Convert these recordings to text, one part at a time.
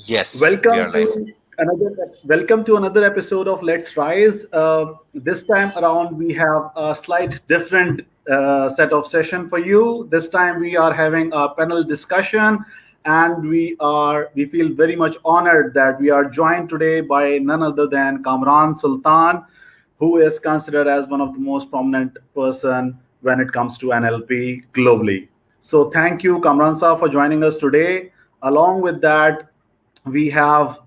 Yes, we are Welcome live. to another episode of Let's Rise. This time around, we have a slight different set of session for you. This time, we are having a panel discussion, and we feel very much honored that we are joined today by none other than Kamran Sultan, who is considered as one of the most prominent person when it comes to NLP globally. So, thank you, Kamran Sir, for joining us today. Along with that, we have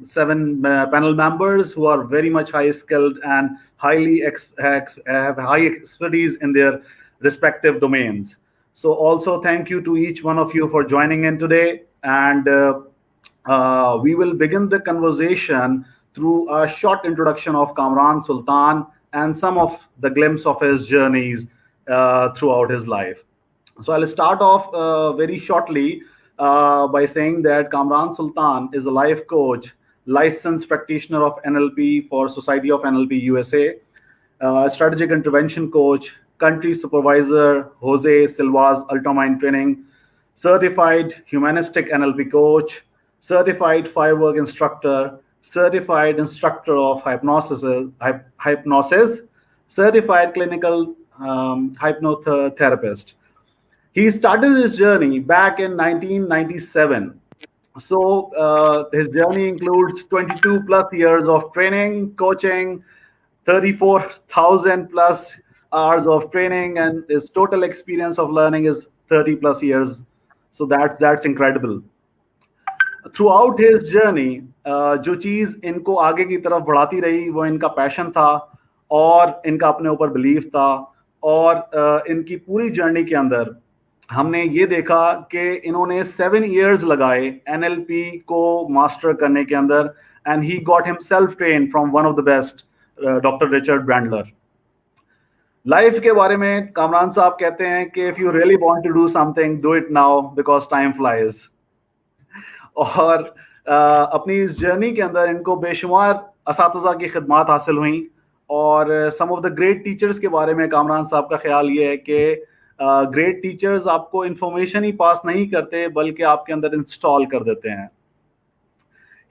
seven panel members who are very much high skilled and have high expertise in their respective domains. So also thank you to each one of you for joining in today. And we will begin the conversation through a short introduction of Kamran Sultan and some of the glimpse of his journeys throughout his life. So I'll start off very shortly by saying that Kamran Sultan is a life coach, licensed practitioner of NLP for Society of NLP USA, strategic intervention coach, country supervisor, Jose Silva's Ultramind training, certified humanistic NLP coach, certified firework instructor, certified instructor of hypnosis, certified clinical hypnotherapist. He started his journey back in 1997. So his journey includes 22 plus years of training, coaching, 34,000 plus hours of training, and his total experience of learning is 30 plus years. So that's incredible. Through out his journey जो चीज़ इनको आगे की तरफ बढ़ाती रही वो इनका passion था और इनका अपने ऊपर बिलीफ था और इनकी पूरी जर्नी के अंदर हमने ये देखा कि इन्होंने 7 इयर्स लगाए एनएलपी को मास्टर करने के अंदर and he got himself train from one of the best doctor Richard Bandler. Life के बारे में कामरान साहब कहते हैं कि if you really want to do something do it now because time flies. और अपनी इस जर्नी के अंदर इनको बेशुमार असातिज़ा की खिदमात हासिल हुई और सम ऑफ द ग्रेट टीचर्स के बारे में कामरान साहब का ख्याल ये है कि ग्रेट टीचर्स आपको इंफॉर्मेशन ही पास नहीं करते बल्कि आपके अंदर इंस्टॉल कर देते हैं.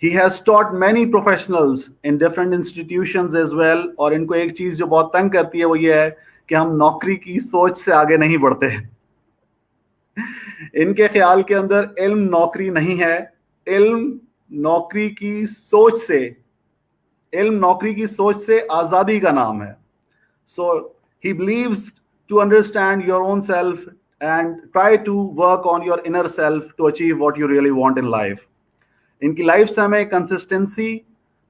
He has taught many professionals in different institutions as well. और इनको एक चीज़ जो बहुत तंग करती है वो ये है कि हम नौकरी की सोच से आगे नहीं बढ़ते. इनके ख्याल के अंदर इल्म नौकरी नहीं है, इल्म नौकरी की सोच से, इल्म नौकरी की सोच से आज़ादी का नाम है. So he believes to understand your own self and try to work on your inner self to achieve what you really want in life. इनकी लाइफ से हमें consistency,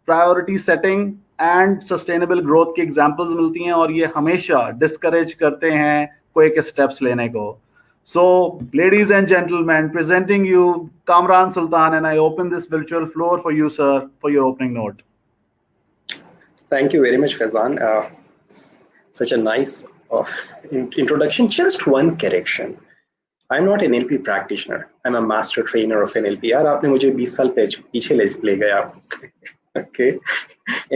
priority setting and sustainable growth की examples मिलती हैं और ये हमेशा discourage करते हैं क्विक स्टेप्स लेने को. So, ladies and gentlemen, presenting you Kamran Sultan, and I open this virtual floor for you, sir, for your opening note. Thank you very much, Faizan. Such a nice introduction. Just one correction. I'm not an NLP practitioner. I'm a master trainer of NLP. यार आपने मुझे 20 साल पीछे ले गए आप. Okay.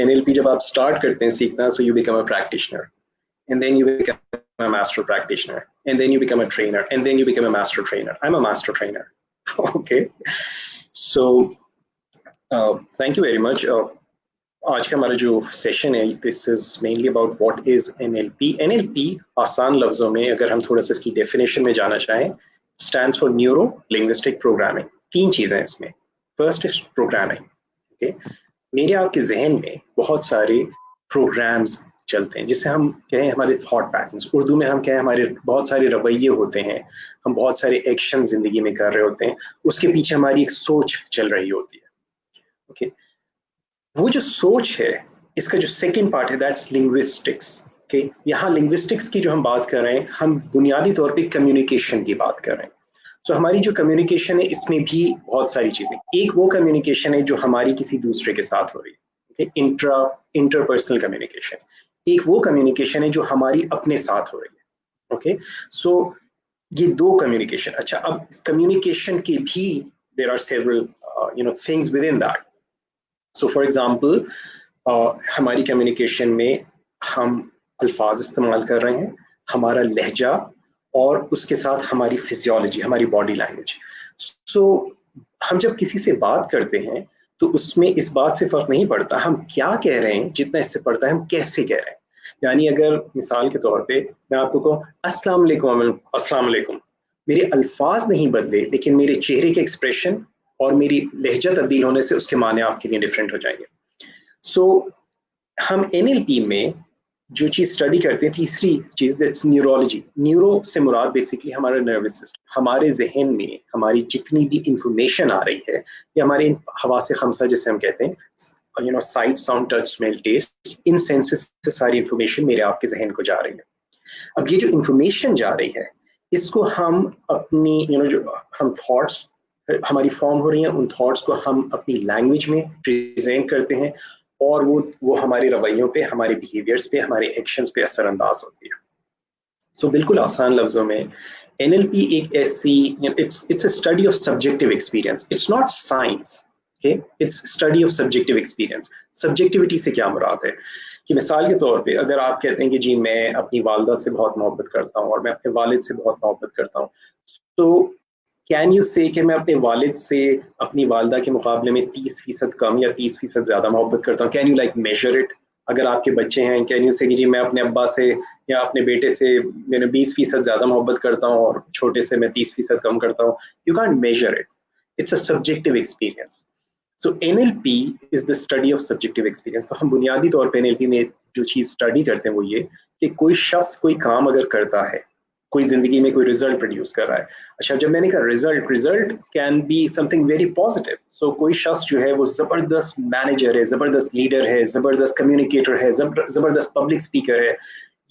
NLP जब आप start करते हैं सीखना, so you become a practitioner, and then you become a master practitioner, and then you become a trainer, and then you become a master trainer. I'm a master trainer. Okay. So thank you very much. आज का हमारा जो session है, this is mainly about what is NLP. NLP आसान लफ्जों में अगर हम थोड़ा सा इसकी डेफिनेशन में जाना चाहें, stands for neuro linguistic programming. 3 चीजें हैं इसमें. First is programming. ओके, मेरे आपके जहन में बहुत सारे प्रोग्राम्स चलते हैं जिसे हम कहें हमारे थॉट पैटर्न्स. उर्दू में हम कहें हमारे बहुत सारे रवैये होते हैं, हम बहुत सारे एक्शन जिंदगी में कर रहे होते हैं, उसके पीछे हमारी एक सोच चल रही होती है. ओके, वो जो सोच है इसका जो सेकंड पार्ट है दैट्स लिंग्विस्टिक्स. ओके, यहाँ लिंग्विस्टिक्स की जो हम बात कर रहे हैं, हम बुनियादी तौर पे कम्युनिकेशन की बात कर रहे हैं. सो हमारी जो कम्युनिकेशन है इसमें भी बहुत सारी चीजें. एक वो कम्युनिकेशन है जो हमारी किसी दूसरे के साथ हो रही है, इंटरपर्सनल कम्युनिकेशन. एक वो कम्युनिकेशन है जो हमारी अपने साथ हो रही है. ओके, सो ये 2 कम्युनिकेशन. अच्छा, अब इस कम्युनिकेशन के भी there are several things within that. So for example हमारी कम्युनिकेशन में हम अल्फाज इस्तेमाल कर रहे हैं, हमारा लहजा और उसके साथ हमारी फिजियोलॉजी, हमारी बॉडी लैंग्वेज. सो हम जब किसी से बात करते हैं तो उसमें इस बात से फर्क नहीं पड़ता हम क्या कह रहे हैं, जितना इससे पड़ता है हम कैसे कह रहे हैं। यानी अगर मिसाल के तौर पे मैं आपको कहूँ अस्सलाम वालेकुम, अस्सलाम वालेकुम, मेरे अल्फाज नहीं बदले लेकिन मेरे चेहरे के एक्सप्रेशन और मेरी लहजा तब्दील होने से उसके माने आपके लिए डिफरेंट हो जाएंगे। सो हम NLP में जो चीज स्टडी करते हैं, तीसरी चीज दैट्स न्यूरोलॉजी। न्यूरो से मुराद बेसिकली हमारा नर्वस सिस्टम, हमारे जहन में हमारी जितनी भी इंफॉर्मेशन आ रही है या हमारे हवासे खमसा जिसे हम कहते हैं, sight, sound, touch, smell, taste, इन सेंसेस से सारी इंफॉर्मेशन मेरे आपके जहन को जा रही है। अब ये जो इंफॉर्मेशन जा रही है इसको हम अपनी जो हम थॉट्स हमारी फॉर्म हो रही हैं, उन थॉट्स को हम अपनी लैंग्वेज में प्रेजेंट करते हैं और वो हमारे रवैयों पे, हमारे बिहेवियर्स पे, हमारे एक्शंस पे असरअंदाज होती है। सो बिल्कुल आसान लफ्जों में NLP एक ऐसी, it's a study of subjective experience, it's not science, okay, it's study of subjective experience. Subjectivity से क्या मुराद है कि मिसाल के तौर पे अगर आप कहते हैं कि जी मैं अपनी वालदा से बहुत मोहब्बत करता हूँ और मैं अपने वालिद से बहुत मोहब्बत करता हूँ, तो कैन यू से कि मैं अपने वालिद से अपनी वालदा के मुकाबले में 30% कम या 30% ज्यादा मोहब्बत करता हूँ? Can you like measure it? अगर आपके बच्चे हैं, कैन यू से कि जी मैं अपने अब्बा से या अपने बेटे से मैंने 20% ज्यादा मोहब्बत करता हूँ और छोटे से मैं 30% कम करता हूँ? You can't measure it, it's a subjective experience. So NLP is the study of subjective experience. तो हम बुनियादी तौर पर NLP में जो चीज स्टडी करते हैं वो ये कि कोई शख्स कोई काम अगर करता है, कोई जिंदगी में कोई रिजल्ट प्रोड्यूस कर रहा है। अच्छा, जब मैंने कहा result can be something very positive. So कोई शख्स जो है वो जबरदस्त मैनेजर है, जबरदस्त लीडर है, जबरदस्त कम्युनिकेटर है, जबरदस्त पब्लिक स्पीकर है,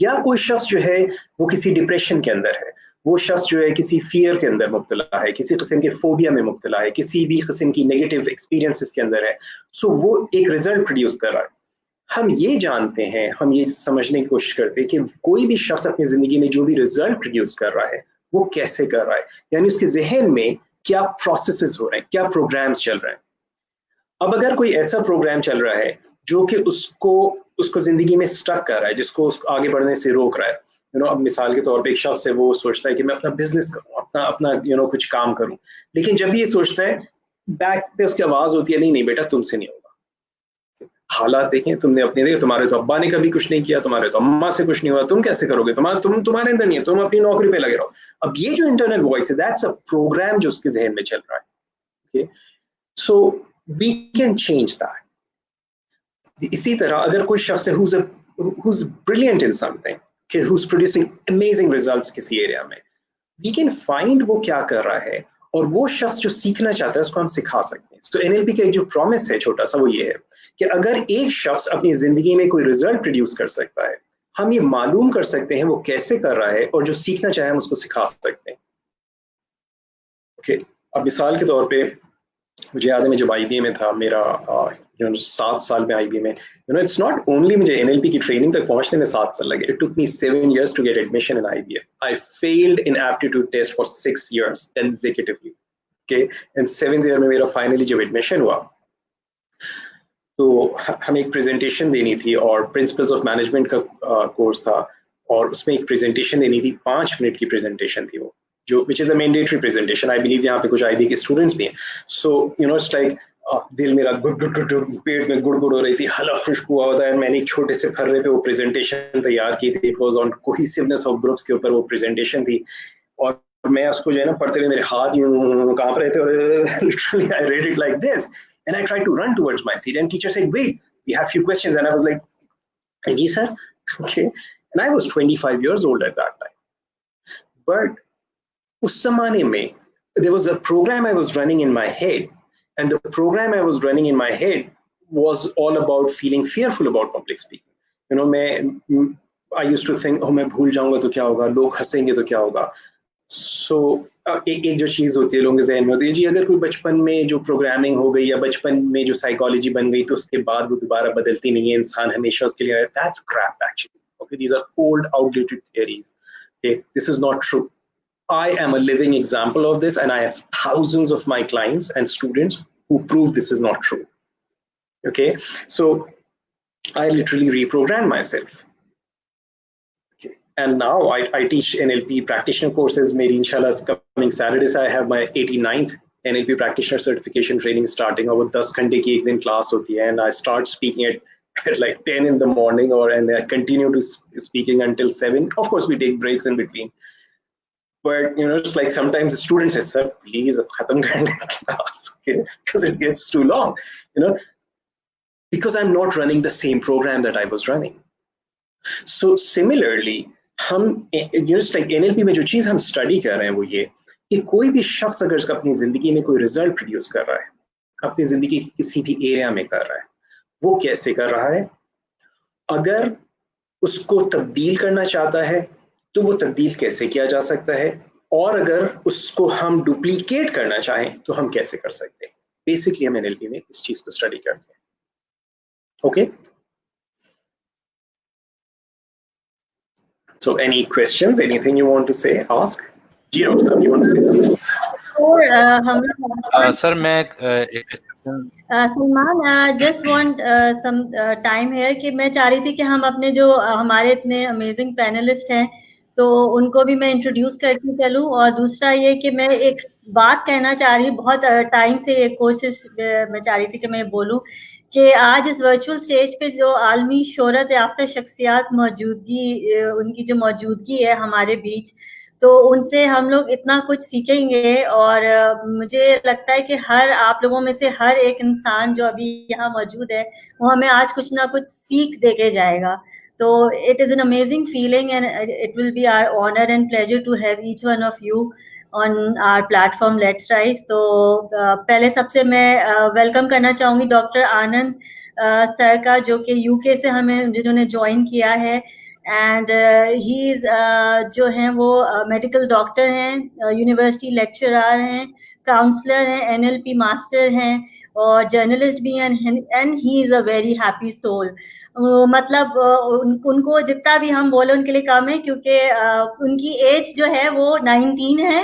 या कोई शख्स जो है वो किसी डिप्रेशन के अंदर है, वो शख्स जो है किसी फियर के अंदर मुब्तला है, किसी किस्म के फोबिया में मुब्तला है, किसी भी किस्म की नेगेटिव एक्सपीरियंसेस के अंदर है, सो वो एक रिजल्ट प्रोड्यूस कर रहा है। हम ये जानते हैं, हम ये समझने की कोशिश करते हैं कि कोई भी शख्स अपनी जिंदगी में जो भी रिजल्ट प्रोड्यूस कर रहा है वो कैसे कर रहा है, यानी उसके जहन में क्या प्रोसेसेस हो रहे हैं, क्या प्रोग्राम्स चल रहे हैं। अब अगर कोई ऐसा प्रोग्राम चल रहा है जो कि उसको जिंदगी में स्टक कर रहा है, जिसको उसको आगे बढ़ने से रोक रहा है, अब मिसाल के तौर पे एक शख्स है वो सोचता है कि मैं अपना बिजनेस करूं, अपना अपना कुछ काम करूं, लेकिन जब भी ये सोचता है बैक पे उसकी आवाज होती है, नहीं नहीं बेटा तुमसे नहीं होगा। हालात देखें, तुमने अपने देखे, तुम्हारे तो अब्बा ने कभी कुछ नहीं किया, तुम्हारे तो अम्मा से कुछ नहीं हुआ, तुम कैसे करोगे, तुम्हारे अंदर नहीं है, तुम अपनी नौकरी पे लगे रहो। अब ये जो इंटरनल वॉइस है, दैट्स अ प्रोग्राम जो उसके जहन में चल रहा है। So we can change that. इसी तरह अगर कोई शख्स है who's brilliant in something, who's producing amazing results किसी एरिया में, we can find वो क्या कर रहा है और वो शख्स जो सीखना चाहता है उसको हम सिखा सकते हैं। तो NLP का एक जो प्रॉमिस है छोटा सा, वो ये है कि अगर एक शख्स अपनी जिंदगी में कोई रिजल्ट प्रोड्यूस कर सकता है, हम ये मालूम कर सकते हैं वो कैसे कर रहा है, और जो सीखना चाहे हम उसको सिखा सकते हैं। ओके, अब मिसाल के तौर पे मुझे याद है मैं जब IBA में था, मेरा 7 साल में IBA में, इट्स नॉट ओनली मुझे NLP की ट्रेनिंग तक पहुंचने में 7 साल लगे, it took me 7 years to get admission in IBA. I failed in aptitude test for 6 years consecutively. Okay, and 7th year में मेरा फाइनली जब एडमिशन हुआ तो हमें एक प्रेजेंटेशन देनी थी, और प्रिंसिपल्स ऑफ मैनेजमेंट का कोर्स था, और उसमें एक प्रेजेंटेशन देनी थी, 5 मिनट की प्रेजेंटेशन थी वो, जो विच is a mandatory presentation. I believe यहाँ पे कुछ IBA के स्टूडेंट्स भी हैं। सो इट्स लाइक दिल मेरा गुड पेट में गुड़गुड़ हो रही थी, हला खुश्क हुआ होता है। मैंने एक छोटे से फर्रे पे वो प्रेजेंटेशन तैयार की थी, it was on cohesiveness of groups के ऊपर वो प्रेजेंटेशन थी, और मैं उसको जो है ना पढ़ते हुए मेरे हाथ यूं कांप रहे थे, और literally I read it like this and I tried to run towards my seat, and teacher said, wait, we have few questions, and I was like, जी sir, okay, and I was 25 years old at that time, but उस ज़माने में there was a program I was running in my head, and the program I was running in my head was all about feeling fearful about public speaking. मैं I used to think, oh मैं भूल जाऊंगा तो क्या होगा, लोग हंसेंगे तो क्या होगा। सो एक जो चीज होती है लोगों के जहन में होती है, जी अगर कोई बचपन में जो प्रोग्रामिंग हो गई या बचपन में जो साइकोलॉजी बन गई तो उसके बाद वो दोबारा बदलती नहीं है, इंसान हमेशा उसके लिए, that's crap actually. Okay, these are old outdated theories. Okay, this is not true. I am a living example of this, and I have thousands of my clients and students who prove this is not true. Okay, so I literally reprogrammed myself. And now I teach NLP practitioner courses. Maybe inshallah coming Saturday I have my 89th NLP practitioner certification training starting, और वो 10 घंटे की एक दिन class होती है, and I start speaking at like 10 in the morning, and I continue to speaking until 7. Of course, we take breaks in between. But it's like sometimes the students say, "Sir, please, khatam karne class," because it gets too long. Because I'm not running the same program that I was running. So similarly, just like NLP में जो चीज हम study कर रहे हैं वो ये कि कोई भी शख्स अगर अपनी जिंदगी में कोई रिजल्ट प्रोड्यूस कर रहा है, अपनी जिंदगी की किसी भी एरिया में कर रहा है, वो कैसे कर रहा है, अगर उसको तब्दील करना चाहता है तो वो तब्दील कैसे किया जा सकता है, और अगर उसको हम डुप्लीकेट करना चाहें तो हम कैसे कर सकते हैं. बेसिकली हम NLP में इस चीज को स्टडी करते हैं. Okay. So any questions, anything you want to say, ask? Jiro, sir, you want to say something? Sir, Salman, just want some time here कि मैं चाह रही थी कि हम अपने जो हमारे इतने अमेजिंग पैनलिस्ट हैं तो उनको भी मैं इंट्रोड्यूस करती चलूँ, और दूसरा ये कि मैं एक बात कहना चाह रही हूँ, बहुत टाइम से ये कोशिश मैं चाह रही थी कि मैं बोलूँ कि आज इस वर्चुअल स्टेज पे जो आलमी शोहरत याफ्ता शख्सियात मौजूदगी, उनकी जो मौजूदगी है हमारे बीच, तो उनसे हम लोग इतना कुछ सीखेंगे. और मुझे लगता है कि आप लोगों में से हर एक इंसान जो अभी यहाँ मौजूद है वो हमें आज कुछ ना कुछ सीख दे के जाएगा. तो it is an amazing feeling and it will be our honor and pleasure to have each one of you on our platform Let's Rise. तो पहले सबसे मैं वेलकम करना चाहूँगी डॉक्टर आनंद सर का, जो कि UK से हमें जिन्होंने ज्वाइन किया है, एंड ही जो हैं वो मेडिकल डॉक्टर हैं, यूनिवर्सिटी लेक्चरर हैं, काउंसलर हैं, NLP मास्टर हैं और जर्नलिस्ट भी हैं, and he is a very happy soul. मतलब उनको जितना भी हम बोले उनके लिए कम है, क्योंकि उनकी एज जो है वो 19 है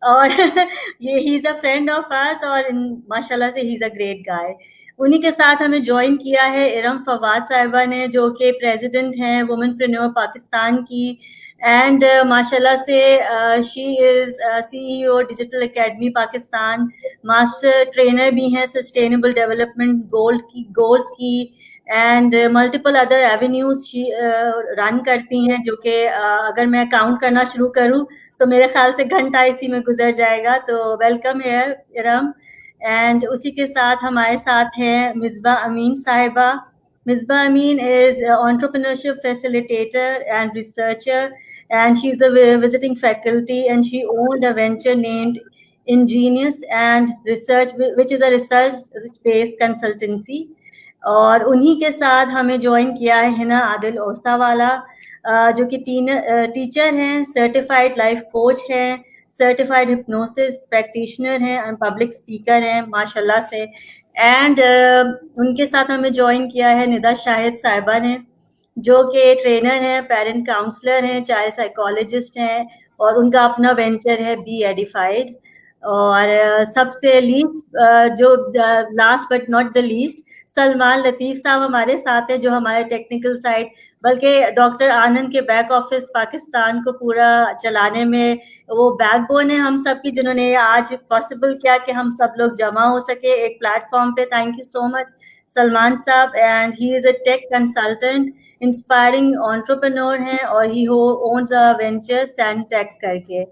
और ये ही is a friend of us और माशाल्लाह से ही इज़ अ ग्रेट गाय. उन्हीं के साथ हमें ज्वाइन किया है इरम फवाद साहिबा ने, जो कि प्रेसिडेंट हैं वुमेनप्रेन्योर पाकिस्तान की, एंड माशाल्लाह से she is CEO digital academy Pakistan, master trainer भी हैं सस्टेनेबल डेवलपमेंट गोल्स की, and multiple other avenues run करती हैं, जो कि अगर मैं काउंट करना शुरू करूं तो मेरे ख्याल से घंटा इसी में गुजर जाएगा. तो वेलकम है इरम. एंड उसी के साथ हमारे साथ हैं मिसबा अमीन साहिबा. Misbah Ameen is entrepreneurship facilitator and researcher, and she's a visiting faculty, and she owned a venture named Ingenious and Research, which is a research-based consultancy. और उन्हीं के साथ हमें ज्वाइन किया है हिना आदिल ओसावाला, जो कि टीचर हैं, सर्टिफाइड लाइफ कोच हैं, सर्टिफाइड हिप्नोसिस प्रैक्टिशनर हैं और पब्लिक स्पीकर हैं माशाल्लाह से. एंड उनके साथ हमें ज्वाइन किया है निदा शाहिद साहिबा ने, जो कि ट्रेनर हैं, पेरेंट काउंसलर हैं, चाइल्ड साइकोलॉजिस्ट हैं और उनका अपना वेंचर है बी एडिफाइड. और सबसे लीस्ट जो last but not the least Salman Latif साहब हमारे साथ हैं, जो हमारे टेक्निकल साइड, बल्कि डॉक्टर आनंद के बैक ऑफिस पाकिस्तान को पूरा चलाने में वो बैकबोन है हम सब की, जिन्होंने आज पॉसिबल किया कि हम सब लोग जमा हो सके एक प्लेटफॉर्म पे. Thank you so much Salman साहब. And he is a tech consultant, inspiring entrepreneur हैं और he owns a venture Sand Tech करके.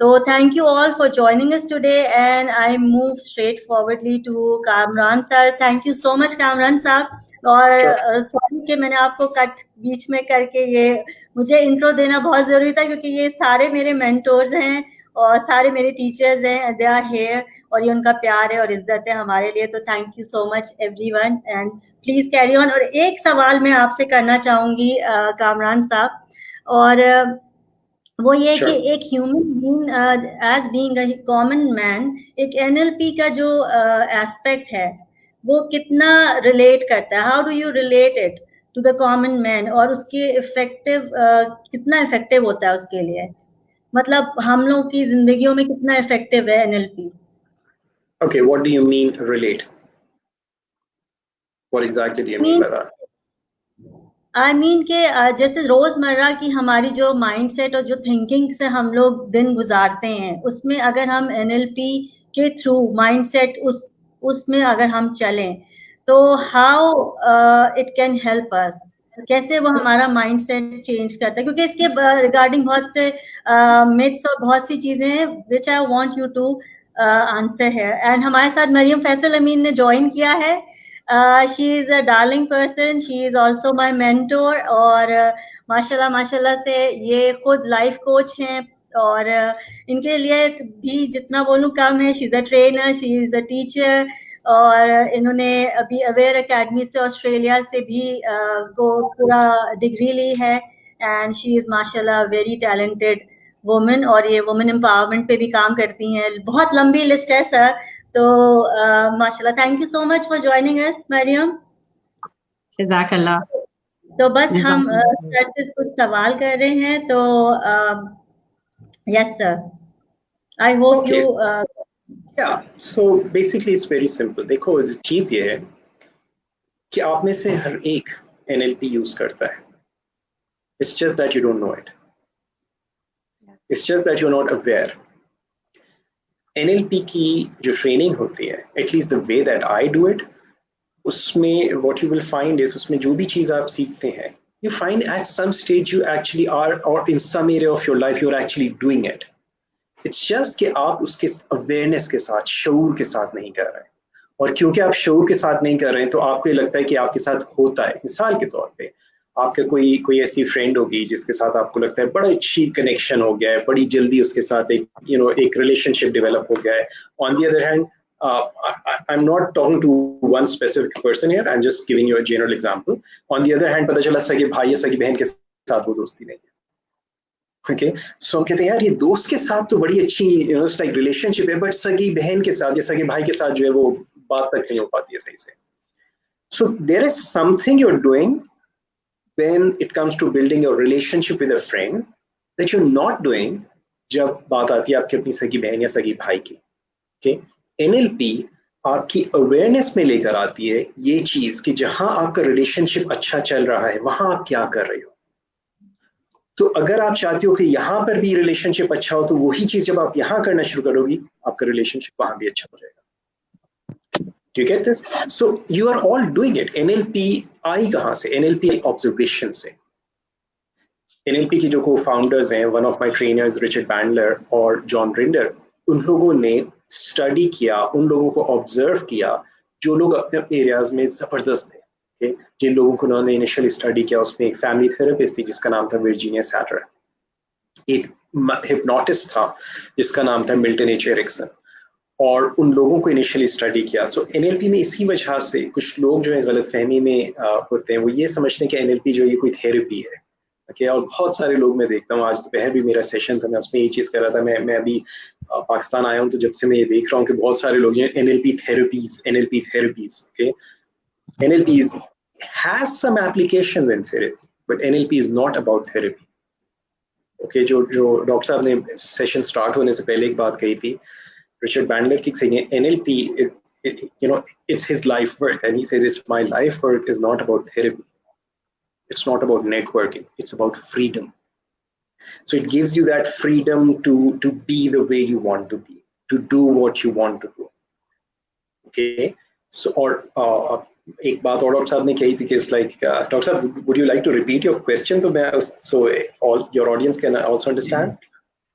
So thank you all for joining us today, and I move straight forwardly to Kamran sir. Thank you so much Kamran साहब. और sorry कि मैंने आपको cut बीच में करके, ये मुझे इंट्रो देना बहुत ज़रूरी था क्योंकि ये सारे मेरे मेंटोर्स हैं और सारे मेरे टीचर्स हैं, दे आर हियर, और ये उनका प्यार है और इज्जत है हमारे लिए. तो thank you so much everyone and please carry on. और एक सवाल मैं आपसे करना चाहूँगी कामरान साहब, और वो ये कि एक human being as being a common man, एक NLP का जो एस्पेक्ट है वो कितना रिलेट करता है, how do you relate it to the common man, और उसके इफेक्टिव कितना इफेक्टिव होता है उसके लिए, मतलब हम लोग की जिंदगियों में कितना इफेक्टिव है NLP. Okay, what do you mean relate? What exactly do you mean by that? I mean के जैसे रोज़मर्रा की हमारी जो माइंडसेट और जो थिंकिंग से हम लोग दिन गुजारते हैं, उसमें अगर हम NLP के थ्रू माइंडसेट उसमें अगर हम चलें तो how it can help us, कैसे वो हमारा माइंडसेट चेंज करता है, क्योंकि इसके रिगार्डिंग बहुत से मिथ्स और बहुत सी चीजें हैं which I want you to answer है। एंड हमारे साथ मरियम फैसल अमीन ने ज्वाइन किया है। She is a darling person, she is also my mentor, और माशाल्लाह से ये खुद लाइफ कोच हैं, और इनके लिए भी जितना बोलूँ कम है। She is a trainer, she is a teacher, और इन्होंने अभी अवेयर एकेडमी से ऑस्ट्रेलिया से भी पूरा डिग्री ली है, एंड शी इज माशाल्लाह वेरी टैलेंटेड वुमेन, और ये वुमेन एम्पावरमेंट पे भी काम करती हैं। बहुत लंबी लिस्ट है सर, तो माशाल्लाह, thank you so much for joining us Maryam. जज़ाकल्लाह। तो बस हम सर से कुछ सवाल कर रहे हैं, तो yes sir, I hope you Yeah, so basically it's very simple. देखो चीज ये है कि आप में से हर एक NLP यूज करता है. It's just that you don't know it. It's just that you're not aware. NLP की जो ट्रेनिंग होती है, at least the way that I do it, उसमें what you will find is उसमें जो भी चीज आप सीखते हैं, you find at some stage you actually are, or in some area of your life you're actually doing it. It's just कि आप उसके अवेयरनेस के साथ, शऊर के साथ नहीं कर रहे हैं, और क्योंकि आप शऊर के साथ नहीं कर रहे हैं तो आपको ये लगता है कि आपके साथ होता है. मिसाल के तौर पे आपका कोई ऐसी फ्रेंड होगी जिसके साथ आपको लगता है बड़ा अच्छी कनेक्शन हो गया है, बड़ी जल्दी उसके साथ एक रिलेशनशिप डेवलप हो गया है. On the other hand, I'm not talking to one specific person here, I'm just giving you a general example. On the other hand, पता चला सगे भाई या सगी बहन के साथ वो दोस्ती नहीं है. Okay, so हम कहते हैं यार ये दोस्त के साथ तो बड़ी अच्छी लाइक रिलेशनशिप है, बट सगी बहन के साथ या सगे भाई के साथ जो है वो बात तक नहीं हो पाती है सही से. So there is something you're doing when it comes to building your relationship with a friend that you're not doing जब बात आती है आपकी अपनी सगी बहन या सगी भाई की. Okay, NLP आपकी अवेयरनेस में लेकर आती है ये चीज कि जहां आपका रिलेशनशिप अच्छा चल रहा है वहां आप क्या कर रहे हो. तो अगर आप चाहते हो कि यहाँ पर भी रिलेशनशिप अच्छा हो तो वही चीज जब आप यहाँ करना शुरू करोगी आपका रिलेशनशिप वहां भी अच्छा हो जाएगा. Do you get this? So you are all doing it. NLP आई कहाँ से? NLP ऑब्जर्वेशन से. NLP की जो co-founders हैं, one of my trainers Richard Bandler और जॉन रिंडर, उन लोगों ने स्टडी किया, उन लोगों को ऑब्जर्व किया जो लोग अपने अपने एरियाज में जबरदस्त थे. Okay? जिन लोगों को उन्होंने इनिशियली स्टडी किया उसमें एक फैमिली थेरेपिस्ट थी जिसका नाम था वर्जीनिया सैटर, एक हिप्नोटिस्ट था जिसका नाम था मिल्टन एच एरिक्सन, और उन लोगों को इनिशियली स्टडी किया. सो NLP में इसी वजह से कुछ लोग जो है गलत फहमी में होते हैं, वो ये समझते हैं कि NLP जो ये कोई थेरेपी है. Okay? और बहुत सारे लोग मैं देखता हूँ, आज दोपहर भी मेरा सेशन था, मैं उसमें ये चीज कर रहा था. मैं अभी पाकिस्तान आया हूँ तो जब से मैं ये देख रहा हूँ कि बहुत सारे लोग NLP therapies. Okay? NLP has some applications in therapy, but NLP is not about therapy. Okay, जो डॉक्टर साहब ने सेशन स्टार्ट होने से पहले एक बात कही थी, रिचर्ड बैंडलर की saying NLP, it's his life work, and he says it's my life work is not about therapy. It's not about networking. It's about freedom. So it gives you that freedom to be the way you want to be, to do what you want to do. Okay, so और एक बात और doctor साहब ने कही थी कि it's like, doctor साहब would you like to repeat your question तो मैं so all your audience can also understand.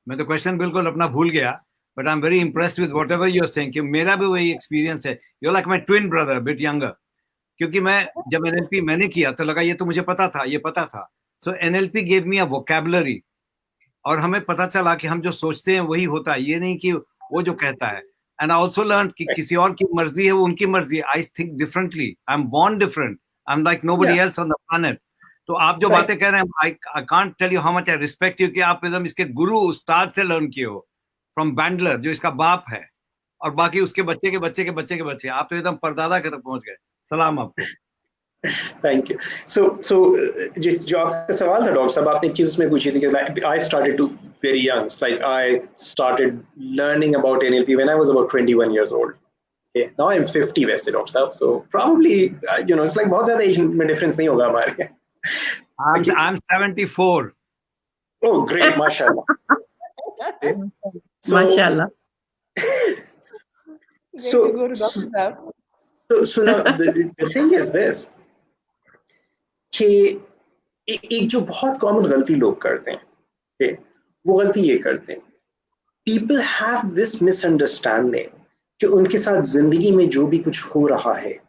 मैं तो क्वेश्चन बिल्कुल अपना भूल गया, but I am very impressed with whatever you are saying कि मेरा भी वही एक्सपीरियंस है. You are like my twin brother, bit younger. क्योंकि मैं जब NLP मैंने किया तो लगा ये तो मुझे पता था. सो NLP गेव मी अ वोकैबुलरी, और हमें पता चला कि हम जो सोचते हैं वही होता है, ये नहीं कि वो जो कहता है. And I also learned कि किसी और की मर्जी है वो उनकी मर्जी है. I think differently. I'm born different. I'm like nobody else on the planet. तो आप जो बातें कह रहे हैं, I can't tell you how much I respect you कि आप एकदम इसके गुरु उस्ताद से लर्न किए हो, from Bandler जो इसका बाप है, और बाकी उसके बच्चे के बच्चे के बच्चे के बच्चे. आप तो एकदम परदादा के तक पहुंच गए. सलाम आपको. Thank you. सो जो आपका सवाल था डॉक्टर साहब, आपने एक चीज उसमें पूछी थी कि I started to very young, like I started learning about NLP when I was about 21 years old. Okay, now I'm 50 वैसे डॉक्टर साहब, so probably it's like बहुत ज्यादा एज में डिफरेंस नहीं होगा हमारे. I'm 74. Oh great, माशाल्लाह. माशाल्लाह. So, to go to Dr. Saab. So now the thing is this, कि एक जो बहुत कॉमन गलती लोग करते हैं, वो गलती ये करते हैं, पीपल हैव दिस मिसअंडरस्टैंडिंग कि उनके साथ जिंदगी में जो भी कुछ हो रहा है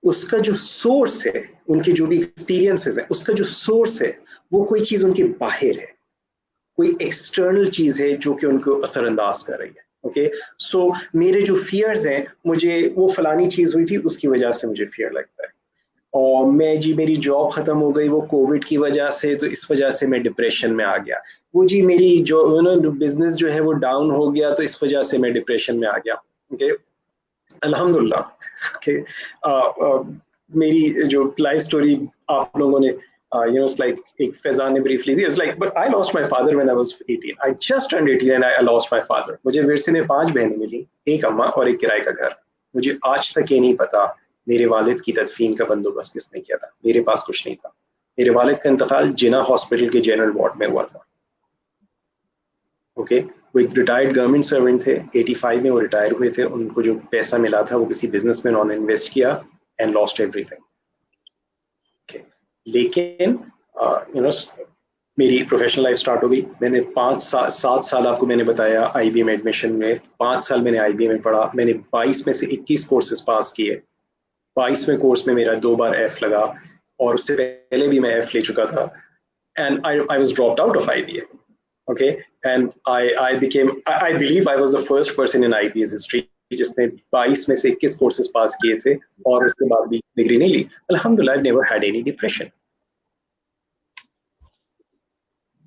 उसका जो सोर्स है, उनके जो भी एक्सपीरियंसेस है, उसका जो सोर्स है वो कोई चीज उनके बाहर है, कोई एक्सटर्नल चीज है जो कि उनको असरअंदाज कर रही है. ओके, सो मेरे जो फियर्स हैं, मुझे वो फलानी चीज हुई थी उसकी वजह से मुझे फियर लगता है, और मेरी जॉब खत्म हो गई वो कोविड की वजह से, तो इस वजह से मैं डिप्रेशन में आ गया. वो जी मेरी जो बिजनेस जो है वो डाउन हो गया तो इस वजह से मैं डिप्रेशन में आ गया. ओके, अल्हम्दुलिल्लाह. ओके, मेरी जो लाइफ स्टोरी आप लोगों ने it's like फैजान ने briefly the, it's like but I lost my father when I was 18. I just turned 18 and I lost my father. मुझे विरसे में 5 बहनें मिली, एक अम्मा और एक किराए का घर. मुझे आज तक ये नहीं पता मेरे वालिद की तदफीन का बंदोबस्त किसने किया था. मेरे पास कुछ नहीं था. मेरे वालिद का इंतकाल जिना हॉस्पिटल के जनरल वार्ड में हुआ था. ओके, वो एक रिटायर्ड गवर्नमेंट सर्वेंट थे, 85 में वो रिटायर हुए थे. उनको जो पैसा मिला था वो किसी बिजनेस में उन्होंने इन्वेस्ट किया एंड लॉस्ट एवरीथिंग. लेकिन मेरी प्रोफेशनल लाइफ स्टार्ट हो गई. मैंने 7 साल आपको मैंने बताया IBM एडमिशन में, 5 साल मैंने IBM में पढ़ा. मैंने 22 में से 21 कोर्सेज पास किए. 22वें कोर्स में मेरा 2 बार F लगा, और उससे पहले भी मैं F ले चुका था. And I was dropped out of IBM. Okay, and I believe I was the first person in IB's history जिसने 22 में से 21 कोर्सेज पास किए थे और उसके बाद भी डिग्री नहीं ली. अल्हम्दुलिल्लाह, I've never had any depression.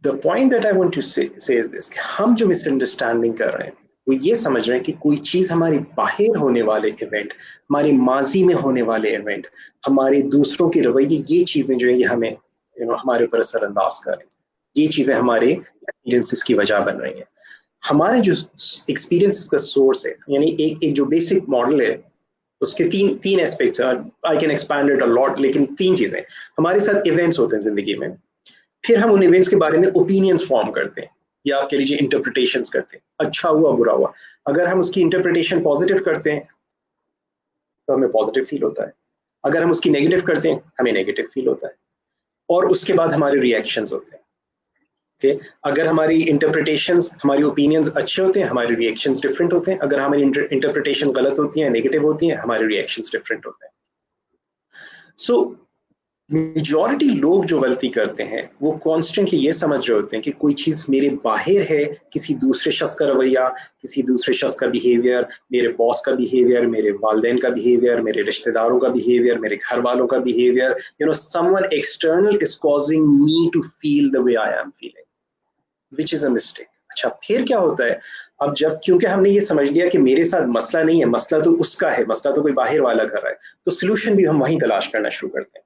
The point that I want to say is this, हम जो मिसअंडरस्टैंडिंग कर रहे हैं वो ये समझ रहे हैं कि कोई चीज हमारे बाहर होने वाले इवेंट, हमारे माजी में होने वाले इवेंट, हमारे दूसरों के रवैये, ये चीजें जो है ये हमें हमारे ऊपर असरअंदाज कर रही हैं. ये चीजें हमारे एक्सपीरियंसेस की वजह बन रही हैं. हमारे जो एक्सपीरियंसेस का सोर्स है, यानी एक जो बेसिक मॉडल है, उसके तीन एस्पेक्ट्स हैं. I can expand it a lot, लेकिन 3 चीजें. हमारे साथ इवेंट्स होते हैं जिंदगी में, फिर हम उन इवेंट्स के बारे में ओपिनियंस फॉर्म करते हैं, या कह लीजिए इंटरप्रिटेशंस करते हैं. अच्छा हुआ बुरा हुआ, अगर हम उसकी इंटरप्रिटेशन पॉजिटिव करते हैं तो हमें पॉजिटिव फील होता है. अगर हम उसकी नेगेटिव करते हैं हमें नेगेटिव फील होता है. और उसके बाद हमारे रिएक्शंस होते हैं. Okay? अगर हमारी इंटरप्रिटेशंस, हमारी ओपिनियंस अच्छे होते हैं, हमारे रिएक्शंस डिफरेंट होते हैं. अगर हमारी इंटरप्रिटेशन गलत होती हैं, नेगेटिव होती हैं, हमारे रिएक्शंस डिफरेंट होते हैं. सो मेजॉरिटी लोग जो गलती करते हैं वो कॉन्स्टेंटली ये समझ रहे होते हैं कि कोई चीज मेरे बाहर है, किसी दूसरे शख्स का रवैया, किसी दूसरे शख्स का बिहेवियर, मेरे बॉस का बिहेवियर, मेरे वालिदैन का बिहेवियर, मेरे रिश्तेदारों का बिहेवियर, मेरे घर वालों का behaviour, someone external is causing me to feel the way I am feeling, which is a mistake. अच्छा, फिर क्या होता है, अब जब क्योंकि हमने ये समझ लिया कि मेरे साथ मसला नहीं है, मसला तो उसका है, मसला तो कोई बाहर वाला कर रहा है, तो सोल्यूशन भी हम वहीं तलाश करना शुरू करते हैं.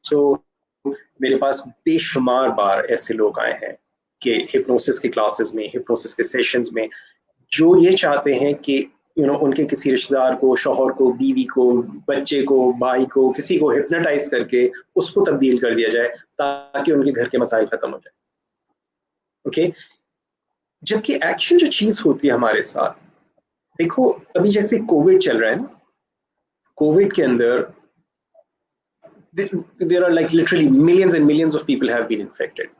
सो मेरे पास बेशुमार बार ऐसे लोग आए हैं कि हिप्नोसिस के क्लासेस में, हिप्नोसिस के सेशंस में, जो ये चाहते हैं कि उनके किसी रिश्तेदार को, शौहर को, बीवी को, बच्चे को, भाई को, किसी को हिप्नोटाइज करके उसको तब्दील कर दिया जाए ताकि उनके घर के मसाइल खत्म हो जाए. ओके, जबकि एक्शन जो चीज होती है हमारे साथ, देखो अभी जैसे कोविड चल रहा है ना, कोविड के अंदर there are like literally millions and millions of people have been infected.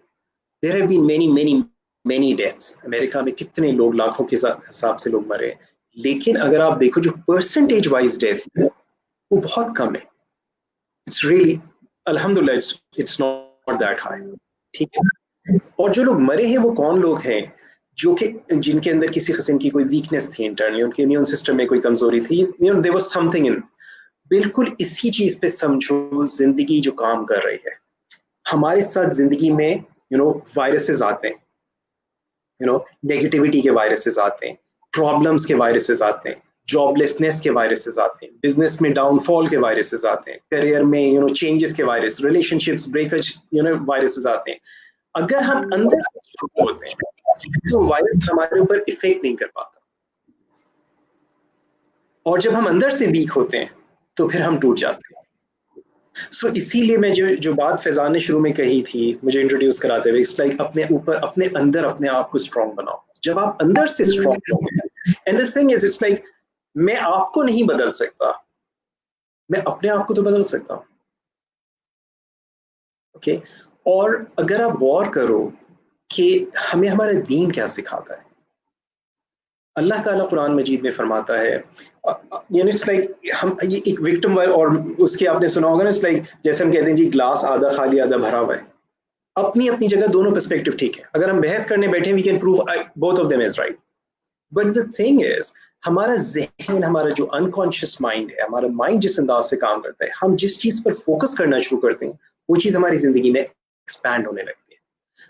There have been many deaths. America में कितने लोग, लाखों के हिसाब से लोग मरे, लेकिन अगर आप देखो जो परसेंटेज वाइज डेथ है वो बहुत कम है. It's really, alhamdulillah, it's not that high. ठीक है. और जो लोग मरे हैं वो कौन लोग हैं, जो कि जिनके अंदर किसी किस्म की कोई वीकनेस थी इंटरनली, उनके इम्यून सिस्टम में कोई कमजोरी थी, there was something in. बिल्कुल इसी चीज पे समझो जिंदगी जो काम कर रही है. हमारे साथ जिंदगी में वायरसेस आते हैं, नेगेटिविटी के वायरसेस आते हैं, प्रॉब्लम्स के वायरसेस आते हैं, जॉबलेसनेस के वायरसेस आते हैं, बिजनेस में डाउनफॉल के वायरसेस आते हैं, करियर में चेंजेस के वायरस, रिलेशनशिप्स ब्रेकेज वायरसेस आते हैं. अगर हम अंदर से होते हैं तो वायरस हमारे ऊपर इफेक्ट नहीं कर पाता, और जब हम अंदर से वीक होते हैं तो फिर हम टूट जाते हैं. सो इसीलिए मैं जो बात फैजान ने शुरू में कही थी मुझे इंट्रोड्यूस कराते हुए, इट्स लाइक अपने ऊपर, अपने अंदर अपने आप को स्ट्रॉन्ग बनाओ. जब आप अंदर से स्ट्रॉन्ग होंगे, and the thing is, it's like मैं आपको नहीं बदल सकता, मैं अपने आप को तो बदल सकता हूँ। ओके, और अगर आप गौर करो कि हमें हमारा दीन क्या सिखाता है, अल्लाह ताला कुरान मजीद में फरमाता है, यानी इट्स लाइक हम ये एक विक्टिम और उसके आपने सुना होगा ना, इट्स लाइक जैसे हम कहते हैं जी ग्लास आधा खाली आधा भरा हुआ है। अपनी अपनी जगह दोनों पर्सपेक्टिव ठीक है, अगर हम बहस करने बैठे we can prove both of them is right, but the thing is हमारा जहन, हमारा जो अनकॉन्शियस माइंड है, हमारा माइंड जिस अंदाज से काम करता है, हम जिस चीज पर फोकस करना शुरू करते हैं वो चीज हमारी जिंदगी में एक्सपैंड होने लगती है।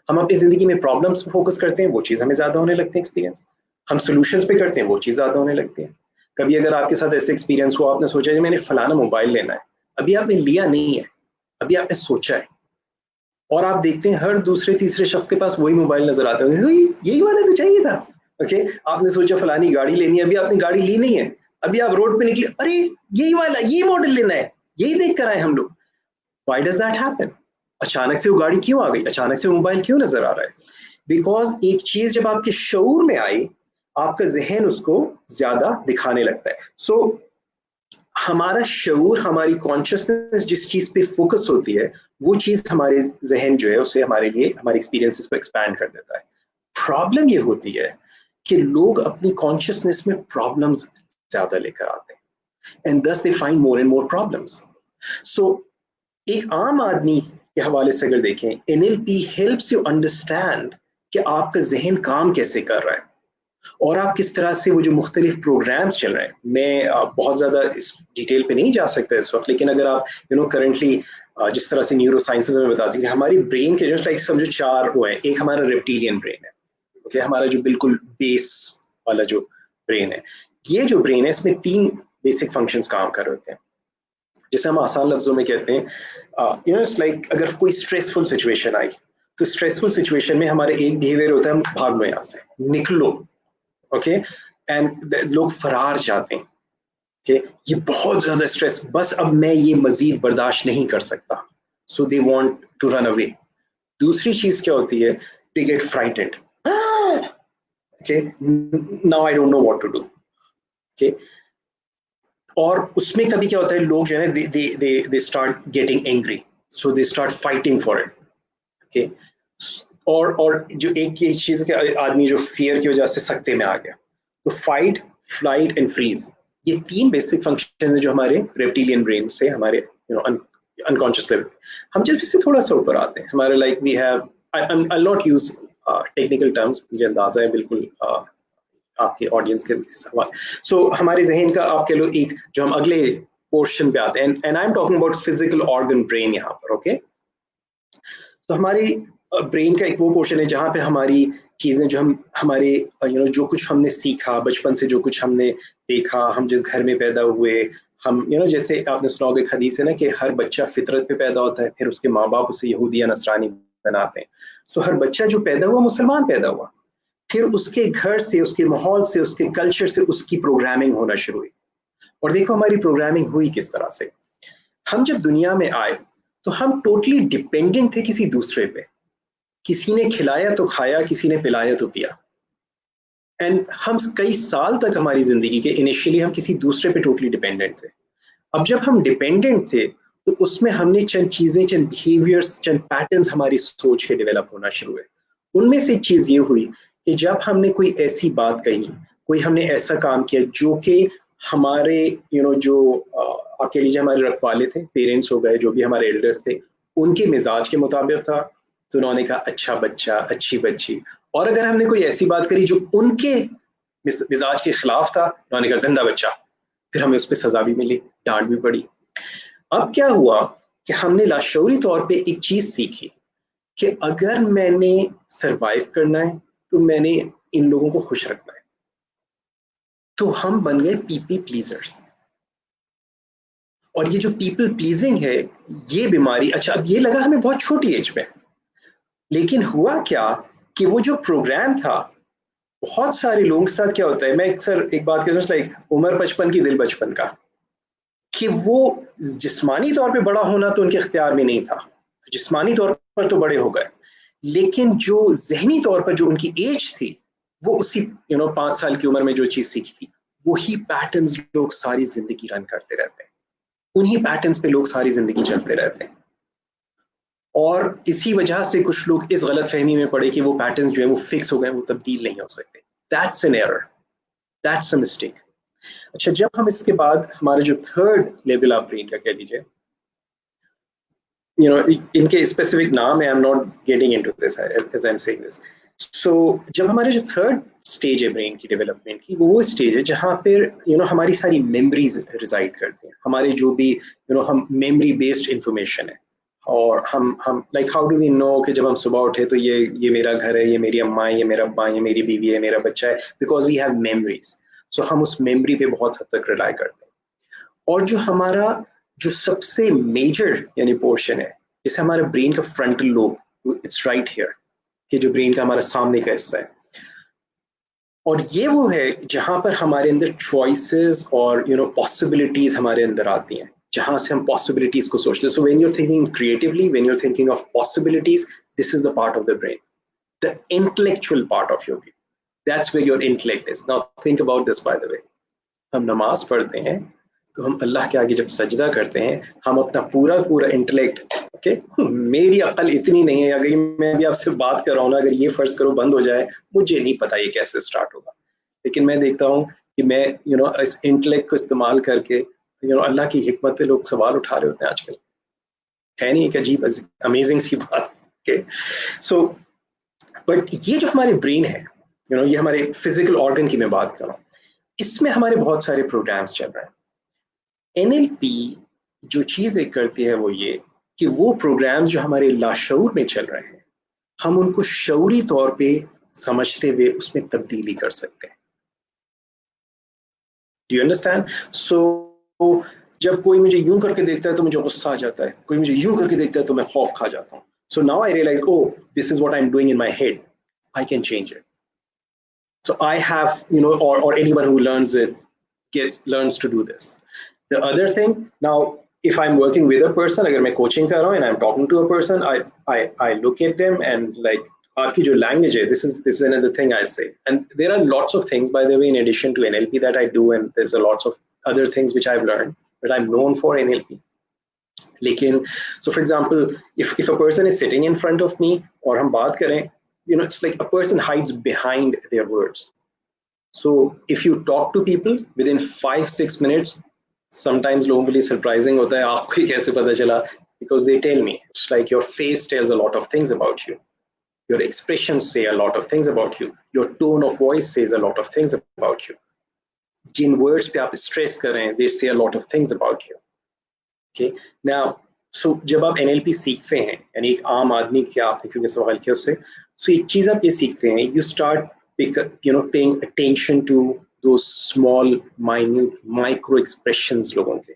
हम अपनी जिंदगी में प्रॉब्लम्स पे फोकस करते हैं, वो चीज हमें ज्यादा होने लगती है एक्सपीरियंस। हम सोल्यूशंस पे करते हैं, वो चीज ज्यादा होने लगती है। कभी अगर आपके साथ ऐसे एक्सपीरियंस हुआ, आपने सोचा कि मैंने फलाना मोबाइल लेना है, अभी आपने लिया नहीं है, अभी आपने सोचा है, और आप देखते हैं हर दूसरे तीसरे शख्स के पास वही मोबाइल नजर आता है, यही वाला तो चाहिए था। ओके, आपने सोचा फलानी गाड़ी लेनी है, अभी आपने गाड़ी ली नहीं है, अभी आप रोड पे निकले, अरे यही वाला, यही मॉडल लेना है, यही देख कर आए हम लोग। Why does that happen? अचानक से वो गाड़ी क्यों आ गई, अचानक से मोबाइल क्यों नजर आ रहा है? बिकॉज एक चीज जब आपके शऊर में आई, आपका जहन उसको ज्यादा दिखाने लगता है। सो हमारा शऊर, हमारी कॉन्शियसनेस जिस चीज पे फोकस होती है, वो चीज हमारे जहन जो है उसे हमारे लिए, हमारे एक्सपीरियंसेस को एक्सपैंड कर देता है। प्रॉब्लम ये होती है कि लोग अपनी कॉन्शियसनेस में प्रॉब्लम्स ज्यादा लेकर आते हैं, and thus they find more and more problems. So एक आम आदमी के हवाले से अगर देखें, एनएलपी हेल्प्स यू अंडरस्टैंड कि आपका जहन काम कैसे कर रहा है और आप किस तरह से वो जो मुख्तलिफ प्रोग्राम्स चल रहे हैं। मैं बहुत ज़्यादा इस डिटेल पे नहीं जा सकता इस वक्त, लेकिन अगर आप करेंटली जिस तरह से न्यूरो साइंसेज में बताती हैं कि हमारी ब्रेन के जो लाइक समझो 4 वो है, एक हमारा रेप्टिलियन ब्रेन है, ओके, हमारा जो बिल्कुल बेस वाला जो ब्रेन है, ये जो ब्रेन है इसमें 3 बेसिक फंक्शंस काम कर रहे होते हैं। जैसे हम आसान लफ्जों में कहते हैं, इट्स लाइक अगर कोई स्ट्रेसफुल सिचुएशन आई, तो स्ट्रेसफुल सिचुएशन में हमारे एक बिहेवियर होता है, हम भाग लो यहाँ से, निकलो, ओके, एंड लोग फरार चाहते हैं कि ये बहुत ज्यादा स्ट्रेस, बस अब मैं ये मजीद बर्दाश्त नहीं कर सकता, so they want to run away. दूसरी चीज क्या होती है, they get frightened, okay, now I don't know what to do, okay. और उसमें कभी क्या होता है, लोग जो है they start getting angry, so they start fighting for it, okay. और जो एक चीज के आदमी जो फियर की वजह से सकते में आ गया, तो फाइट, फ्लाइट एंड फ्रीज, ये 3 बेसिक फंक्शन है जो हमारे रेप्टिलियन ब्रेन से, हमारे अनकॉन्शियस लेवल। हम जब इससे थोड़ा सा ऊपर आते हैं, हमारे like we have, I not use technical terms, मुझे अंदाजा है बिल्कुल आपके ऑडियंस के सवाल। सो हमारे जहन का आप कह लो एक जो हम अगले पोर्शन पे आते हैं, and I am talking about physical organ brain यहाँ पर, ओके। तो हमारी ब्रेन का एक वो पोर्शन है जहाँ पे हमारी चीजें जो हम हमारे जो कुछ हमने सीखा बचपन से, जो कुछ हमने देखा, हम जिस घर में पैदा हुए, हम जैसे आपने सुना होगा एक हदीस है ना कि हर बच्चा फितरत पे पैदा होता है, फिर उसके माँ बाप उसे यहूदी या नसरानी बनाते हैं। सो हर बच्चा जो पैदा हुआ मुसलमान पैदा हुआ, फिर उसके घर से, उसके माहौल से, उसके कल्चर से उसकी प्रोग्रामिंग होना शुरू हुई। और देखो हमारी प्रोग्रामिंग हुई किस तरह से। हम जब दुनिया में आए तो हम टोटली डिपेंडेंट थे किसी दूसरे पे, किसी ने खिलाया तो खाया, किसी ने पिलाया तो पिया, एंड हम कई साल तक हमारी जिंदगी के इनिशियली हम किसी दूसरे पे टोटली डिपेंडेंट थे। अब जब हम डिपेंडेंट थे तो उसमें हमने चंद चीजें, चंद बिहेवियर्स, चंद पैटर्न्स हमारी सोच के डेवलप होना शुरू हुए। उनमें से एक चीज ये हुई कि जब हमने कोई ऐसी बात कही, कोई हमने ऐसा काम किया जो कि हमारे जो आपके लीजिए हमारे रखवाले थे, पेरेंट्स हो गए, जो भी हमारे एल्डर्स थे, उनके मिजाज के मुताबिक था, तो उन्होंने कहा अच्छा बच्चा, अच्छी बच्ची। और अगर हमने कोई ऐसी बात करी जो उनके मिजाज के खिलाफ था, उन्होंने कहा गंदा बच्चा, फिर हमें उस पर सजा भी मिली, डांट भी पड़ी। अब क्या हुआ कि हमने लाशऊरी तौर पे एक चीज सीखी कि अगर मैंने सरवाइव करना है तो मैंने इन लोगों को खुश रखना है, तो हम बन गए पीपल प्लीजर्स। और ये जो पीपल प्लीजिंग है, ये बीमारी, अच्छा अब ये लगा हमें बहुत छोटी एज में, लेकिन हुआ क्या कि वो जो प्रोग्राम था, बहुत सारे लोगों के साथ क्या होता है, मैं अक्सर एक बात कहता हूँ लाइक उम्र 55 की दिल बचपन का, कि वो जिस्मानी तौर पे बड़ा होना तो उनके इख्तियार में नहीं था, तो जिस्मानी तौर पर तो बड़े हो गए, लेकिन जो जहनी तौर पर जो उनकी एज थी, वो उसी 5 साल की उम्र में जो चीज सीखी थी वही पैटर्न्स लोग सारी जिंदगी रन करते रहते हैं, उन्हीं पैटर्न्स पे लोग सारी जिंदगी चलते रहते हैं। और इसी वजह से कुछ लोग इस गलत फहमी में पड़े कि वो पैटर्न्स जो है वो फिक्स हो गए, वो तब्दील नहीं हो सकते। That's an error, that's a mistake. अच्छा, जब हम इसके बाद हमारे जो थर्ड लेवल ऑफ ब्रेन का कह लीजिए, इनके स्पेसिफिक नाम है, I am not getting into this as I am saying this. So जब हमारे जो थर्ड स्टेज है ब्रेन की डेवलपमेंट की, वो स्टेज है जहाँ पर हमारी सारी मेमोरीज रिजाइड करती हैं, हमारे जो भी हम मेमोरी बेस्ड इंफॉर्मेशन है। और हम like how do we know कि जब हम सुबह उठे तो ये मेरा घर है, ये मेरी अम्मा है, ये मेरा अब्बा है, ये मेरी बीवी है, मेरा बच्चा है, बिकॉज वी हैव मेमोरीज। सो हम उस मेमोरी पे बहुत हद तक रिलाई करते हैं। और जो हमारा जो सबसे मेजर यानी पोर्शन है, जैसे हमारे ब्रेन का frontal lobe, it's right here, ये जो ब्रेन का हमारा सामने का हिस्सा है, और ये वो है जहां पर हमारे अंदर चॉइसेस और पॉसिबिलिटीज हमारे अंदर आती हैं, जहां से हम पॉसिबिलिटीज को सोचते हैं। So when you are thinking creatively, when you are thinking of possibilities, this is the part of the brain, the intellectual part of your brain, that's where your intellect is. Now think about this by the way, हम नमाज पढ़ते हैं तो हम अल्लाह के आगे जब सजदा करते हैं, हम अपना पूरा इंटेलेक्ट, ओके, मेरी अक्ल इतनी नहीं है, अगर मैं भी आपसे बात कर रहा हूँ ना, अगर ये फर्ज करो बंद हो जाए, मुझे नहीं पता ये कैसे स्टार्ट होगा, लेकिन मैं देखता हूँ कि मैं इस इंटेलेक्ट को इस्तेमाल करके अल्लाह की हिकमत पे लोग सवाल उठा रहे होते हैं आजकल, है नहीं? एक अजीब अमेजिंग सी बात। ओके, सो बट ये जो हमारे ब्रेन है, ये हमारे फिजिकल ऑर्गन की मैं बात कर रहा हूँ, इसमें हमारे बहुत सारे प्रोग्राम्स चल रहे हैं। NLP जो चीज एक करती है वो ये कि वो प्रोग्राम्स जो हमारे लाशऊर में चल रहे हैं, हम उनको शऊरी तौर पे समझते हुए उसमें तब्दीली कर सकते हैं। Do you understand? सो जब कोई मुझे यूं करके देखता है तो मुझे गुस्सा आ जाता है, कोई मुझे यूं करके देखता है तो मैं खौफ खा जाता हूँ। So now I realise, oh, this is what I'm doing in my head, I can change it. So I have, or anyone who learns it learns to do this. The other thing, now if I'm working with a person, agar main coaching kar raha hu and I'm talking to a person, I look at them and like, aapki jo language hai, this is another thing I say. And there are lots of things, by the way, in addition to NLP that I do, and there's a lots of other things which I've learned, but I'm known for NLP. Lekin, so for example, if a person is sitting in front of me aur hum baat kar rahe hain, it's like a person hides behind their words. So if you talk to people within 5-6 minutes, sometimes लोगों के लिए surprising होता है, आपको कैसे पता चला? Because they tell me. It's like your face tells a lot of things about you. Your expressions say a lot of things about you. Your tone of voice says a lot of things about you. Jin words पे आप stress कर रहे हैं, they say a lot of things about you. Okay. Now, so जब आप NLP सीखते हैं, यानी एक आम आदमी के आपने क्योंकि सवाल किया उससे, so एक चीज आप ये सीखते हैं, you start paying attention to those small, minute, micro expressions लोगों के,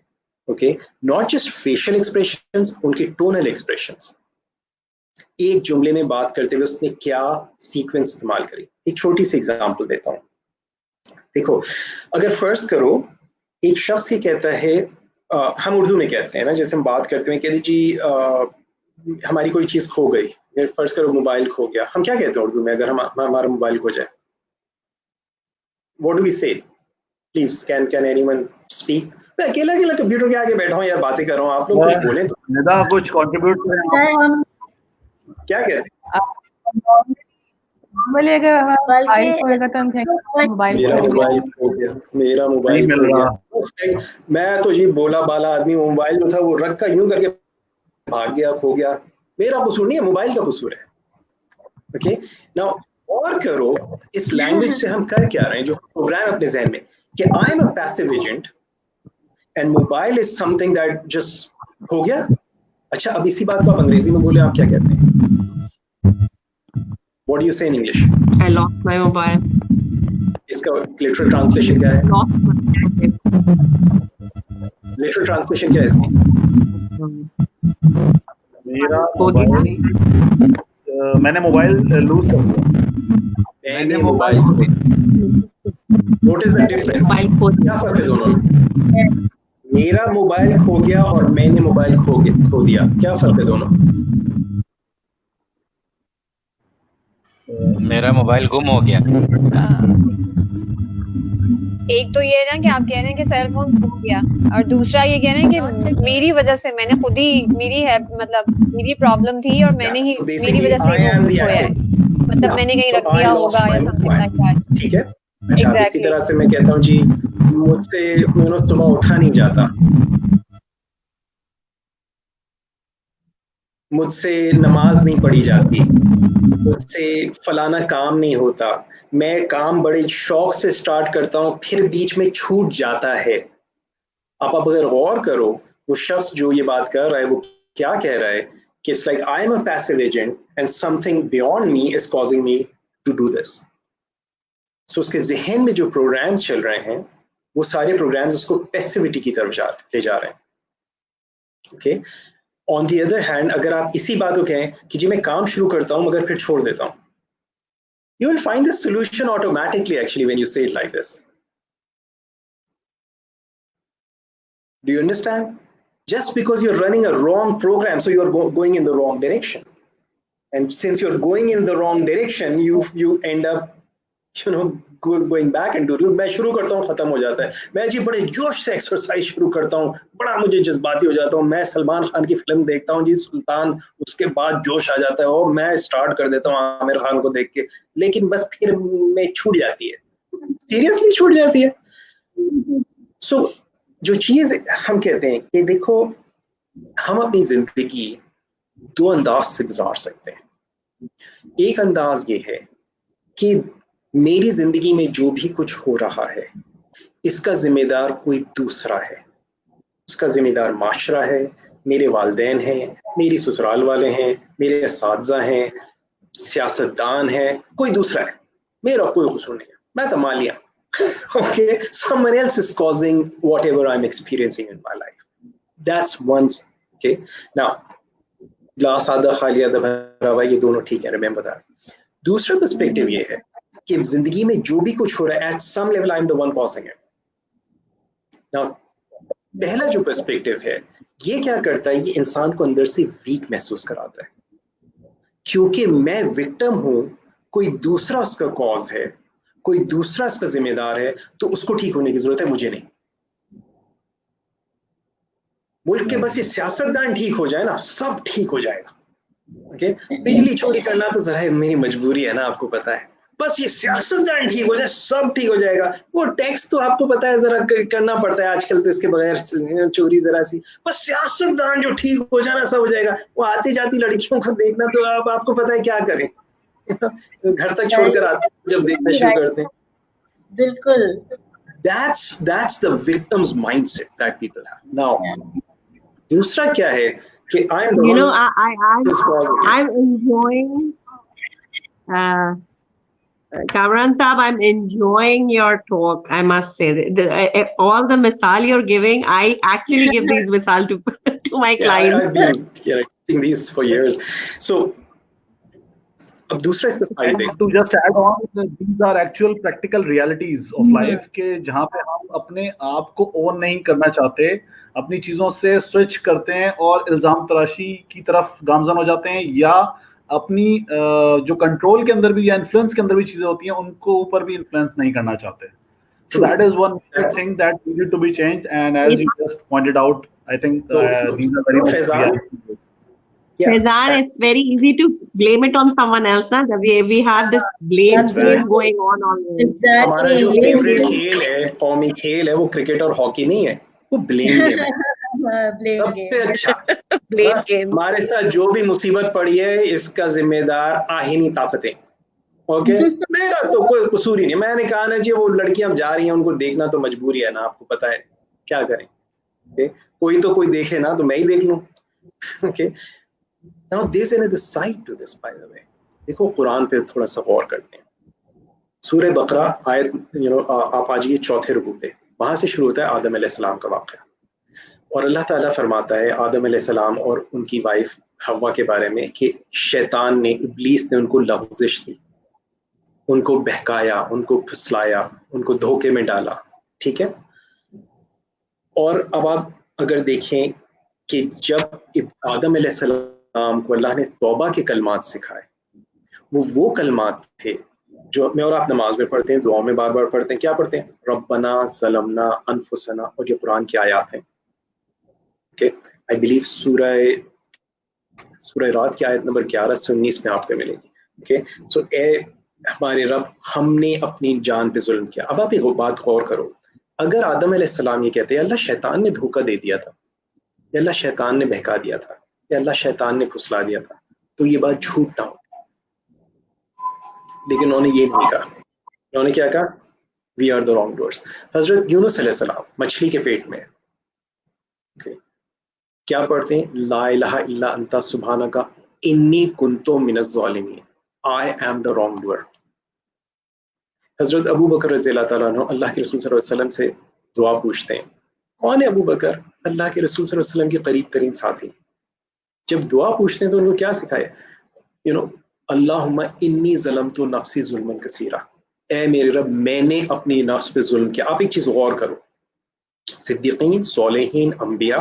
okay? Not just facial expressions, उनके tonal expressions. एक जुमले में बात करते हुए उसने क्या सीक्वेंस इस्तेमाल करी। एक छोटी सी एग्जांपल देता हूँ। देखो, अगर फर्ज करो एक शख्स ये कहता है, हम उर्दू में कहते हैं ना, जैसे हम बात करते हैं, कहते जी हमारी कोई चीज खो गई, फर्ज करो मोबाइल खो गया, हम क्या कहते हैं उर्दू में अगर हमारा मोबाइल खो जाए? What do we say? Please, can anyone speak? मैं अकेला कंप्यूटर के आगे बैठा हूँ यार, बातें कर रहा हूँ, आप लोग कुछ बोलें तो। निदा कुछ कंट्रीब्यूट करें। क्या कहते हैं? नॉर्मली अगर मोबाइल खोएगा तो हम कहेंगे मेरा मोबाइल खो गया। मैं तो जी बोला बाला आदमी, मोबाइल जो था वो रख कर यूं करके भाग गया, खो गया। मेरा कसूर नहीं है, मोबाइल का कसूर है। ओके, नाउ और करो, इस लैंग्वेज से हम कर क्या रहे हैं, जो प्रोग्राम अपने जहन में कि आई am a passive agent and mobile is something that just हो गया। अच्छा, अब इसी बात को आप अंग्रेजी में बोले, आप क्या कहते हैं? व्हाट डू यू से in English? I lost my mobile. इसका लिटरल ट्रांसलेशन क्या है? Lost my लिटरल ट्रांसलेशन क्या है इसकी? मेरा मोबाइल, मैंने मोबाइल लूज कर दिया। मैंने मोबाइल खो दिया। What is the difference? क्या फर्क है दोनों में? मेरा मोबाइल खो गया और मैंने मोबाइल खो दिया, क्या फर्क है दोनों? मेरा मोबाइल गुम हो गया। एक तो ये है ना कि आप कह रहे हैं कि सेल फोन खो गया, और दूसरा ये कह रहे हैं कि मेरी वजह से, मैंने खुद ही, मेरी है मतलब मेरी प्रॉब्लम थी और मैंने ही, So मेरी basically, वजह I से am वो the खोया है, active. मतलब Yeah. मैंने कहीं So रख I दिया lost होगा my या समथिंग लाइक mobile. दैट। ठीक है। अच्छा, इसी एग्जैक्टली। तरह से मैं कहता हूँ जी, मुझसे सुबह उठा नहीं जाता, मुझसे नमाज नहीं पढ़ी जाती, मुझसे फलाना काम नहीं होता, मैं काम बड़े शौक से स्टार्ट करता हूँ फिर बीच में छूट जाता है। आप अगर गौर करो, वो शख्स जो ये बात कर रहा है वो क्या कह रहा है कि it's like I am a passive agent and something beyond me is causing me to do this. So उसके जहन में जो प्रोग्राम्स चल रहे हैं वो सारे प्रोग्राम्स उसको पैसिविटी की तरफ ले जा रहे हैं। Okay, on the other hand अगर आप इसी बात को कहें कि जी मैं काम शुरू करता हूं मगर फिर छोड़ देता हूं, you will find the solution automatically actually when you say it like this. Do you understand? Just because you're running a wrong program, so you're going in the wrong direction. And since you're going in the wrong direction, you end up going back and do। मैं शुरू करता हूँ खत्म हो जाता है, मैं जी बड़े जोश से एक्सरसाइज शुरू करता हूँ, बड़ा मुझे जज्बाती हो जाता हूँ, मैं सलमान खान की फिल्म देखता हूँ जी सुल्तान, उसके बाद जोश आ जाता है और मैं स्टार्ट कर देता हूँ आमिर खान को देख के, लेकिन बस फिर मैं छूट जाती है, सीरियसली छूट जाती है। सो जो चीज हम कहते हैं कि देखो हम अपनी जिंदगी दो अंदाज से गुजार सकते हैं। एक अंदाज ये है कि मेरी जिंदगी में जो भी कुछ हो रहा है इसका जिम्मेदार कोई दूसरा है, उसका जिम्मेदार माशरा है, मेरे वालिदैन हैं, मेरी ससुराल वाले हैं, मेरे असातिज़ा हैं, सियासतदान है, कोई दूसरा है, मेरा कोई कसूर नहीं है, मैं तो Mallya. Okay, someone else is causing whatever I'm experiencing in my life. That's one. Okay, now glass आधा खाली आधा भरा हुआ, ये दोनों ठीक है, रिमेंबर दैट। दूसरा पर्सपेक्टिव ये है कि जिंदगी में जो भी कुछ हो रहा है at some level I am the one causing it. Now पहला जो पर्सपेक्टिव है ये क्या करता है, ये इंसान को अंदर से वीक महसूस कराता है, क्योंकि मैं विक्टिम हूं, कोई दूसरा उसका कॉज है, कोई दूसरा उसका जिम्मेदार है, तो उसको ठीक होने की जरूरत है, मुझे नहीं। मुल्क के बस ये सियासतदान ठीक हो जाए ना, सब ठीक हो जाएगा। ओके, बिजली चोरी करना तो जरा मेरी मजबूरी है ना, आपको पता है, बस ये सियासतदान ठीक हो जाए सब ठीक हो जाएगा। वो टैक्स तो आपको पता है जरा करना पड़ता है आजकल, तो इसके बगैर चोरी जरा सी, बस सियासतदान जो ठीक हो जाना सब हो जाएगा। वो आती जाती लड़कियों को देखना तो आपको पता है क्या करें, घर तक छोड़कर आते जब देखना शुरू करते हैं। बिल्कुल, that's the victim's mindset that people have. Now दूसरा क्या है कि I'm the one who's causing it. I'm enjoying Kamran Saab, I'm enjoying your talk, I must say. All the misal you're giving, I actually give these misal to my clients. I've been teaching these for years. So अब दूसरा इसका side है, to just add on, these are actual practical realities of life के जहाँ पे हम अपने आप को ओन नहीं करना चाहते, अपनी चीजों से स्विच करते हैं और इल्जाम तराशी की तरफ गामजन हो जाते हैं, या अपनी जो कंट्रोल के अंदर भी या इन्फ्लुएंस के अंदर भी चीजें होती हैं उनको ऊपर भी इन्फ्लुएंस नहीं करना चाहते। So that is one thing that needed to be changed, and as you just pointed out, I think these are very Faizan, Faizan, it's very easy to blame it on someone else, na? We have this blame game going on always. हमारा जो favourite खेल है, कौमी खेल है, वो cricket और hockey नहीं है, वो ब्लेम गेम है। सबसे अच्छा ब्लेम गेम। हमारे साथ जो भी मुसीबत पड़ी है इसका जिम्मेदार आहिनी ताकतें। ओके, मेरा तो कोई कसूर ही नहीं, मैंने कहा ना जी वो लड़कियां जा रही हैं उनको देखना तो मजबूरी है ना, आपको पता है क्या करें। ओके, कोई तो कोई देखे ना तो मैं ही देख लूं। Okay, now there is another side to this by the way. देखो कुरान पे थोड़ा सा गौर करते हैं। सूरह बकरा आयत आप आज ये चौथे रुकू पे, वहां से शुरू होता है आदम अलैहिस्सलाम का वाक़या, और अल्लाह ताला फरमाता है आदम अलैहिस्सलाम और उनकी वाइफ हव्वा के बारे में कि शैतान ने, इब्लीस ने उनको लग़ज़िश दी, उनको बहकाया, उनको फुसलाया, उनको धोखे में डाला। ठीक है, और अब आप अगर देखें कि जब आदम अलैहिस्सलाम को अल्लाह ने तौबा के कलमात सिखाए, वो कलमात थे जो मैं और आप नमाज में पढ़ते हैं, दुआ में बार बार पढ़ते हैं, क्या पढ़ते हैं? रब्बना ज़लमना अनफुसना, और ये कुरान की आयत है। ओके, आई बिलीव सूरह रात की आयत नंबर 11 से 19 में आपको मिलेगी। ओके, सो ए हमारे रब, हमने अपनी जान पे जुल्म किया। अब आप एक बात गौर करो, अगर आदम अलैहिस्सलाम ये कहते हैं अल्लाह शैतान ने धोखा दे दिया था, या अल्लाह शैतान ने बहका दिया था, या अल्लाह शैतान ने फुसला दिया था, तो ये बात झूठ ना होती। लेकिन उन्होंने ये नहीं कहा। उन्होंने क्या कहा? We are the wrong doers. हजरत यूनुस अलैहिस्सलाम मछली के पेट में, okay, क्या पढ़ते हैं? ला इलाहा इल्ला अंता सुब्हानका इन्नी कुन्तु मिनज़ ज़ालिमीन, I am the wrong doer. हजरत अबू बकर रज़ियल्लाहु ताला अन्हु अल्लाह के रसूल सल्लल्लाहु अलैहि वसल्लम से दुआ पूछते हैं। कौन है अबू बकर? अल्लाह के रसूल सल्लल्लाहु अलैहि वसल्लम के करीब तरीन साथी। जब दुआ पूछते हैं तो उनको क्या सिखाया? अल्लाहुम्मा इन्नी ज़लमतु नफ्सी ज़ुल्मन कसीरा, ए मेरे रब, मैंने अपनी नफ्स पे जुल्म किया। आप एक चीज गौर करो, सिद्दीकीन, सोलेहीन, अंबिया,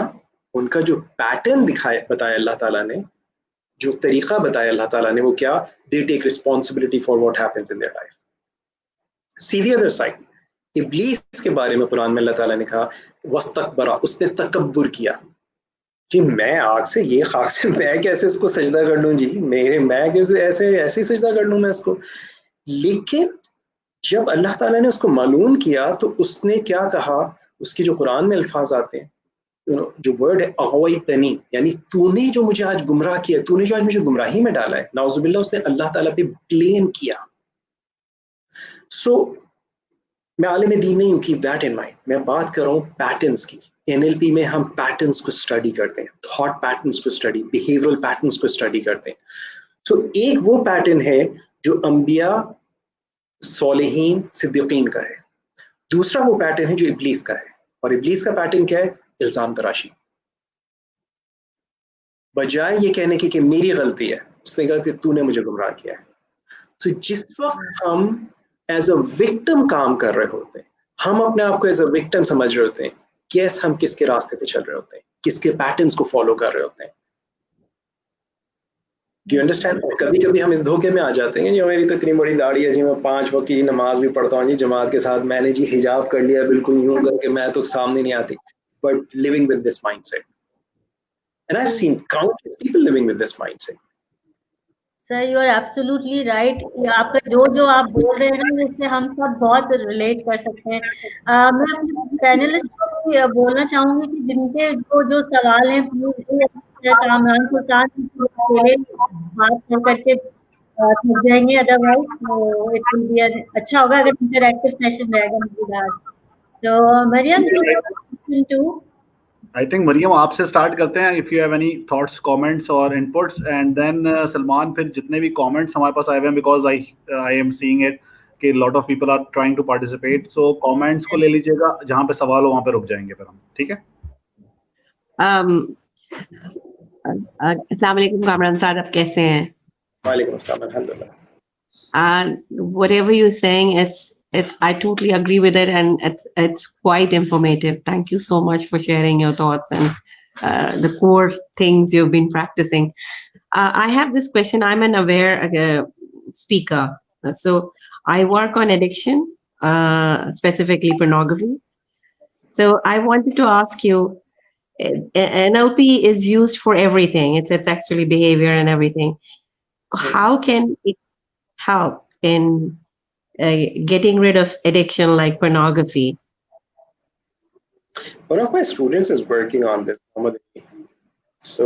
उनका जो पैटर्न बताया अल्लाह ताला ने, जो तरीका बताया अल्लाह ताला ने, वो क्या? They take responsibility for what happens in their life. See the other side, इब्लीस के बारे में कुरान में अल्लाह ताला ने कहा वस्तकबरा, उसने तकब्बुर किया। जी मैं आग से, ये खाक से मैं कैसे इसको सजदा कर लूं जी, मैं कैसे ऐसे सजदा कर लूं मैं इसको। लेकिन जब अल्लाह ताला ने उसको मालूम किया तो उसने क्या कहा? उसके जो कुरान में अल्फाज आते हैं, जो वर्ड है अगवैतनी, यानी तूने जो मुझे आज गुमराह किया, तूने जो आज मुझे गुमराही में डाला है, नाउजुबिल्लाह, उसने अल्लाह ताला पे ब्लेम किया। सो मैं आलिम दीन नहीं हूँ, कीप दैट इन माइंड। मैं बात कर रहा हूँ पैटर्न्स की। एनएलपी में हम पैटर्न्स को स्टडी करते हैं, थॉट पैटर्न्स को स्टडी, बिहेवियरल पैटर्न्स को स्टडी करते हैं। सो एक वो पैटर्न है जो अंबिया, सोलेहीन, सिद्दीकीन का है। दूसरा वो पैटर्न है जो इब्लीस का है, और इब्लीस का पैटर्न क्या है? इल्जाम तराशी। बजाय ये कहने की कि मेरी गलती है, उसने कहा कि तूने मुझे गुमराह किया है। तो जिस वक्त हम एज अ विक्टिम काम कर रहे होते हैं, हम अपने आप को एज अ विक्टिम समझ रहे होते हैं, कैसे हम किसके रास्ते पे चल रहे होते हैं, किसके पैटर्न्स को फॉलो कर रहे होते हैं। Do you understand? कभी कभी हम इस धोखे में आ जाते हैं, जो मेरी तो इतनी बड़ी दाढ़ी है जी, मैं 5 वक्त की नमाज भी पढ़ता हूँ जी जमात के साथ, मैंने जी हिजाब कर लिया बिल्कुल यूं करके, मैं तो सामने नहीं आती। But living with this mindset, and I've seen countless people living with this mindset. Sir you are absolutely right. आपका जो आप बोल रहे हैं ना, उससे हम सब बहुत रिलेट कर सकते हैं। मैं अपने पैनलिस्ट को भी बोलना चाहूंगी कि जिनके जो सवाल हैं कामरान सुल्तान अकेले बात करके थक जाएंगे, अदरवाइज तो इट विल बी अच्छा होगा अगर इंटरैक्टिव सेशन रहेगा मेरे बाद। तो Maryam, to I think Maryam आपसे स्टार्ट करते हैं, if you have any thoughts, comments और इनपुट्स, एंड देन सलमान, फिर जितने भी कमेंट्स हमारे पास आए हुए हैं, because I am seeing it कि lot of people are trying to participate, so comments को ले लीजिएगा, जहां पे सवाल हो वहां पे रुक जाएंगे फिर हम, ठीक है? अस्सलाम वालेकुम कामरान साहब, आप कैसे हैं? वालेकुम अस्सलाम, अल्हम्दुलिल्लाह। Whatever you're saying, I totally agree with it, and it's quite informative. Thank you so much for sharing your thoughts and the core things you've been practicing. I have this question. I'm an aware speaker, so I work on addiction, specifically pornography. So I wanted to ask you, NLP is used for everything. It's actually behavior and everything. How can it help in getting rid of addiction like pornography? One of my students is working on this, Mohammed Ali. So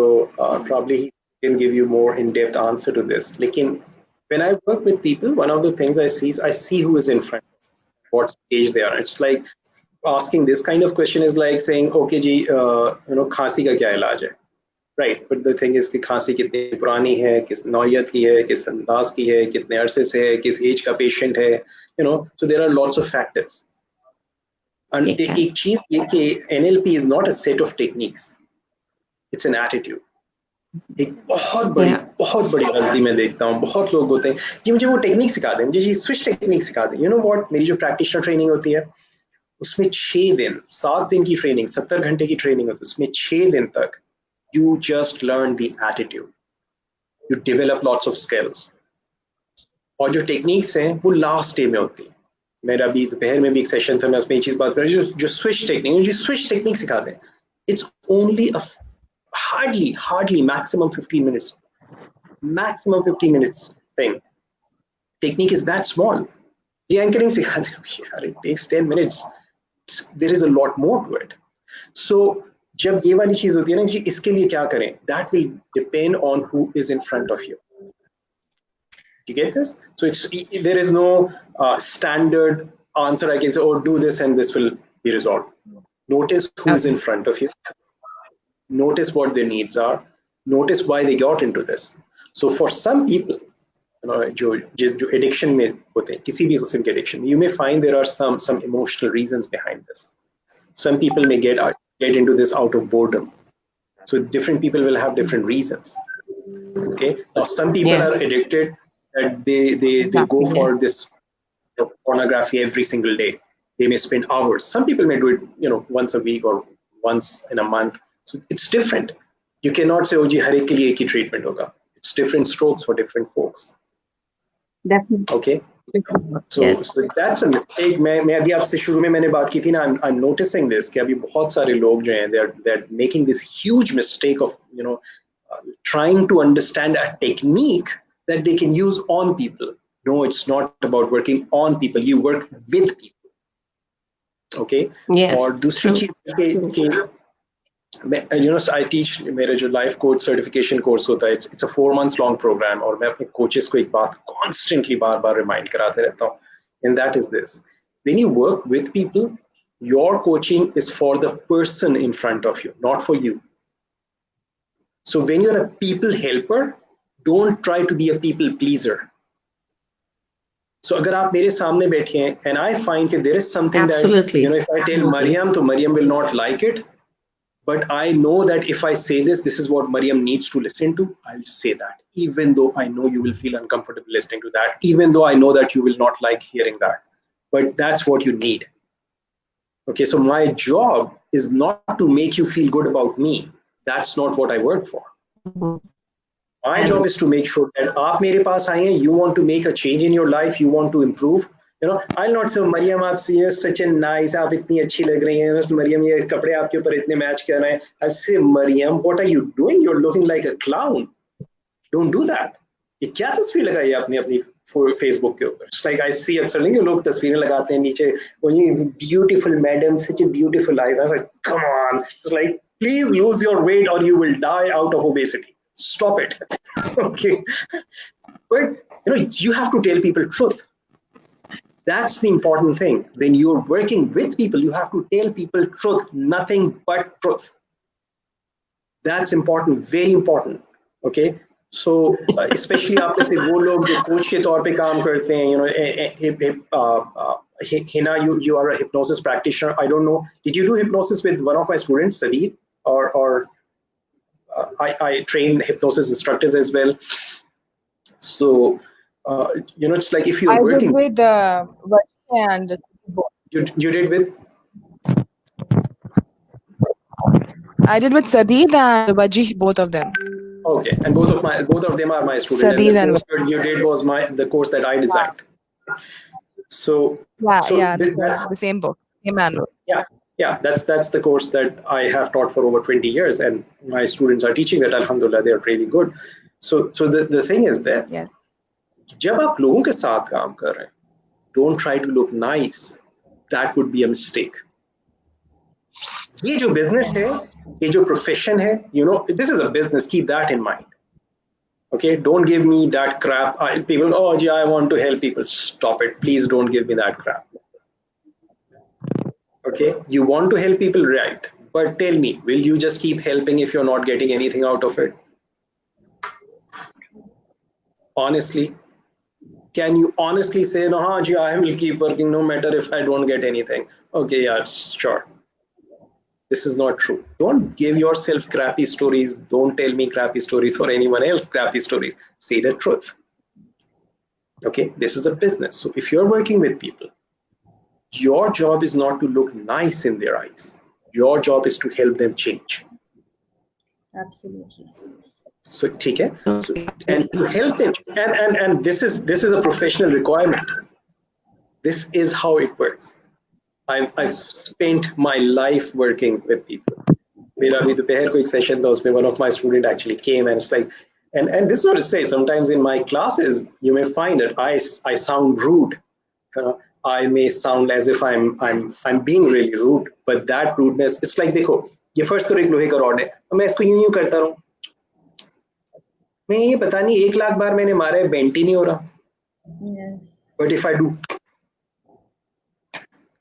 probably he can give you more in-depth answer to this. Lekin when I work with people, one of the things I see who is in front, what stage they are. It's like asking this kind of question is like saying, okay ji, खांसी का क्या इलाज है? Right, but the thing is कि खांसी कितनी पुरानी है, किस नौयत की है, किस अंदाज की है, कितने अरसे से है, किस एज का पेशेंट है, so there are lots of factors. And एक चीज ये कि NLP is not a set of techniques, it's an attitude. एक बहुत बड़ी गलती मैं देखता हूँ, बहुत लोग होते हैं कि मुझे वो टेक्निक सिखा दें, मुझे ये स्विच टेक्निक सिखा दें। You know what, मेरी जो प्रैक्टिशनर ट्रेनिंग होती है उसमें 6 दिन 7 दिन की ट्रेनिंग, 70 घंटे की ट्रेनिंग होती है, उसमें 6 दिन तक you just learn the attitude, you develop lots of skills, और जो टेक्निक्स हैं वो लास्ट डे में होती है। मेरा अभी दोपहर में भी एक सेशन था, मैं उसमें एक चीज बात कर रही हूँ, जो स्विच टेक्निक, जो स्विच टेक्निक सिखाते हैं, it's only hardly maximum 15 minutes thing. Technique is that small. ये एंकरिंग सिखाते हैं यार, it takes 10 minutes. There is a lot more to it. So जब ये वाली चीज होती है ना जी, इसके लिए क्या करें, that will depend on who is in front of you. You get this? So there is no standard answer I can say, oh, do this and this will be resolved. Notice who is in front of you. Notice what their needs are. Notice why they got into this. So for some people, जो addiction में होते हैं, किसी भी किस्म के addiction, you may find there are some emotional reasons behind this. Some people may get into this out of boredom. So different people will have different reasons. Okay. Now some people are addicted that they go for this pornography every single day. They may spend hours. Some people may do it, once a week or once in a month. So it's different. You cannot say, oh, ji, har ek ke liye ek hi treatment hoga. It's different strokes for different folks. Definitely. Okay. So that's a mistake. मैं अभी आपसे शुरू में मैंने बात की थी ना, I'm noticing this कि अभी बहुत सारे लोग जो हैं, they're making this huge mistake of trying to understand a technique that they can use on people. No, it's not about working on people. You work with people. Okay. Yes. और दूसरी चीज कि I teach, मेरा जो life coach certification course होता है, it's a 4 months long program, और मैं अपने कोचेस को एक बात constantly बार रिमाइंड कराते रहता हूँ, and that is this: when you work with people, your coaching is for the person in front of you, not for you. So when you're a people helper, don't try to be a people pleaser. So अगर आप मेरे सामने बैठे हैं and I find that there is something Absolutely. that if I tell Mariam, तो Mariam will not like it. But I know that if I say this is what Mariam needs to listen to, I'll say that. Even though I know you will feel uncomfortable listening to that, even though I know that you will not like hearing that. But that's what you need. Okay, so my job is not to make you feel good about me. That's not what I work for. My job is to make sure that aap mere paas aaye hain, you want to make a change in your life, you want to improve. I'll not say, Mariam, you're such a nice, आप इतनी अच्छी लग रही हैं, Mariam, ये कपड़े आपके ऊपर इतने मैच कर रहे हैं. I'll say, Mariam, what are you doing? You're looking like a clown. Don't do that. ये क्या तस्वीर लगाई है आपने अपनी Facebook के ऊपर? It's like I see अक्सर नहीं लोग तस्वीरें लगाते हैं नीचे, beautiful madam, such a beautiful eyes. I was like, come on. It's like, please lose your weight or you will die out of obesity. Stop it. Okay. But you have to tell people truth. That's the important thing. When you're working with people, you have to tell people truth, nothing but truth. That's important, very important. Okay. So especially आपने से वो लोग जो coach के तौर पे काम करते हैं, Hina, you are a hypnosis practitioner. I don't know. Did you do hypnosis with one of my students, Sadeed? Or I train hypnosis instructors as well. So. It's like if you're working with Vajji and you did with. I did with Sadeed and Vajji, both of them. Okay, and both of them are my students. Sadeed and the course you did was the course that I designed. So that's the same book, same manual. Yeah, that's the course that I have taught for over 20 years, and my students are teaching that. Alhamdulillah, they are really good. So the thing is this. Yes. जब आप लोगों के साथ काम कर रहे हैं, don't try to look nice. That would be a mistake. ये जो business है, ये जो profession है, this is a business. Keep that in mind. Okay, don't give me that crap. People, oh, gee, I want to help people. Stop it. Please don't give me that crap. Okay, you want to help people, right? But tell me, will you just keep helping if you're not getting anything out of it? Honestly. Can you honestly say, no, I will keep working no matter if I don't get anything? Okay, yeah, sure. This is not true. Don't give yourself crappy stories. Don't tell me crappy stories or anyone else crappy stories. Say the truth. Okay, this is a business. So if you're working with people, your job is not to look nice in their eyes. Your job is to help them change. Absolutely. So ठीक है, so, and to help them, and this is a professional requirement. This is how it works. I've spent my life working with people. मेरा अभी दोपहर को एक session था, उसमें one of my student actually came and it's like, and this is what I say. Sometimes in my classes, you may find that I sound rude. I may sound as if I'm being really rude, but that rudeness, it's like देखो, ये first करो एक लोहे का rod है, मैं इसको यूं करता रहूं, मैं ये पता नहीं 1 लाख बार मैंने मारा है, बेंट ही नहीं हो रहा. But if I do,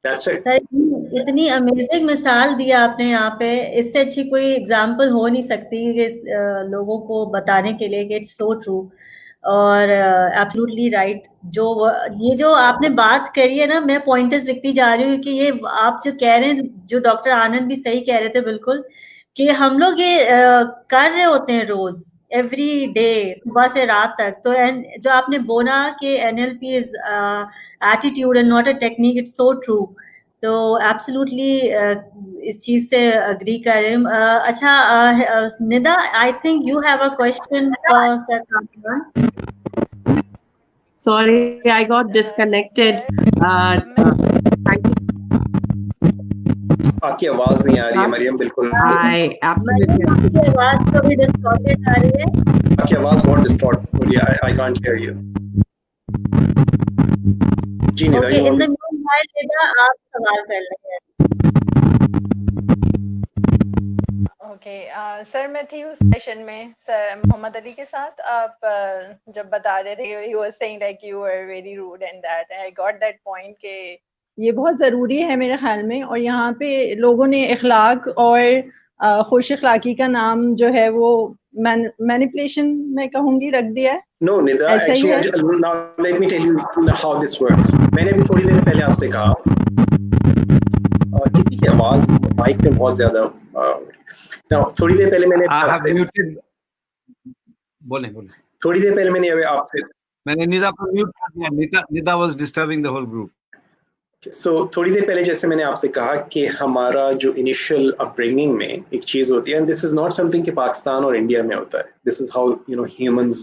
that's it. Sir इतनी अमेजिंग मिसाल दिया आपने यहाँ पे, इससे अच्छी कोई एग्जांपल हो नहीं सकती कि लोगों को बताने के लिए कि इट्स सो ट्रू और एब्सोल्युटली राइट. ये जो आपने बात करी है ना, मैं पॉइंटर्स लिखती जा रही हूँ कि ये आप जो कह रहे हैं, जो डॉक्टर आनंद भी सही कह रहे थे बिल्कुल, कि हम लोग ये कर रहे होते हैं रोज, एवरी डे, सुबह से रात तक. तो जो आपने बोला कि NLP is attitude and not a technique, it's so true. तो एब्सोल्युटली इस चीज से अग्री कर रहे हैं. अच्छा Nida, I think you have a question for sir. Sorry, I got disconnected. Thank you. आपकी आवाज नहीं आ रही है मरियम, बिल्कुल. I absolutely. आपकी आवाज तो भी डिस्टॉर्टेड आ रही है. आपकी आवाज बहुत डिस्टॉर्ट हो रही है. I can't hear you. Ji Nida, Okay, in the meanwhile, Nida आप सवाल कर लेंगे. ओके सर, मैं थी उस सेशन में सर मोहम्मद अली के साथ. आप जब बता रहे थे, he was saying like you were very rude and that I got that point के ये बहुत ज़रूरी है मेरे ख्याल में. और यहाँ पे लोगों ने इखलाक और खुश इखलाकी का नाम जो है वो मैनिपुलेशन में कहूँगी रख दिया है. No, Nida, ऐसा ही actually, है. now let me tell you how this works. मैंने भी थोड़ी देर पहले आपसे कहा, किसी की आवाज माइक में बहुत ज्यादा. Now, थोड़ी देर पहले मैंने आपसे बोले थोड़ी देर पहले मैंने निदा को म्यूट कर दिया. Nida was disturbing the whole group. So, थोड़ी देर पहले जैसे मैंने आपसे कहा कि हमारा जो इनिशियल अपब्रिंगिंग में एक चीज होती है, and this is not something कि पाकिस्तान और इंडिया में होता है. This is how humans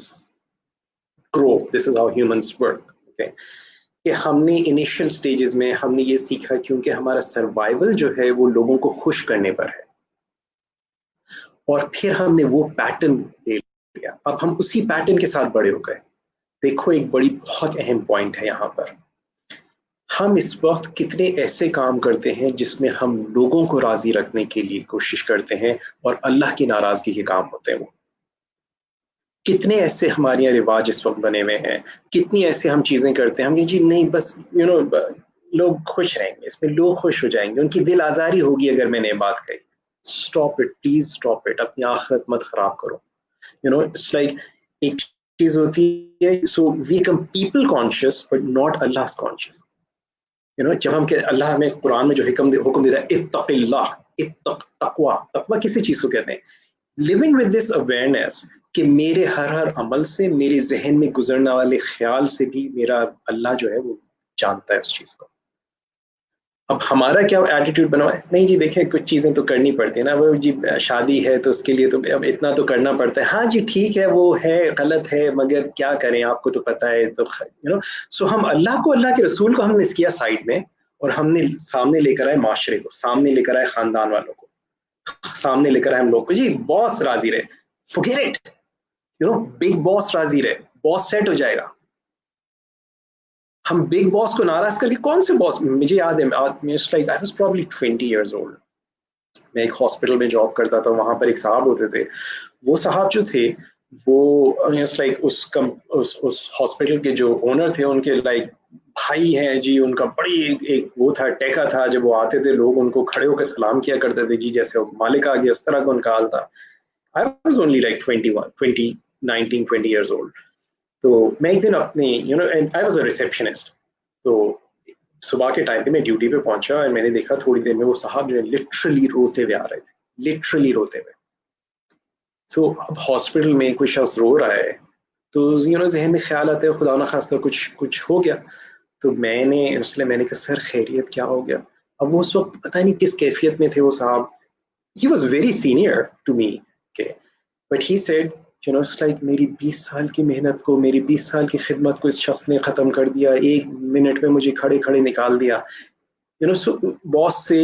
grow, this is how humans work. Okay, कि हमने इनिशियल स्टेजेस में हमने ये सीखा क्योंकि हमारा सर्वाइवल जो है वो लोगों को खुश करने पर है, और फिर हमने वो पैटर्न ले लिया. अब हम उसी पैटर्न के साथ बड़े हो गए. देखो, एक बहुत अहम पॉइंट है यहाँ पर. हम इस वक्त कितने ऐसे काम करते हैं जिसमें हम लोगों को राजी रखने के लिए कोशिश करते हैं और अल्लाह की नाराजगी के काम होते हैं वो. कितने ऐसे हमारे यहाँ रिवाज इस वक्त बने हुए हैं, कितनी ऐसे हम चीजें करते हैं. हम जी नहीं, बस लोग खुश रहेंगे, इसमें लोग खुश हो जाएंगे, उनकी दिल आजारी होगी अगर मैंने ये बात कही. Stop it, please stop it. अपनी आखिरत मत खराब करो. इट्स लाइक एक चीज होती है, so we become people conscious but not Allah conscious. जब हम अल्लाह में कुरान में जो हुक्म देता है, इत्तक़िल्लाह, तक़वा किसी चीज को कहते हैं. लिविंग विद दिस अवेयरनेस कि मेरे हर अमल से, मेरे जहन में गुजरने वाले ख्याल से भी मेरा अल्लाह जो है वो जानता है उस चीज को. अब हमारा क्या एटीट्यूड बना हुआ है, नहीं जी देखें कुछ चीजें तो करनी पड़ती है ना, वो जी शादी है तो उसके लिए तो अब इतना तो करना पड़ता है. हाँ जी ठीक है, वो है गलत है, मगर क्या करें, आपको तो पता है. तो सो हम अल्लाह को, अल्लाह के रसूल को हमने किया साइड में, और हमने सामने लेकर आए माशरे को, सामने लेकर आए खानदान वालों को, सामने लेकर आए हम लोग को. जी बॉस राजी रहे, फॉरगेट इट. बिग बॉस राजी रहे, बॉस सेट हो जाएगा. हम बिग बॉस को नाराज करके, कौन से बॉस, मुझे याद है like I was probably 20 years old. मैं एक हॉस्पिटल में जॉब करता था, वहां पर एक साहब होते थे. वो साहब जो थे वो लाइक उस हॉस्पिटल के जो ओनर थे उनके लाइक भाई हैं जी. उनका बड़ी एक वो था, टेका था. जब वो आते थे लोग उनको खड़े होकर सलाम किया करते थे जी, जैसे वो मालिक आ गया, उस तरह का उनका हाल था. I was only like 19-20 years old. तो मैं एक दिन अपने and I was a receptionist. तो सुबह के टाइम पे मैं ड्यूटी पे पहुंचा और मैंने देखा थोड़ी देर में वो साहब जो है लिटरली रोते हुए आ रहे थे, लिटरली रोते हुए. तो अब हॉस्पिटल में कोई शख्स रो रहा है तो जहन में ख्याल आता है खुदा ना खास्ता कुछ हो गया. तो मैंने कहा सर खैरियत क्या हो गया. अब वो उस वक्त पता नहीं किस कैफियत में थे वो साहब. He was very senior to me, but he said You know, it's like मेरी 20 साल की मेहनत को, मेरी 20 साल की खिदमत को इस शख्स ने ख़त्म कर दिया, 1 मिनट में मुझे खड़े खड़े निकाल दिया। You know, so बॉस से,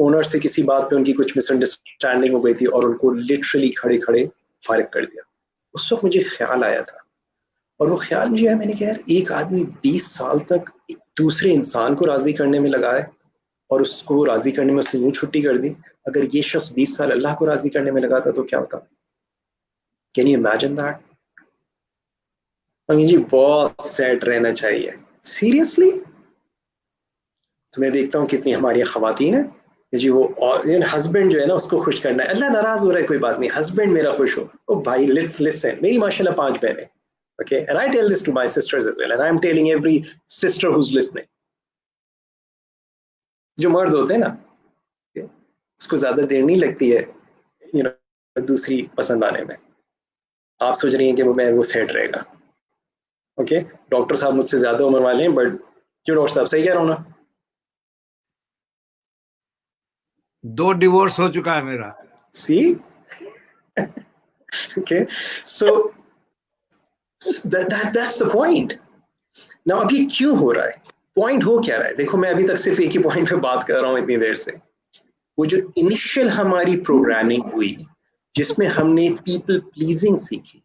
ओनर से किसी बात पे उनकी कुछ मिसअंडरस्टैंडिंग हो गई थी और उनको लिटरली खड़े खड़े फारिग कर दिया। उस वक्त मुझे ख्याल आया था, और वो ख्याल मुझे आया, मैंने कहा यार, एक आदमी 20 साल तक एक दूसरे इंसान को राजी करने में लगा है और उसको राजी करने में उसने यूं छुट्टी कर दी। अगर ये शख्स 20 साल अल्लाह को राजी करने में लगाता तो क्या होता? Can you imagine that? जी बहुत सेट रहना चाहिए, सीरियसली। तो मैं देखता हूँ कितनी हमारी खवातीन है जी, वो हस्बैंड जो है ना उसको खुश करना है, अल्लाह नाराज हो रहा है कोई बात नहीं, हस्बैंड मेरा खुश हो। ओ भाई लिसन, मेरी माशाल्लाह 5 बहनें, okay, and I tell this to my sisters as well, and I'm telling every sister who's listening, जो मर्द होते हैं ना, उसको ज्यादा देर नहीं लगती है you know, दूसरी पसंद आने में। आप सोच रही हैं कि वो सेट रहेगा, ओके? डॉक्टर साहब मुझसे ज्यादा उम्र वाले हैं, बट क्यों डॉक्टर साहब, सही कह रहा हूँ ना? 2 डिवोर्स हो चुका है मेरा। See? Okay, so that's the point. Now अब ये क्यों हो रहा है? पॉइंट हो क्या रहा है? देखो, मैं अभी तक सिर्फ एक ही पॉइंट पे बात कर रहा हूँ इतनी देर से। वो जो इनिशियल हमारी प्रोग्रामिंग हुई, जिसमें हमने पीपल प्लीजिंग सीखी,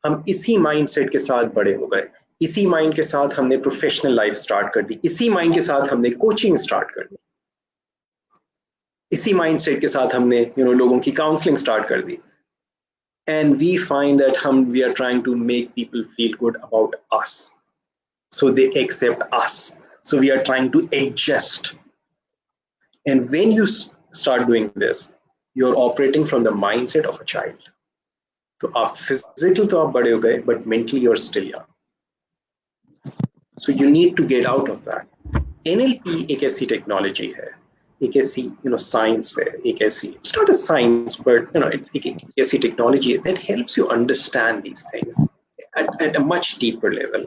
हम इसी माइंडसेट के साथ बड़े हो गए, इसी माइंड के साथ हमने प्रोफेशनल लाइफ स्टार्ट कर दी, इसी माइंड के साथ हमने कोचिंग स्टार्ट कर दी, इसी माइंडसेट के साथ हमने लोगों की काउंसलिंग स्टार्ट कर दी। And we find that we are trying to make people feel good about us, so they accept us. So we are trying to adjust. And when you start doing this, you're operating from the mindset of a child. So आप physical तो आप बड़े हो गए, but mentally you're still young. So you need to get out of that. NLP एक ऐसी technology है, एक ऐसी science है, एक ऐसी, it's not a science, but it's एक ऐसी technology that helps you understand these things at a much deeper level,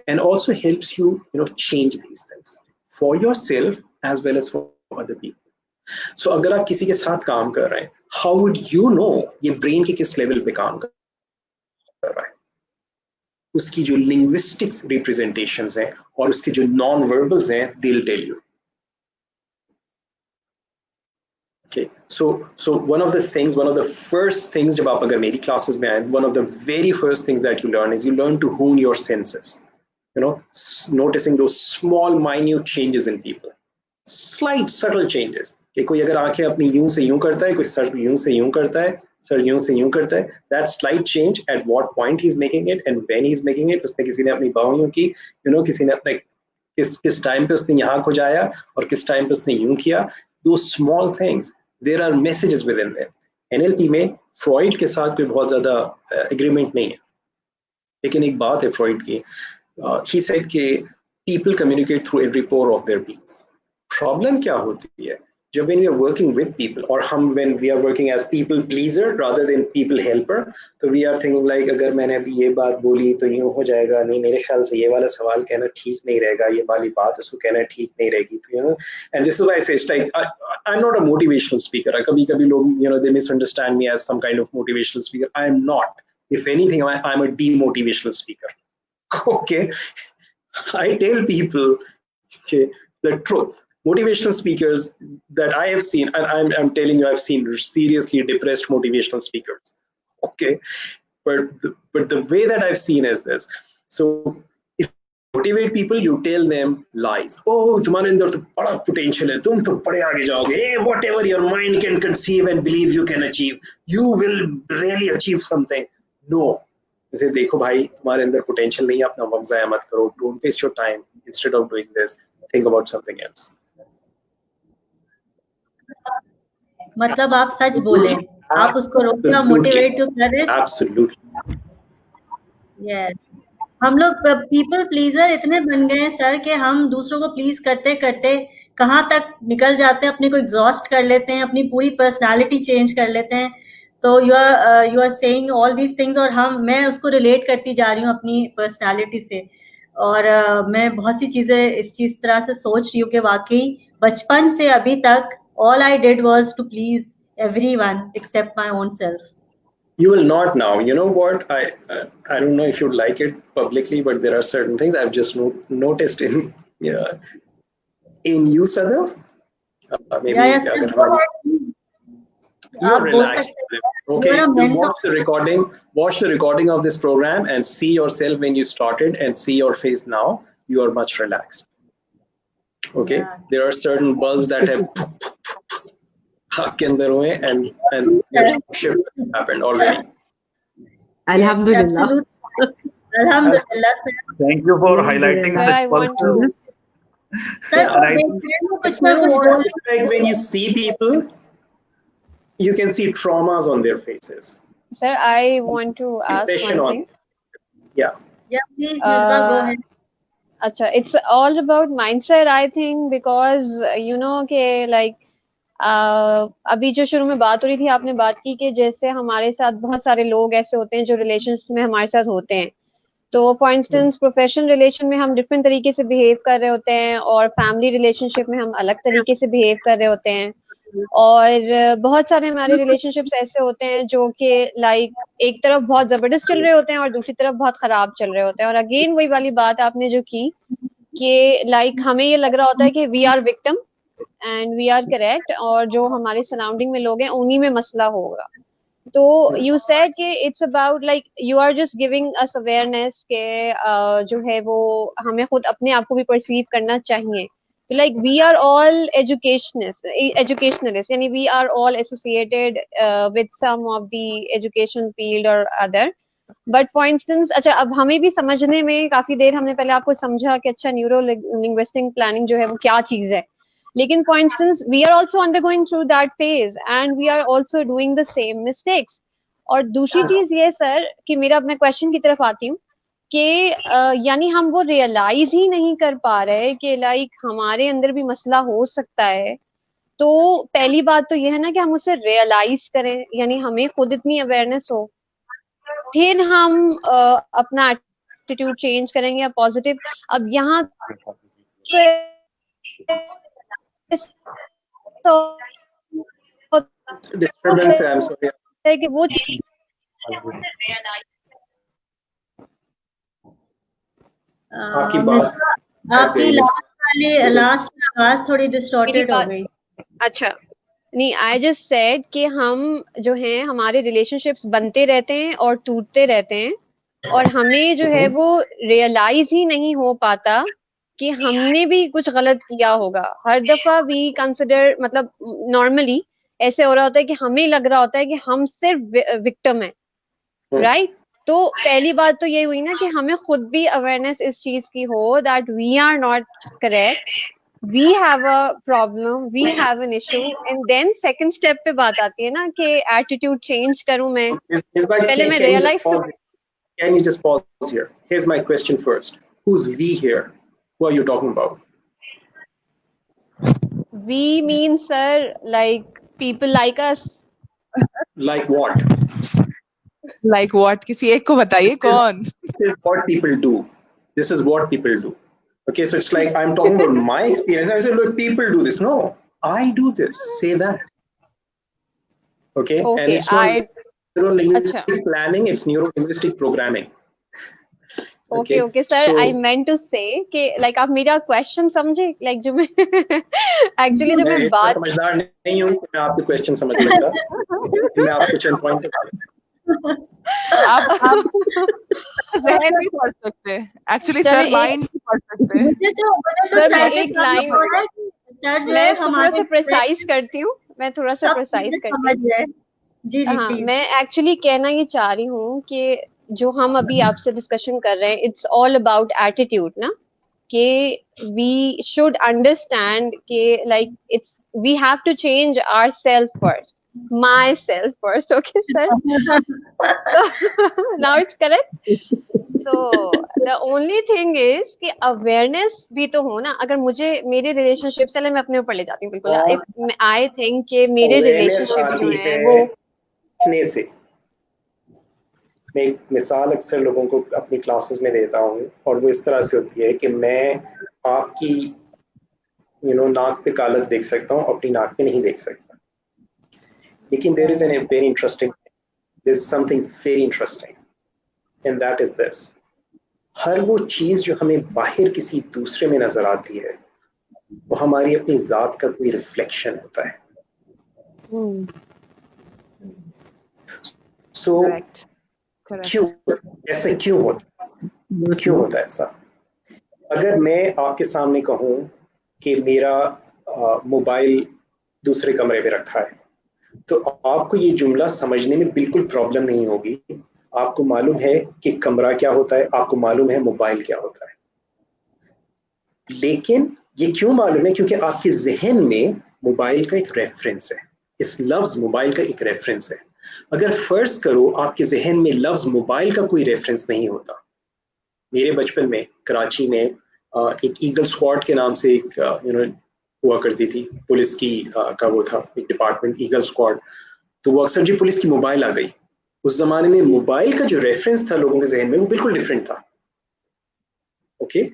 and also helps you change these things for yourself as well as for other people. So अगर आप किसी के साथ काम कर रहे हैं, how would you know ये brain के किस level पे काम कर रहा है? उसकी जो linguistics representations हैं और उसके जो non-verbals हैं, they'll tell you. Okay, so one of the first things जब आप अगर मेरी classes में आए, one of the very first things that you learn to hone your senses, noticing those small minute changes in people, slight subtle changes. कि कोई अगर आंखें अपनी यूं से यूं करता है, कोई सर यूं से यूं करता है, सर यूं से यूं करता है, that slight change at what point he's making it and when he's making it. उसने किसी ने अपनी बाहों यूं की, किसी ने अपने किस टाइम पे उसने यहाँ को जाया और किस टाइम पे उसने यूं किया. Those small things, there are messages within them. NLP में फ्रॉइड के साथ कोई बहुत ज्यादा एग्रीमेंट नहीं है, लेकिन एक बात है फ्रॉइड की, he said कि people communicate through every pore of their beings. Problem क्या होती है जब when we are working with people, और हम when we are working as people pleaser rather than people helper, तो we are thinking like अगर मैंने अभी ये बात बोली तो यूं हो जाएगा, नहीं मेरे ख्याल से ये वाला सवाल कहना ठीक नहीं रहेगा, ये वाली बात उसको कहना ठीक नहीं रहेगी, तो and this is why I say it's like I'm not a motivational speaker. कभी लोग they misunderstand me as some kind of motivational speaker. I am not. If anything, I'm a demotivational speaker. Okay, I tell people the truth. Motivational speakers that I have seen, and I'm telling you, I've seen seriously depressed motivational speakers. Okay, but the way that I've seen is this. So if you motivate people, you tell them lies. Oh, तुम्हारे अंदर तो बड़ा potential है, तुम तो बड़े आगे जाओगे. Hey, whatever your mind can conceive and believe you can achieve, you will really achieve something. No. जैसे देखो भाई, तुम्हारे अंदर potential नहीं है, अपना वक्त ज़ाया मत करो. Don't waste your time. Instead of doing this, think about something else. मतलब आप सच बोले, आप उसको रोक के मोटिवेट तो करें. Absolutely. Yes. हम लोग पीपल प्लीजर इतने बन गए हैं सर कि हम दूसरों को प्लीज करते करते कहाँ तक निकल जाते हैं, अपने को एग्जॉस्ट कर लेते हैं, अपनी पूरी पर्सनालिटी चेंज कर लेते हैं. तो you are saying all these things, और मैं उसको रिलेट करती जा रही हूँ अपनी पर्सनालिटी से, और मैं बहुत सी चीजें इस चीज तरह से सोच रही हूँ कि वाकई बचपन से अभी तक all I did was to please everyone except my own self. You will not now. You know what? I don't know if you'd like it publicly, but there are certain things I've just noticed in you, Sadaf. Maybe Yeah, sir, अगर go हमारी- ahead. you're आप बोल relaxed. सकते हैं. Okay, You are a you mentor. watch the recording of this program and see yourself when you started and see your face now. You are much relaxed. Okay, Yeah. there are certain bulbs that have आपके अंदर हुए and your shift happened already. Alhamdulillah. Yes, absolutely. Alhamdulillah, sir. Thank you for highlighting Sir, such I want to. pulses. Sir, Yeah, right. देखने में कुछ You ना know कुछ what? बोल. It's like when you see people, you can see traumas on their faces. Sir, I want to ask Depression one on. thing. Yeah. Yeah, please, Misbah, go Uh, ahead. Acha, it's all about mindset, I think, because you know कि like अभी जो शुरू में बात हो रही थी, आपने बात की कि जैसे हमारे साथ बहुत सारे लोग ऐसे होते हैं जो रिलेशंस में हमारे साथ होते हैं. तो फॉर इंस्टेंस प्रोफेशनल रिलेशन में हम डिफरेंट तरीके से बिहेव कर रहे होते हैं और फैमिली रिलेशनशिप में हम अलग तरीके से बिहेव कर रहे होते हैं. और बहुत सारे हमारे रिलेशनशिप्स ऐसे होते हैं जो कि लाइक एक तरफ बहुत जबरदस्त चल रहे होते हैं और दूसरी तरफ बहुत खराब चल रहे होते हैं. और अगेन वही वाली बात आपने जो की कि लाइक हमें ये लग रहा होता है कि we are victim and we are correct और जो हमारे सराउंडिंग में लोग हैं उन्हीं में मसला होगा. तो यू सेड कि it's about like you are just giving us awareness के जो है वो हमें खुद अपने आप को भी परसीव करना चाहिए. Like we are all educationalists, यानी we are all associated with some of the education field or other. But for instance, अच्छा अब हमें भी समझने में काफी देर हमने पहले आपको समझा कि अच्छा न्यूरो लिंग्विस्टिक प्लानिंग जो है वो क्या चीज है. लेकिन for instance, we are also undergoing through that phase and we are also doing the same mistakes. और दूसरी चीज ये सर कि मेरा मैं क्वेश्चन की तरफ आती हूँ कि यानी हम वो रियलाइज ही नहीं कर पा रहे कि लाइक हमारे अंदर भी मसला हो सकता है. तो पहली बात तो ये है ना कि हम उसे रियलाइज करें, यानी हमें खुद इतनी अवेयरनेस हो, फिर हम अपना एटीट्यूड चेंज करेंगे या पॉजिटिव. अब यहाँ Disturbance, I'm sorry. है कि वो आपकी बात आपकी लास्ट आवाज थोड़ी डिस्टॉर्टेड हो बात- गई. अच्छा नहीं, आई जस्ट सेड कि हम जो है हमारे रिलेशनशिप्स बनते रहते हैं और टूटते रहते हैं और हमें जो है वो रियलाइज ही नहीं हो पाता कि हमने भी कुछ गलत किया होगा. हर दफा वी कंसिडर मतलब नॉर्मली ऐसे हो रहा होता है कि हमें लग रहा होता है कि हम सिर्फ विक्टिम है, राइट. तो पहली बात तो ये हुई ना कि हमें खुद भी अवेयरनेस इस चीज की हो that we are not correct, we have a problem, we have an issue. And then second step पे बात आती है ना कि एटीट्यूड चेंज करूं मैं. पहले मैं realize तो- Can you just pause here? Here's my question first. Who's we here? Who are you talking about? We mean sir like people like us. Like what? Like what? किसी एक को बताइए कौन? This is what people do. This is what people do. Okay, so it's like I'm talking about my experience. I say, look, people do this. No, I do this. Say that. Okay, and Okay, it's not neuro-linguistic Achha. planning. It's neuro-linguistic programming. Okay, sir. so- I meant to say कि like आप मेरा question समझे, like जो मैं actually जब मैं मैं बात समझदार नहीं हूँ, मैं आपके क्वेश्चन समझ सकता. मैं आपको चंद पॉइंट आप जहन भी पढ़ सकते हैं. Actually चलो सर एक- माइंड भी पढ़ सकते हैं. मुझे तो सर, मैं satisfy एक line- हो रहा है कि सर जो मैं है इसको थोड़ा हमारे सा प्रिसाइज करती हूँ. मैं थोड़ा सा सब प्रिसाइज चीजें करती हूँ. समझ रहे हैं. जी जी हाँ, प्लीज. मैं एक्चुअली कहना ये चाह रही हूँ कि जो हम अभी आपसे डिस्कशन कर रहे हैं इट्स ऑल अबाउट एटीट्यूड ना, कि वी शुड अंडरस्टैंड कि like it's we have to change our self first, my self first. Okay sir, now it's correct. तो द ओनली थिंग इज कि अवेयरनेस भी तो हो ना. अगर मुझे मेरे रिलेशनशिप, चले मैं अपने ऊपर ले जाती हूँ बिल्कुल. आई थिंक कि मेरे रिलेशनशिप जो है वो सीखने से. मैं एक मिसाल अक्सर लोगों को अपनी क्लासेस में देता हूँ और वो इस तरह से होती है कि मैं आपकी नाक पे कालक देख सकता हूँ, अपनी नाक पे नहीं देख सकता. लेकिन there is an very interesting, there's something very interesting, and that is this. हर वो चीज जो हमें बाहर किसी दूसरे में नजर आती है वो हमारी अपनी जात का कोई रिफ्लेक्शन होता है. So Correct. क्यों ऐसे क्यों होता है ऐसा? अगर मैं आपके सामने कहूं कि मेरा मोबाइल दूसरे कमरे में रखा है तो आपको ये जुमला समझने में बिल्कुल प्रॉब्लम नहीं होगी. आपको मालूम है कि कमरा क्या होता है, आपको मालूम है मोबाइल क्या होता है. लेकिन ये क्यों मालूम है? क्योंकि आपके जहन में मोबाइल का एक रेफरेंस है. इस लफ्ज मोबाइल का एक रेफरेंस है. अगर फर्ज करो आपके जहन में लफ्ज मोबाइल का कोई रेफरेंस नहीं होता. मेरे बचपन में कराची में एक ईगल स्क्वाड के नाम से एक हुआ करती थी पुलिस की का वो था एक डिपार्टमेंट ईगल स्क्वाड. तो वो अक्सर जी पुलिस की मोबाइल आ गई. उस जमाने में मोबाइल का जो रेफरेंस था लोगों के जहन में वो बिल्कुल डिफरेंट था. ओके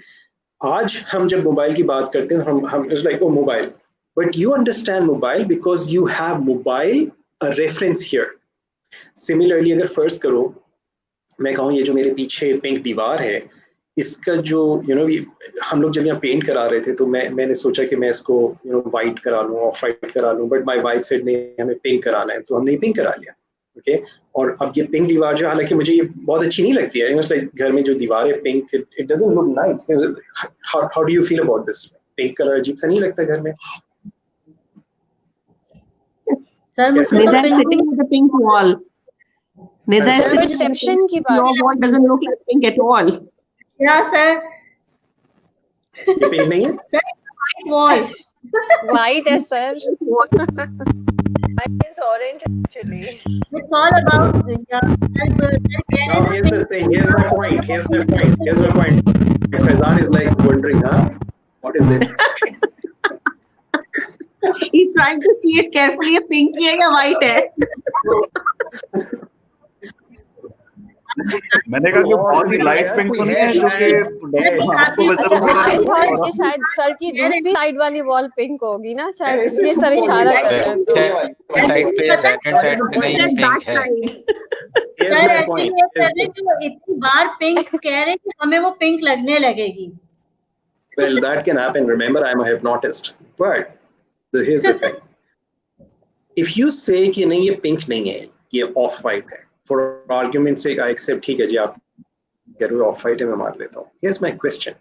आज हम जब मोबाइल की बात करते हैं हम it's like oh mobile, but you understand mobile because you have mobile a reference here. Similarly अगर फर्ज करो मैं कहूँ ये जो मेरे पीछे पिंक दीवार है इसका जो हम लोग जब यहाँ पेंट करा रहे थे तो मैंने सोचा कि मैं इसको वाइट करा लूँ, ऑफ वाइट करा लूँ, बट माय वाइफ सेड नहीं हमें पिंक कराना है तो हमने पिंक करा लिया. ओके और अब ये पिंक दीवार जो हालांकि मुझे ये बहुत अच्छी नहीं लगती है. लाइक घर में जो दीवार है pink it doesn't look nice. How do you feel about this? Pink colour अजीब सा नहीं लगता घर में? सर मुझे Nida is sitting with the pink wall. Nida is sitting with the Perception pink- की बात Your wall doesn't look like pink at all. क्या सर? ये पिंक नहीं है? White wall. white है sir. Mine is orange actually. It's all about Now here's the thing. Here's my point. Faizan is like wondering, what is it? He's trying to see it carefully. ये pink है या white है? मैंने कहा कि बहुत ही light pink तो नहीं है जो कि आपको अच्छा I thought वजह कि शायद सर की दूसरी साइड वाली वॉल पिंक होगी ना, शायद ये सर इशारा कर रहे हैं. तो साइड पे लेफ्ट हैंड साइड पे नहीं That पिंक back है. side. Here's sir my actually point. ये कर रहे जो इतनी बार पिंक कह रहे कि हमें वो पिंक लगने लगेगी. Well, that can happen. Remember, I'm a hypnotist. But here's the thing. If you say कि नहीं ये पिंक नहीं है, ये ऑफ वाइट है, for argument's sake, I accept. ठीक है जी आप कह रहे हो ऑफ वाइट है मैं मान लेता हूँ. Here's my question.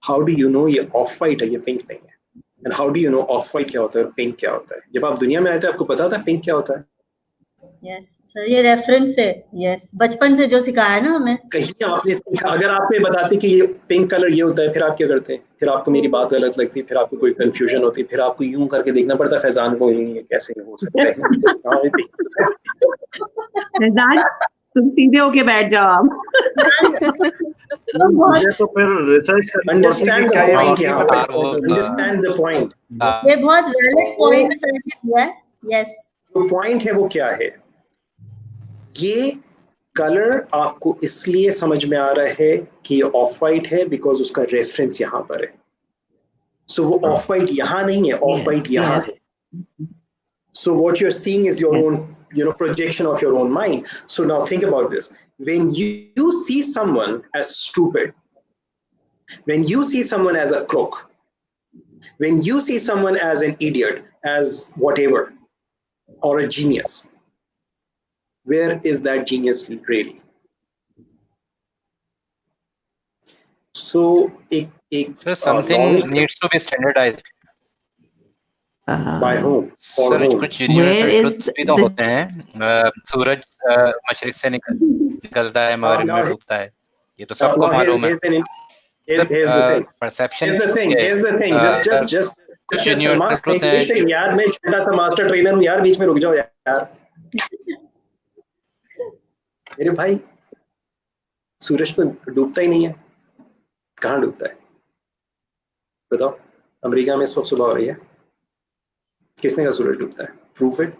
How do you know ये ऑफ वाइट है ये पिंक नहीं है? And how do you know of white क्या होता है और पिंक क्या होता है? जब आप दुनिया में आए थे आपको पता था पिंक क्या होता है? यस सर ये रेफरेंस है. यस बचपन से जो सिखाया है ना हमें. कहीं आपने सीखा? अगर आपने बताते कि ये पिंक कलर ये होता है फिर आप क्या करते हैं? फिर आपको मेरी बात गलत लगती, फिर आपको कोई कंफ्यूजन होती, फिर आपको यूं करके देखना पड़ता फैजान को ये कैसे हो सकता है. Faizan, तुम सीधे होके बैठ जाओ आप. मुझे तो फिर रिसर्च अंडरस्टैंड द पॉइंट. वो अंडरस्टैंड द पॉइंट. ये बहुत वैलिड पॉइंट सर ने दिया है. यस जो पॉइंट है वो क्या है? ये कलर आपको इसलिए समझ में आ रहा है कि ये ऑफ वाइट है बिकॉज उसका रेफरेंस यहाँ पर है. सो वो ऑफ वाइट यहाँ नहीं है, ऑफ वाइट यहाँ है. So what you're seeing is your own, projection of your own mind. So now think about this. When you see someone as stupid, when you see someone as a crook, when you see someone as an idiot, as whatever, or a genius, where is that genius really? So, So something needs to be standardized. by whom? For sir whom? कुछ universal Where is truths भी तो the- होते हैं. सूरज मशरिक से निकलता है मगरिब में डूबता है. ये तो सबको Now, मालूम है. here's the thing. Perception Here's the thing. Just universal truth है. एक सेकंड यार, मैं छोटा सा मास्टर ट्रेनर हूँ यार, बीच में रुक जाओ यार. मेरे भाई सूरज तो डूबता ही नहीं है. कहाँ डूबता है बताओ? अमेरिका में इस वक्त सुबह हो रही है. किसने कहा सूरज डूबता है? Proof it.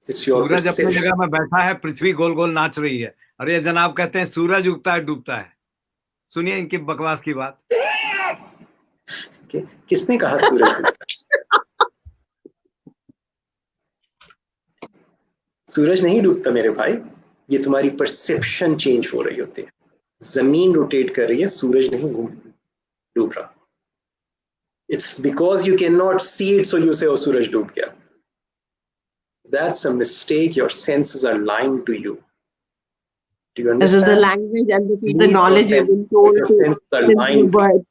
इट्स योर सूरज अपनी जगह में बैठा है, पृथ्वी गोल गोल नाच रही है, और ये जनाब कहते हैं सूरज उगता है डूबता है. सुनिए इनकी बकवास की बात. किसने कहा सूरज डूबता है? सूरज नहीं डूबता मेरे भाई, ये तुम्हारी परसेप्शन चेंज हो रही होती है। जमीन रोटेट कर रही है, सूरज नहीं डूब रहा। It's because you can not see it so you से सूरज डूब गया। That's a mistake. Your senses are lying to you. Do you This is understand? the language and this is the Your knowledge you've been senses- told your to senses are simple lying to you. words.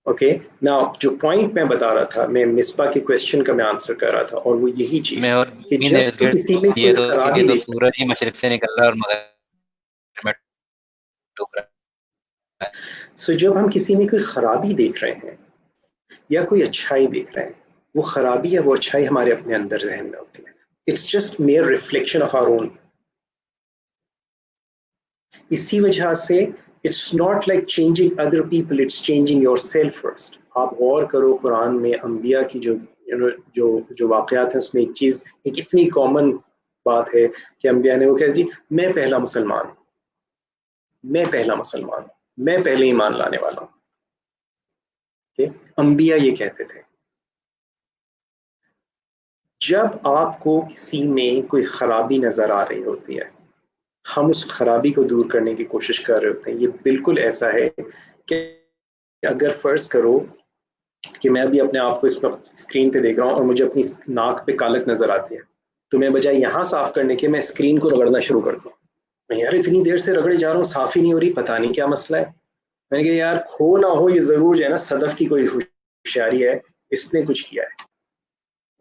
Okay. Now, जो point मैं बता रहा था, मैं मिसबा के question का मैं answer कर रहा था, और वो यही चीज मैं और कि भी जब इर्द गिर्द किसी में ये कोई तो खराबी इसलिए तो देखता सूरज ही मशरिक से निकल रहा है और मगरिब में डूब रहा है। सो जब हम किसी में कोई खराबी देख रहे हैं या कोई अच्छाई देख रहे हैं, वो खराबी या वो अच्छाई हमारे अपने अंदर जहन में होती है। It's just mere reflection of our own. इसी वजह से it's not like changing other people, it's changing yourself first. आप गौर करो कुरान में अंबिया की जो वाकयात है, उसमें एक इतनी कॉमन बात है कि अंबिया ने वो कहा, जी मैं पहला मुसलमान, मैं पहला मुसलमान, मैं पहले ईमान लाने वाला हूँ। अंबिया ये कहते थे। जब आपको किसी में कोई खराबी नजर आ रही होती है, हम उस खराबी को दूर करने की कोशिश कर रहे होते हैं। ये बिल्कुल ऐसा है कि अगर फर्ज करो कि मैं भी अपने आप को इस स्क्रीन पे देख रहा हूँ और मुझे अपनी नाक पे कालक नजर आती है, तो मैं बजाय यहाँ साफ करने के मैं स्क्रीन को रगड़ना शुरू कर दूँ। मैं यार इतनी देर से रगड़े जा रहा हूँ, साफ ही नहीं हो रही, पता नहीं क्या मसला है। मैंने कहा यार हो ना हो, ये जरूर जो है ना सदफ की कोई होशियारी है, इसने कुछ किया है।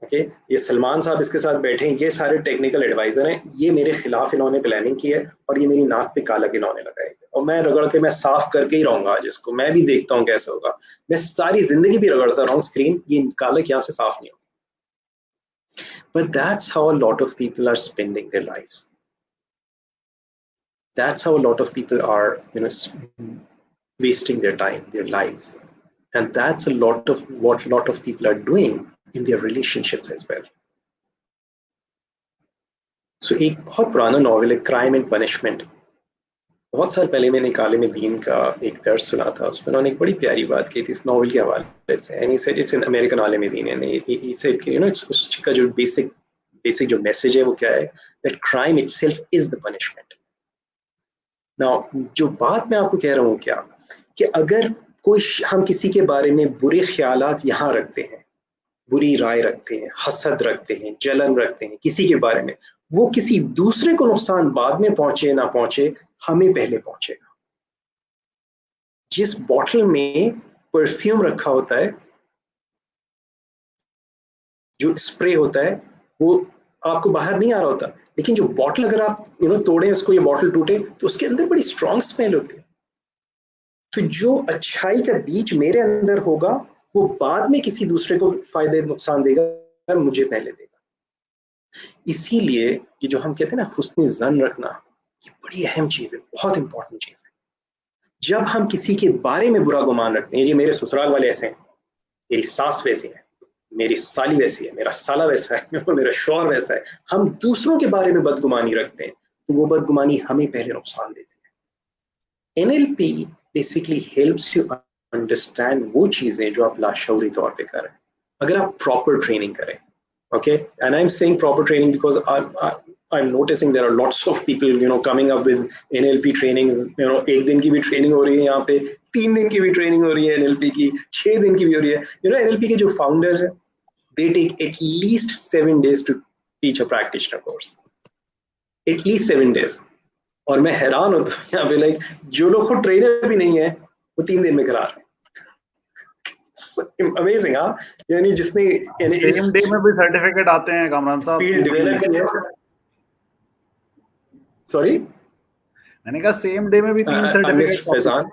ओके, ये सलमान साहब इसके साथ बैठे हैं, ये सारे टेक्निकल एडवाइजर हैं, ये मेरे खिलाफ इन्होंने प्लानिंग की है और ये मेरी नाक पे कालक इन्होंने लगाई है, और मैं रगड़ के मैं साफ करके ही रहूंगा आज इसको। मैं भी देखता हूँ कैसे होगा, मैं सारी जिंदगी भी रगड़ता रहूँ स्क्रीन, ये कालक यहाँ से साफ नहीं होगा। But that's how a lot of people are spending their lives. That's how a lot of people are, wasting their time, their lives, and that's a lot of what a lot of people are doing in their relationships as well. So एक बहुत पुराना novel है, crime and punishment. बहुत साल पहले मैंने कालिम दीन का एक दर्स सुना था, उसमें उन्होंने एक बड़ी प्यारी बात की थी इस नॉवेल के हवाले से। And he said it's an American आलिम दीन, एंड ही सेड कि उसका जो बेसिक जो मैसेज है वो क्या है, that crime itself is the punishment. Now जो बात मैं आपको कह रहा हूँ क्या, कि अगर हम किसी के बारे में बुरे ख्यालात यहाँ रखते हैं, बुरी राय रखते हैं, हसद रखते हैं, जलन रखते हैं किसी के बारे में, वो किसी दूसरे को नुकसान बाद में पहुंचे ना पहुंचे, हमें पहले पहुंचेगा। जिस बॉटल में परफ्यूम रखा होता है, जो स्प्रे होता है, वो आपको बाहर नहीं आ रहा होता, लेकिन जो बॉटल अगर आप तोड़े उसको, ये बॉटल टूटे, तो उसके अंदर बड़ी स्ट्रॉन्ग स्मेल होती है। तो जो अच्छाई का बीज मेरे अंदर होगा, वो बाद में किसी दूसरे को फायदे नुकसान देगा, मुझे पहले देगा। इसीलिए ये जो हम कहते हैं ना हुस्न ज़न रखना, ये बड़ी अहम चीज है, बहुत इंपॉर्टेंट चीज है। जब हम किसी के बारे में बुरा गुमान रखते हैं, ये मेरे ससुराल वाले ऐसे हैं, मेरी सास वैसी है, मेरी साली वैसी है, मेरा साला वैसा है, मेरा शौहर वैसा है, हम दूसरों के बारे में बदगुमानी रखते हैं, तो वो बदगुमानी हमें पहले नुकसान देती है। NLP basically helps you understand वो चीजें जो आप लाशऊरी तौर पे कर रहे हैं, अगर आप प्रॉपर ट्रेनिंग करें। Okay, and I am saying proper training because I'm noticing there are lots of people coming up with NLP trainings। एक दिन की भी ट्रेनिंग हो रही है यहाँ पे, 3 दिन की भी ट्रेनिंग हो रही है NLP की, 6 दिन की भी हो रही है। NLP के जो फाउंडर्स हैं, they take at least 7 days to teach a practitioner course, at least 7 days। और मैं हैरान होता हूँ यहाँ पे, लाइक जो लोग को ट्रेनर भी नहीं है वो 3 दिन में करा रहे हैं। अमेजिंग। हाँ, यानी जिसने सेम डे में भी सर्टिफिकेट आते हैं कामरान साहब, फील्ड डेवलप किया। सॉरी, मैंने कहा सेम डे में भी 3 सर्टिफिकेट।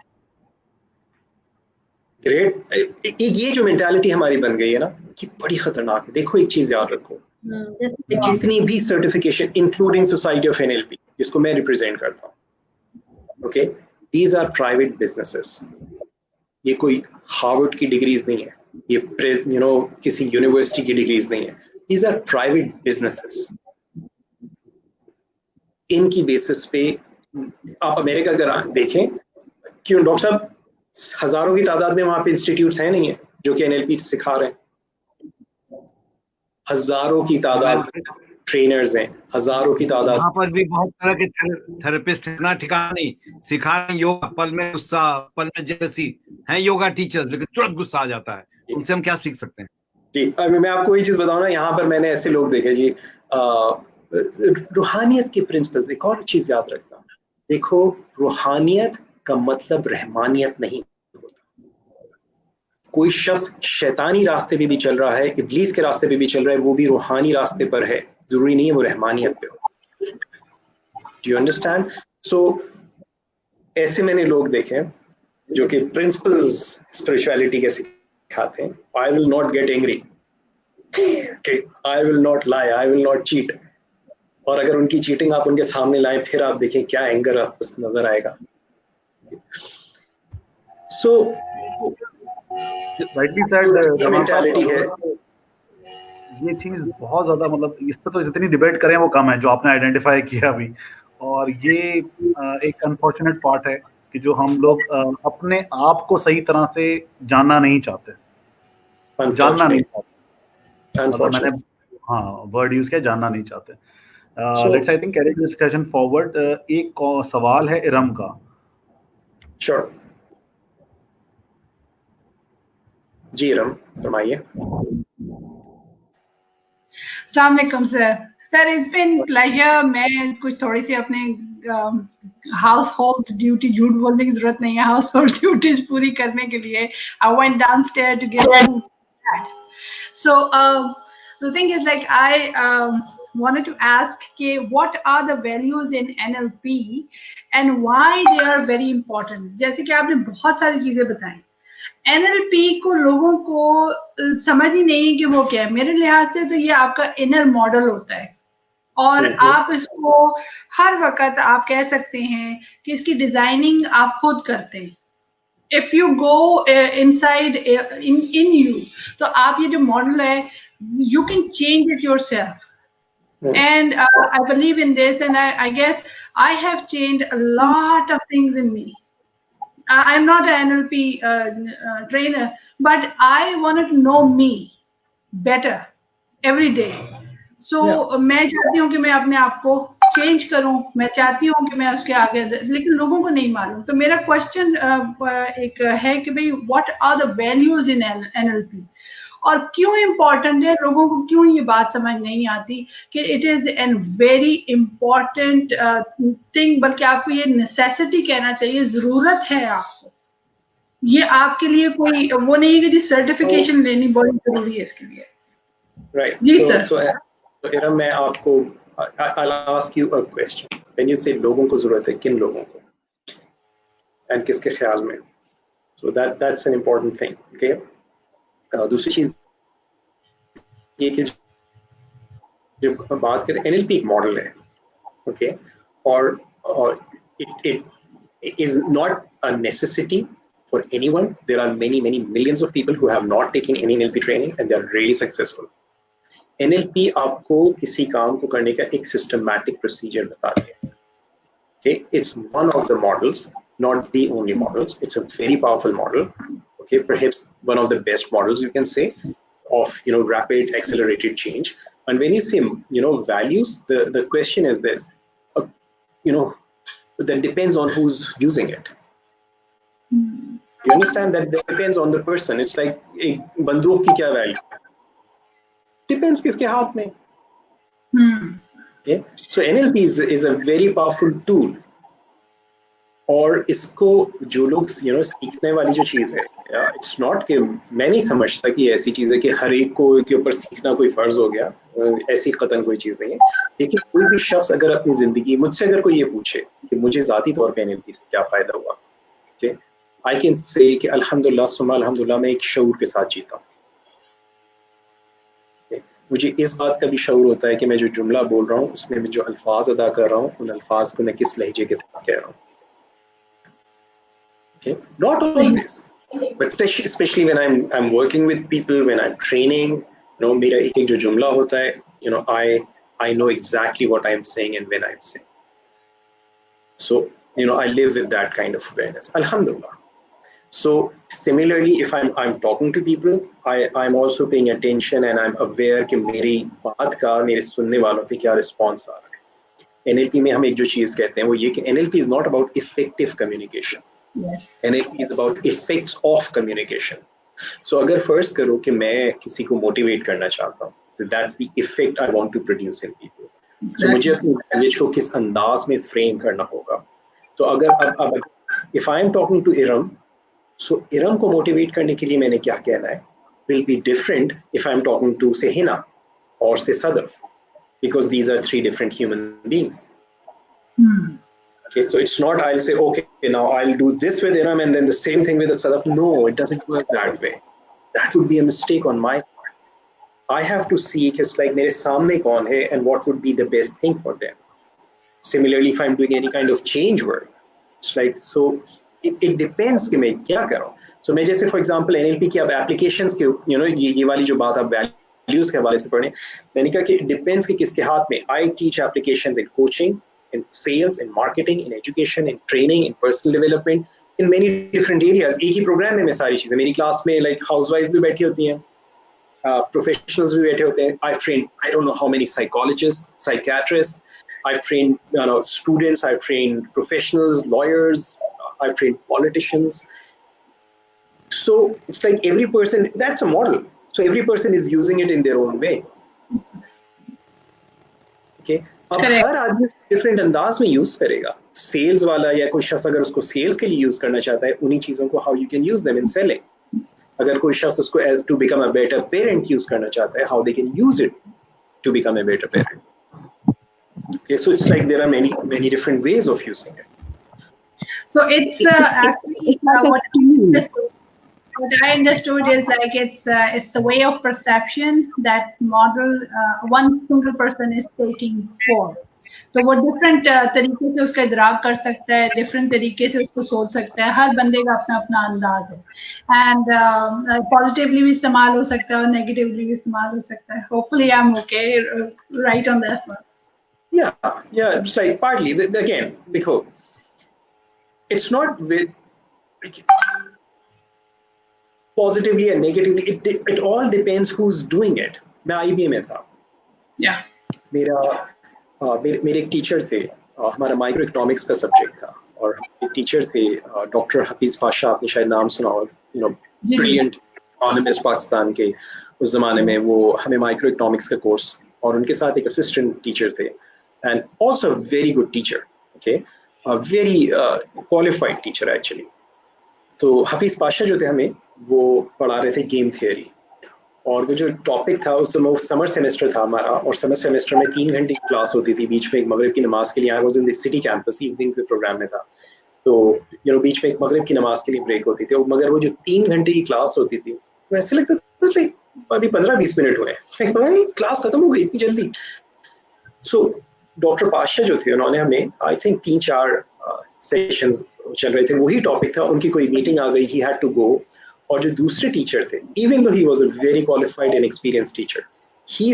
ग्रेट। ये जो मेंटालिटी हमारी बन गई है ना, कि बड़ी खतरनाक है। देखो एक चीज याद रखो, जितनी भी certification including society of NLP जिसको मैं रिप्रेजेंट करता हूँ, okay, these are private businesses. ये कोई हार्वर्ड की डिग्रीज नहीं है, ये किसी यूनिवर्सिटी की डिग्रीज नहीं है, दीज आर प्राइवेट बिजनेसेस। इनकी बेसिस पे आप अमेरिका अगर देखें, क्यों डॉक्टर साहब हजारों की तादाद में वहां पे इंस्टीट्यूट्स हैं नहीं है जो कि NLP सिखा रहे हैं। हजारों की तादाद ट्रेनर्स हैं, हजारों की तादाद। वहाँ पर भी बहुत तरह के थेरेपिस्ट हैं, ना ठिकाना नहीं, सिखा योगा, पल में गुस्सा, पल में जेलसी, हैं योगा टीचर्स, लेकिन तुरंत गुस्सा आ जाता है, उनसे हम क्या सीख सकते हैं? जी, मैं आपको ये चीज बताऊं ना, यहाँ पर मैंने ऐसे लोग देखे जी, रूहानियत के प्रिंसिपल्स। एक और चीज याद रखना, देखो रूहानियत का मतलब रहमानियत नहीं होता। कोई शख्स शैतानी रास्ते पे भी चल रहा है, इब्लीस के रास्ते पे भी चल रहा है, वो भी रूहानी रास्ते पर है, जरूरी नहीं है वो रहमानियत पे हो। Do you understand? सो ऐसे मैंने लोग देखे जो कि प्रिंसिपल्स स्पिरिचुअलिटी के सिखाते हैं। I will not get angry, I will not lie, I will not cheat. और अगर उनकी चीटिंग आप उनके सामने लाएं, फिर आप देखें क्या एंगर आपको नजर आएगा। सो राइटली सेड, मेंटालिटी है। ये चीज बहुत ज्यादा, मतलब इस पर तो जितनी डिबेट करें वो कम है जो आपने आइडेंटिफाई किया अभी। और ये एक अनफॉर्चुनेट पार्ट है कि जो हम लोग अपने आप को सही तरह से जानना नहीं चाहते, जानना नहीं चाहते, मतलब मैंने वर्ड यूज किया, जानना नहीं चाहते। Let's I think carry discussion forward. एक सवाल है इरम का। श्योर जी, इरम फरमाइए। अस्सलाम वालेकुम सर, इट्स बीन प्लेजर। मैं कुछ थोड़ी सी अपने हाउस होल्ड ड्यूटी, झूठ बोलने की जरूरत नहीं है, हाउस होल्ड ड्यूटीज पूरी करने के लिए I went downstair to get food. So the thing is like I wanted to ask what are the values in NLP and why they are very important। जैसे कि आपने बहुत सारी चीजें बताई, NLP को लोगों को समझ ही नहीं है कि वो क्या है। मेरे लिहाज से तो ये आपका इनर मॉडल होता है, और आप इसको हर वक्त आप कह सकते हैं कि इसकी डिजाइनिंग आप खुद करते हैं। If you go inside in you, तो आप ये जो मॉडल है, you can change it yourself. And I believe in this, and I guess I have changed a lot of things in me. I'm not an NLP trainer, but I wanted to know me better every day. So मैं चाहती हूँ कि मैं अपने आप को change करूँ, मैं चाहती हूँ कि मैं उसके आगे, लेकिन लोगों को नहीं मालूम। तो मेरा क्वेश्चन एक है कि भाई what are the values in NLP, और क्यों इम्पोर्टेंट है, लोगों को क्यों ये बात समझ नहीं आती कि it is an very important thing, बल्कि आपको ये नेसेसिटी कहना चाहिए, जरूरत है आपको। ये आपके लिए कोई वो नहीं है कि जी सर्टिफिकेशन लेनी बहुत जरूरी है इसके लिए। राइट जी सर। सो इरम, मैं आपको I'll ask you a question. When you say लोगों को जरूरत है, किन लोगों को एंड किसके ख्याल में? So that's an important thing. Okay. दूसरी चीज ये कि जब हम बात करें, NLP एक मॉडल है, ओके, और it is not a necessity for anyone. There are many millions of people who have not taken any NLP training and they are really successful. NLP आपको किसी काम को करने का एक systematic procedure बताती है। Okay, it's one of the models, not the only models. It's a very powerful model. Okay, perhaps one of the best models you can say of rapid accelerated change. And when you say values, the question is this, that depends on who's using it. You understand that depends on the person. It's like एक बंदूक की क्या value? Depends किसके हाथ में। Okay, so NLP is a very powerful tool. और इसको जो लोग सीखने वाली जो चीज है, इट्स नॉट कि मैं नहीं समझता कि ऐसी चीज है कि हर एक को के ऊपर सीखना कोई फर्ज हो गया, ऐसी कतन कोई चीज नहीं है। लेकिन कोई भी शख्स अगर अपनी जिंदगी, मुझसे अगर कोई ये पूछे कि मुझे जाती तौर पे NLP से क्या फायदा हुआ, आई कैन से कि अल्हम्दुलिल्लाह सुम्मा अल्हम्दुलिल्लाह मैं एक शऊर के साथ जीता हूँ। मुझे इस बात का भी शऊर होता है कि मैं जो जुमला बोल रहा हूँ उसमें मैं जो अल्फाज अदा कर रहा हूँ, उन अल्फाज को मैं किस लहजे के साथ कह रहा हूँ। Okay, not always, but especially when I'm working with people, when I'm training, मेरा एक जो जुमला होता है, I know exactly what I'm saying and when I'm saying. So I live with that kind of awareness, alhamdulillah. So similarly, if I'm talking to people, I'm also paying attention and I'm aware कि मेरी बात का मेरे सुनने वालों पे क्या response आ रहा है. NLP में हम एक जो चीज कहते हैं वो ये कि NLP is not about effective communication. Yes. NLP is about effects of communication. So अगर first करो कि मैं किसी को motivate करना चाहता हूँ, so that's the effect I want to produce in people. So मुझे अपनी language को किस अंदाज में frame करना होगा. So अगर अब if I am talking to Iram, so Iram को motivate करने के लिए मैंने क्या कहना है will be different if I am talking to say Hina or say Sadaf, because these are three different human beings. Okay, so it's not I'll say okay now I'll do this with Iram and then the same thing with the Sadaf. No, it doesn't work that way. That would be a mistake on my part. I have to see it's like मेरे सामने कौन है and what would be the best thing for them. Similarly, if I'm doing any kind of change work, it's like so it depends कि मैं क्या कर रहा हूँ. So मैं जैसे for example NLP की अब applications के ये वाली जो बात आप values के हवाले से पढ़ें, मैंने कहा कि it depends कि किसके हाथ में. I teach applications in coaching, in sales, in marketing, in education, in training, in personal development, in many different areas. एक ही प्रोग्राम में मैं सारी चीजें मेरी क्लास में like housewives भी बैठी होती हैं, professionals भी बैठे होते हैं. I've trained I don't know how many psychologists, psychiatrists. I've trained students. I've trained professionals, lawyers. I've trained politicians. So it's like every person, that's a model. So every person is using it in their own way. Okay. अब हर आदमी different अंदाज में use करेगा. Sales वाला या कोई शख्स अगर उसको सेल्स के लिए यूज करना चाहता है, उन्हीं चीजों को how you can use them in selling. अगर कोई शख्स उसको as to become a better parent use करना चाहता है, how they can use it to become a better parent. Okay, so it's like there are many different ways of using it. So it's actually what I understood is like it's the way of perception that model one single person is taking form. तो वो different तरीके से उसका इदराक कर सकता है, different तरीके से उसको सोच सकता है. हर बंदे का अपना अपना अंदाज है, and positively भी इस्तेमाल हो सकता है और negatively भी इस्तेमाल हो सकता है. Hopefully I'm okay right on that one. Yeah, it's like partly again because it's not with positively and negatively. It all depends who's doing it. मैं IBA में था. Yeah. मेरे एक टीचर थे, हमारा माइक्रो इकोनॉमिक्स का सब्जेक्ट था, और टीचर थे डॉक्टर हफीज पाशा. आपने शायद नाम सुना हो, ब्रिलियंट इकोनॉमिस्ट पाकिस्तान के उस जमाने में. वो हमें माइक्रो इकोनॉमिक्स का कोर्स, और उनके साथ एक असिस्टेंट टीचर थे, and also a very good teacher. Okay, a very qualified teacher actually. तो हफीज पाशा जो थे हमें वो पढ़ा रहे थे गेम थियरी, और वो जो टॉपिक था उस समय समर सेमेस्टर था हमारा, और समर सेमेस्टर में 3 घंटे की क्लास होती थी. बीच में एक मगरिब की नमाज के लिए, I was in the city campus, evening के प्रोग्राम में था, तो बीच में एक मगरिब की नमाज के लिए ब्रेक होती थी. मगर वो जो 3 घंटे की क्लास होती थी, वो ऐसे लगता था लाइक अभी 15-20 मिनट हुए, क्लास खत्म हो गई इतनी जल्दी. सो डॉक्टर पाशा जो थे उन्होंने हमें आई थिंक 3-4 सेशंस चल रहे थे, वही टॉपिक था. उनकी कोई मीटिंग आ गई, ही हैड टू गो, और जो दूसरे टीचर थे, even though he was a very qualified and experienced teacher, he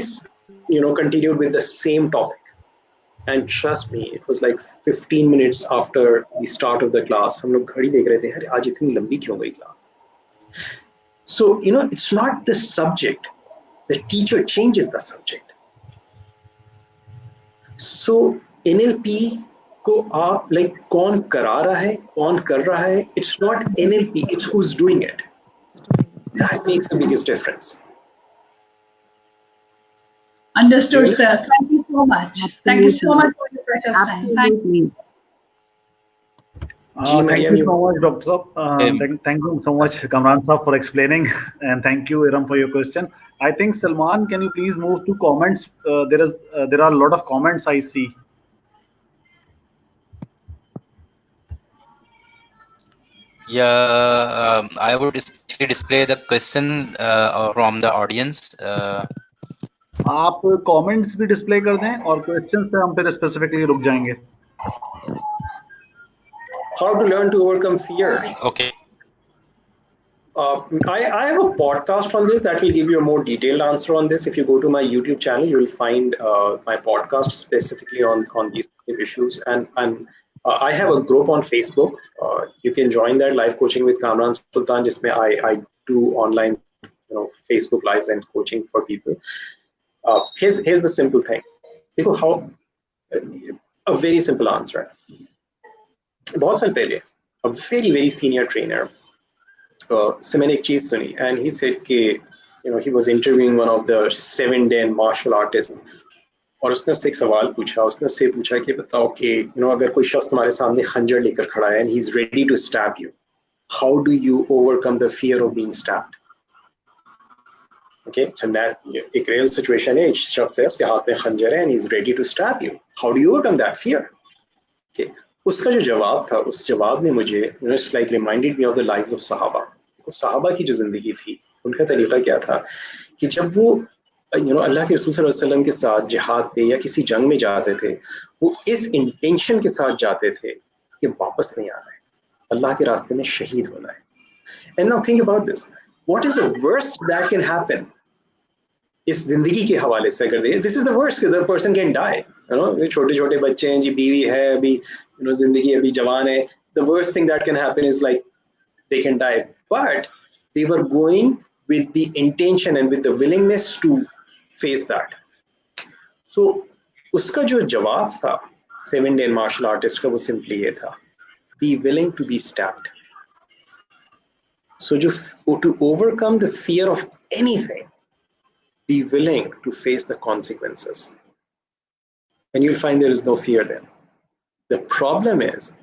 continued with the same topic, and trust me, it was like 15 minutes after the start of the class हम लोग घड़ी देख रहे थे, अरे आज इतनी लंबी क्यों गई class. So it's not the subject, the teacher changes the subject. So NLP को आप like कौन करा रहा है, कौन कर रहा है, it's not NLP, it's who's doing it. That makes the biggest difference. Understood, sir. Thank you so much. Thank you so much for your precious time. Thank you. Thank you so much, Dr. Saab. Thank you so much, Kamran Saab, for explaining, and thank you, Iram, for your question. I think Salman, can you please move to comments? There are a lot of comments I see. Yeah, I would display the question from the audience. आप comments भी display कर दें, और questions पे हम फिर specifically रुक जाएंगे. How to learn to overcome fear. Okay. I have a podcast on this that will give you a more detailed answer on this. If you go to my YouTube channel, you will find my podcast specifically on these issues. And I have a group on Facebook. You can join that, Life Coaching with Kamran Sultan, जिसमें I do online, Facebook lives and coaching for people. Here's the simple thing. देखो how a very simple answer. बहुत साल पहले a very very senior trainer से मैंने एक चीज सुनी, and he said कि he was interviewing one of the 7 martial artists, और उसने उससे एक सवाल पूछा. उसने उससे पूछा कि बताओ कि अगर कोई शख्स तुम्हारे सामने खंजर लेकर खड़ा है and he's ready to stab you, how do you overcome the fear of being stabbed? Okay, so एक real situation है, एक शख्स है, उसके हाथ में खंजर है and he's ready to stab you. How do you overcome that fear? Okay, उसका जो जवाब था, उस जवाब ने मुझे it's like reminded me of the lives of सहाबा. सहाबा की जो जिंदगी थी, उनका तरीका क्या था कि जब वो अल्लाह के रसूल सल्लल्लाहु अलैहि वसल्लम के साथ जिहाद पे या किसी जंग में जाते थे, वो इस इंटेंशन के साथ जाते थे कि वापस नहीं आना है, अल्लाह के रास्ते में शहीद होना है. And now think about this. What is the worst that can happen? इस जिंदगी के हवाले से अगर this is the worst, the person can die. छोटे छोटे बच्चे हैं जी, बीवी है अभी, जिंदगी अभी जवान है. The worst thing that can happen is like they can die. But they were going with the intention and with the willingness to face that. So उसका जो जवाब था 7 martial artist का, वो simply ये था, be willing to be stabbed. So to overcome the fear of anything, be willing to face the consequences, and you'll find there is no fear then. The problem is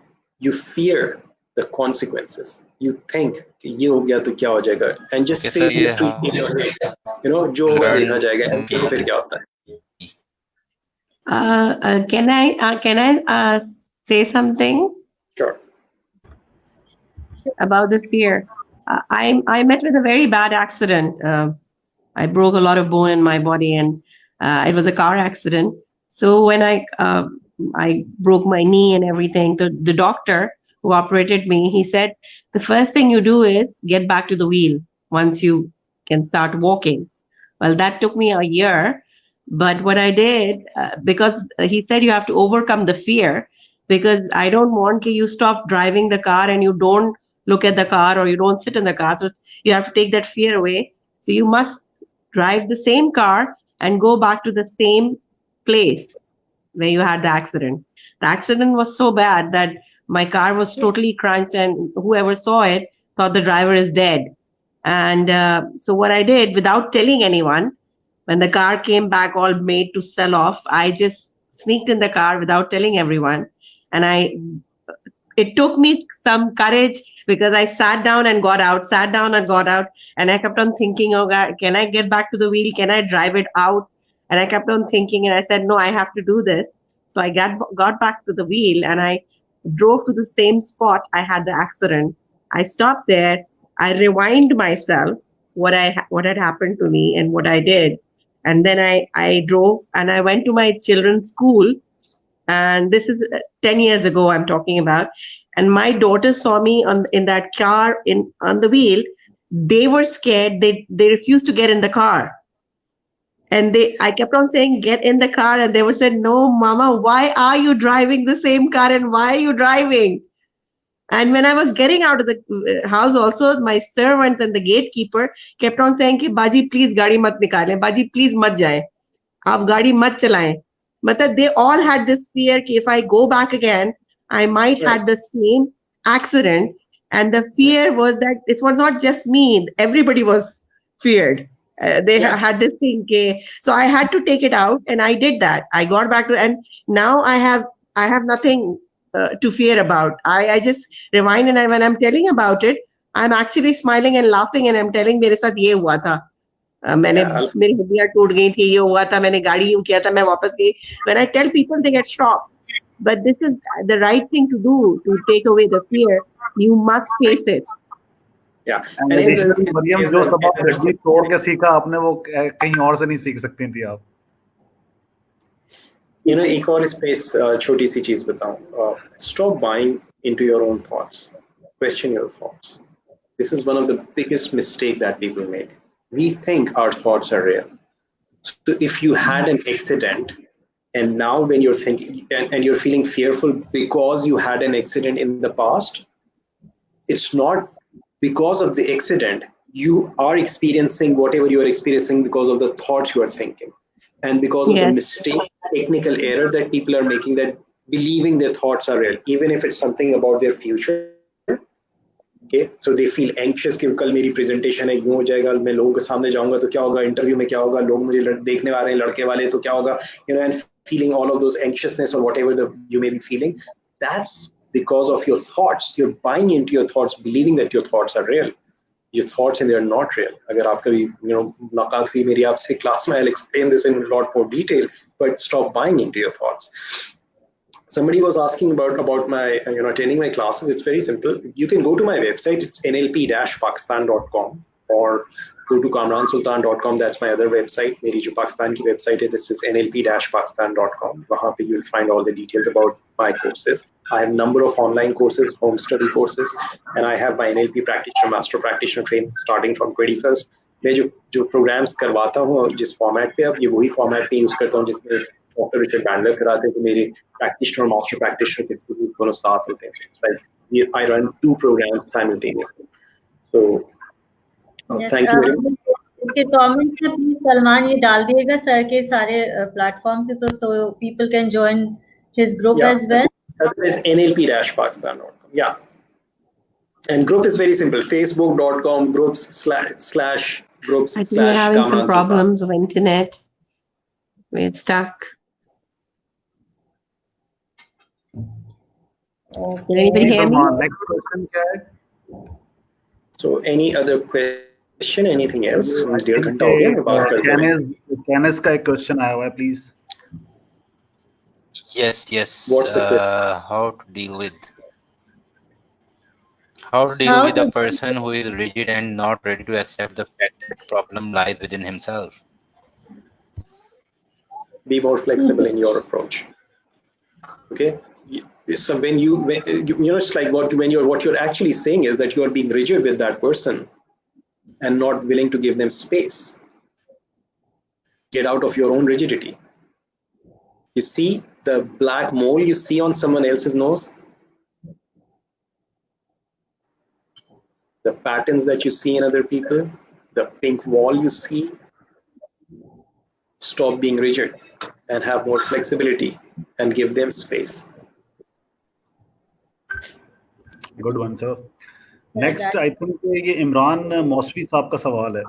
you fear the consequences. You think कि ये हो गया तो क्या हो जाएगा, and just say this to जो होगा देखा जाएगा, फिर क्या होता है. Can I say something? Sure. About the fear. I met with a very bad accident. I broke a lot of bone in my body, and it was a car accident. So when I broke my knee and everything, the doctor who operated me, he said, the first thing you do is get back to the wheel once you can start walking. Well, that took me a year. But what I did, because he said you have to overcome the fear, because I don't want you stop driving the car and you don't look at the car or you don't sit in the car. So you have to take that fear away. So you must drive the same car and go back to the same place where you had the accident. The accident was so bad that my car was totally crunched, and whoever saw it thought the driver is dead. And so what I did, without telling anyone, when the car came back all made to sell off, I just sneaked in the car without telling everyone. And it took me some courage, because I sat down and got out, and I kept on thinking, oh God, can I get back to the wheel? Can I drive it out? And I kept on thinking, and I said, no, I have to do this. So I got back to the wheel, and I drove to the same spot I had the accident. I stopped there. I rewind myself what had happened to me and what I did. And then I drove and I went to my children's school. And this is 10 years ago I'm talking about. And my daughter saw me in that car on the wheel. They were scared. They refused to get in the car. And I kept on saying, get in the car. And they would say, no, Mama, why are you driving the same car? And why are you driving? And when I was getting out of the house also, my servant and the gatekeeper kept on saying, ki, Baji, please, gaadi mat nikale. Baji, please, mat jaye. Aap gaadi mat chalaye. But they all had this fear ki if I go back again, I might have the same accident. And the fear was that it was not just me. Everybody was feared. They had this thing. So I had to take it out, and I did that. I got back to, and now I have nothing to fear about. I just rewind, and when I'm telling about it, I'm actually smiling and laughing, and I'm telling मेरे साथ ये हुआ था. मैंने मेरी हड्डियां टूट गई थी, ये हुआ था, मैंने गाड़ी यूं किया था, मैं वापस गई. When I tell people, they get shocked. But this is the right thing to do to take away the fear. You must face it. Yeah. Maryam जो सबक हड्डी तोड़ के सीखा आपने, वो कहीं और से नहीं सीख सकती थी आप. एक और स्पेस छोटी सी चीज बताऊं. Stop buying into your own thoughts. Question your thoughts. This is one of the biggest mistake that people make. We think our thoughts are real. So if you had an accident and now when you're thinking and you're feeling fearful because you had an accident in the past, it's not because of the accident. You are experiencing whatever you are experiencing because of the thoughts you are thinking, and because of the mistake, technical error that people are making, that believing their thoughts are real, even if it's something about their future. Okay, so they feel anxious कि कल मेरी presentation है, यूं हो जाएगा, मैं लोगों के सामने जाऊंगा तो क्या होगा, इंटरव्यू में क्या होगा, लोग मुझे देखने आ रहे हैं लड़के वाले तो क्या होगा, and feeling all of those anxiousness or whatever you may be feeling. That's because of your thoughts. You're buying into your thoughts, believing that your thoughts are real. Your thoughts and they are not real. अगर आप कभी मुलाकात हुई मेरी आपसे class में, I'll explain this in a lot more detail. But stop buying into your thoughts. Somebody was asking about my attending my classes. It's very simple. You can go to my website. It's nlp-pakistan.com, or go to kamransultan.com. That's my other website. मेरी जो पाकिस्तान की website है, this is nlp-pakistan.com. वहाँ पे you'll find all the details about my courses. I have a number of online courses, home study courses, and I have my NLP practitioner, master practitioner training starting from 21st. मैं जो programs करवाता हूँ जिस format पे, अब ये वही format पे use करता हूँ जिसमें डॉक्टर रिचर्ड बैंडलर कराते हैं, तो मेरे प्रैक्टिशनर और मास्टर प्रैक्टिशनर के दोनों साथ होते हैं. I run 2 programs simultaneously. So thank you very much. इसके कमेंट्स में प्लीज सलमान ये डाल दिएगा सर के सारे प्लेटफॉर्म पे, तो so people can join his group as well. That is nlp-pakistan.com. Yeah. And group is very simple. Facebook.com groups/groups/. I think we're having some problems with internet. We're stuck. Can anybody hear me? Next question, Kat. So any other question? Anything else? Kenneth का एक question आया हुआ है, please. Yes. What's the question? How to deal with a person who is rigid and not ready to accept the fact that the problem lies within himself? Be more flexible in your approach. Okay. So when it's like what you're actually saying is that you are being rigid with that person and not willing to give them space. Get out of your own rigidity. You see the black mole you see on someone else's nose? The patterns that you see in other people, the pink wall you see. Stop being rigid and have more flexibility and give them space. Good one, sir. Next, I think ये Imran Mousavi साहब का सवाल है.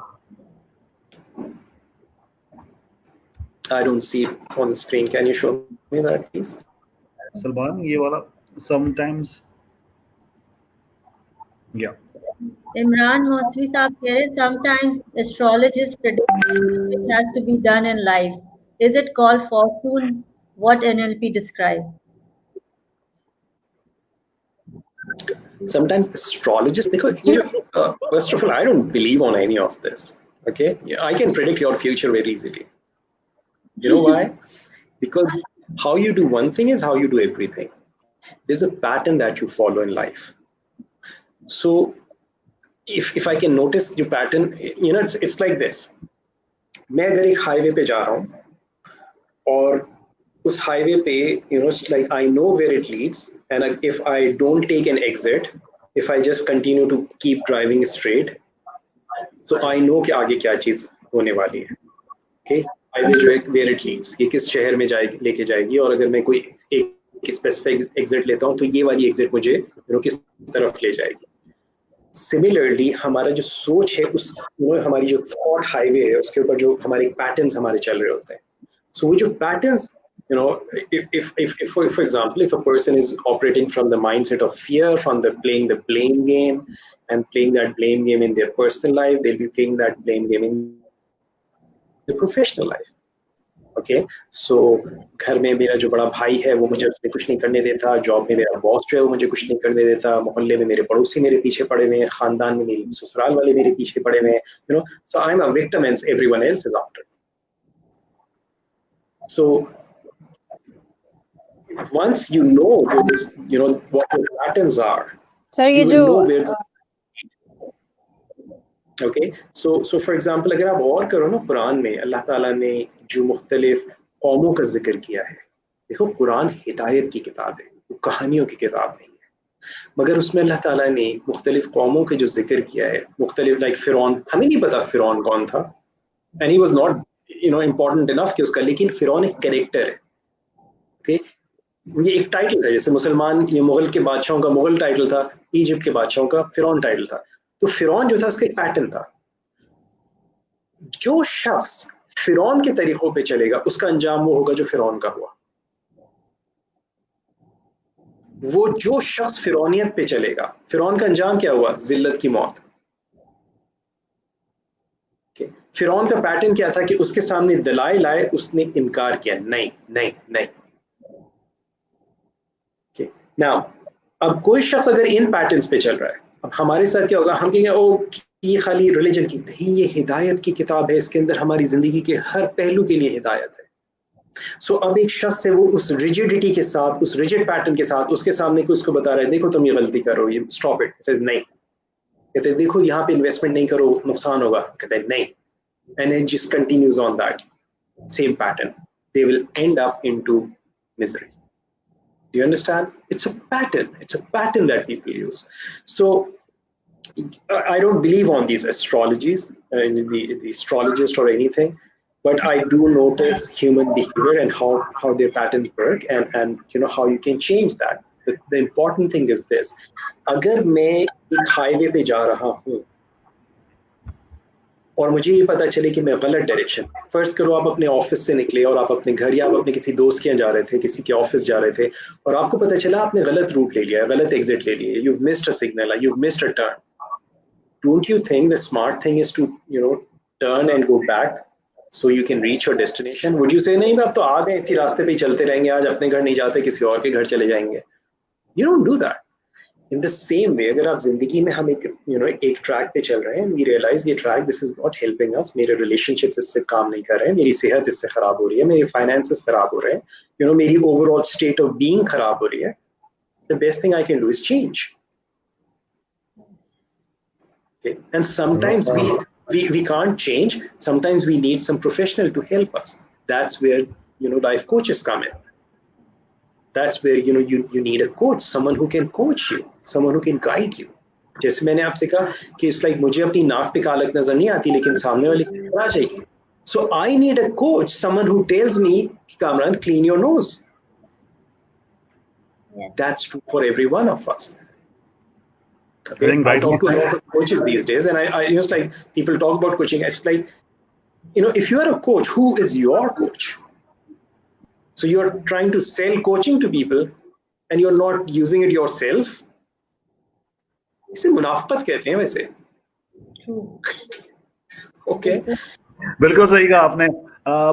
I don't see it on the screen. Can you show me that, please? Salman, ये वाला sometimes. Yeah. Imran Mosvi साहब कह रहे sometimes astrologists predict it has to be done in life. Is it called fortune? What NLP describe? Sometimes astrologists, first of all, I don't believe on any of this. Okay, I can predict your future very easily. You know why? Because how you do one thing is how you do everything. There's a pattern that you follow in life. So if I can notice your pattern, it's like this. मैं अगर एक highway पे जा रहा हूँ और उस highway पे, it's like I know where it leads, and if I don't take an exit, if I just continue to keep driving straight, so I know कि आगे क्या चीज होने वाली है. Okay, highway जो है where it leads, ये किस शहर में लेके जाएगी, और अगर मैं कोई एक specific exit लेता हूँ तो ये वाली exit मुझे किस तरफ ले जाएगी. Similarly, हमारा जो सोच है उस हमारी जो thought highway है उसके ऊपर जो हमारे patterns हमारे चल रहे होते हैं. So वो जो patterns, if for example, if a person is operating from the mindset of fear, from playing the blame game and playing that blame game in their personal life, they'll be playing that blame game in their professional life. Okay, so घर में मेरा जो बड़ा भाई है वो मुझे कुछ नहीं करने देता, जॉब में मेरा बॉस जो है वो मुझे कुछ नहीं करने देता, मोहल्ले में मेरे पड़ोसी मेरे पीछे पड़े हुए हैं, खानदान में मेरी ससुराल वाले मेरे पीछे पड़े हुए हैं, so I'm a victim and everyone else is after. So once you know those, what the patterns are, sir, you will know where. Okay, so for example, अगर आप और करो ना, कुरान में अल्लाह ताला ने जो मुख्तलिफ कौमों का जिक्र किया है। देखो कुरान हिदायत की किताब है, वो कहानियों की किताब नहीं है, मगर उसमें अल्लाह ताला ने मुख्तलिफ कौमों के जो जिक्र किया है, मुख्तलिफ लाइक फिरौन, हमें नहीं पता फिरौन कौन था, and he was not important enough कि उसका, लेकिन फिरौन एक कैरेक्टर है। ओके, ये एक टाइटल था, जैसे मुसलमान ये मुगल के बादशाहों का मुगल टाइटल था, इजिप्ट के बादशाहों का फिरौन टाइटल था। तो फिरौन जो था उसका एक पैटर्न था। जो शख्स फिरौन के तरीकों पे चलेगा उसका अंजाम वो होगा जो फिरौन का हुआ। वो जो शख्स फिरौनियत पे चलेगा, फिरौन का अंजाम क्या हुआ? जिल्लत की मौत। फिरौन का पैटर्न क्या था कि उसके सामने दलाइल आए, उसने इनकार किया, नहीं नहीं नहीं। नाउ अब कोई शख्स अगर इन पैटर्न्स पे चल रहा है, अब हमारे साथ क्या होगा? हम कहेंगे ओ ये खाली रिलीजन की नहीं, ये हिदायत की किताब है, इसके अंदर हमारी जिंदगी के हर पहलू के लिए हिदायत है। सो अब एक शख्स है, वो उस रिजिडिटी के साथ, उस रिजिड पैटर्न के साथ उसके सामने कोई उसको बता रहा है देखो तुम ये गलती करो, ये स्टॉप इट, नहीं। कहते हैं देखो यहाँ पे इन्वेस्टमेंट नहीं करो, नुकसान होगा, कहते हैं नहीं, and it just continues on that same pattern. They will end up into misery. Do you understand? It's a pattern. It's a pattern that people use. So I don't believe on these astrologies, the astrologist or anything, but I do notice human behavior and how their patterns work, and you know how you can change that. The important thing is this: अगर मैं एक highway पे जा रहा हूँ और मुझे ये पता चले कि मैं गलत डायरेक्शन, फर्ज करो आप अपने ऑफिस से निकले और आप अपने घर या आप अपने किसी दोस्त के यहाँ जा रहे थे, किसी के ऑफिस जा रहे थे, और आपको पता चला आपने गलत रूट ले लिया, गलत एग्जिट ले लिया, you missed a signal, you missed a turn, don't you think the smart thing is to turn and go back so you can reach your destination? Would you say नहीं मैं अब तो आ गए, इसी रास्ते पे ही चलते रहेंगे, आज अपने घर नहीं जाते, किसी और के घर चले जाएंगे? You don't do that. In the same way, अगर आप जिंदगी में हम एक ट्रैक पे चल रहे हैं, we realize ये track this is not helping us, मेरे relationships इससे काम नहीं कर रहे हैं, मेरी सेहत इससे खराब हो रही है, मेरे finances खराब हो रहे हैं, मेरी overall state of being खराब हो रही है, the best thing I can do is change. Okay? And sometimes we can't change. Sometimes we need some professional to help us. That's where life coaches come in. That's where you need a coach, someone who can coach you, someone who can guide you. जैसे मैंने आपसे कहा कि it's like मुझे अपनी नाक पे कालक नजर नहीं आती, लेकिन सामने वाले की नजर आ जाएगी. So I need a coach, someone who tells me, Kamran, clean your nose. Yes. That's true for every one of us. Okay? Right. I talk to a lot of coaches these days, and I just like people talk about coaching. It's like, if you are a coach, who is your coach? So you're trying to sell coaching to people, and you're not using it yourself. इसे मुनाफकत कहते हैं वैसे. Okay. बिल्कुल सही कहा आपने.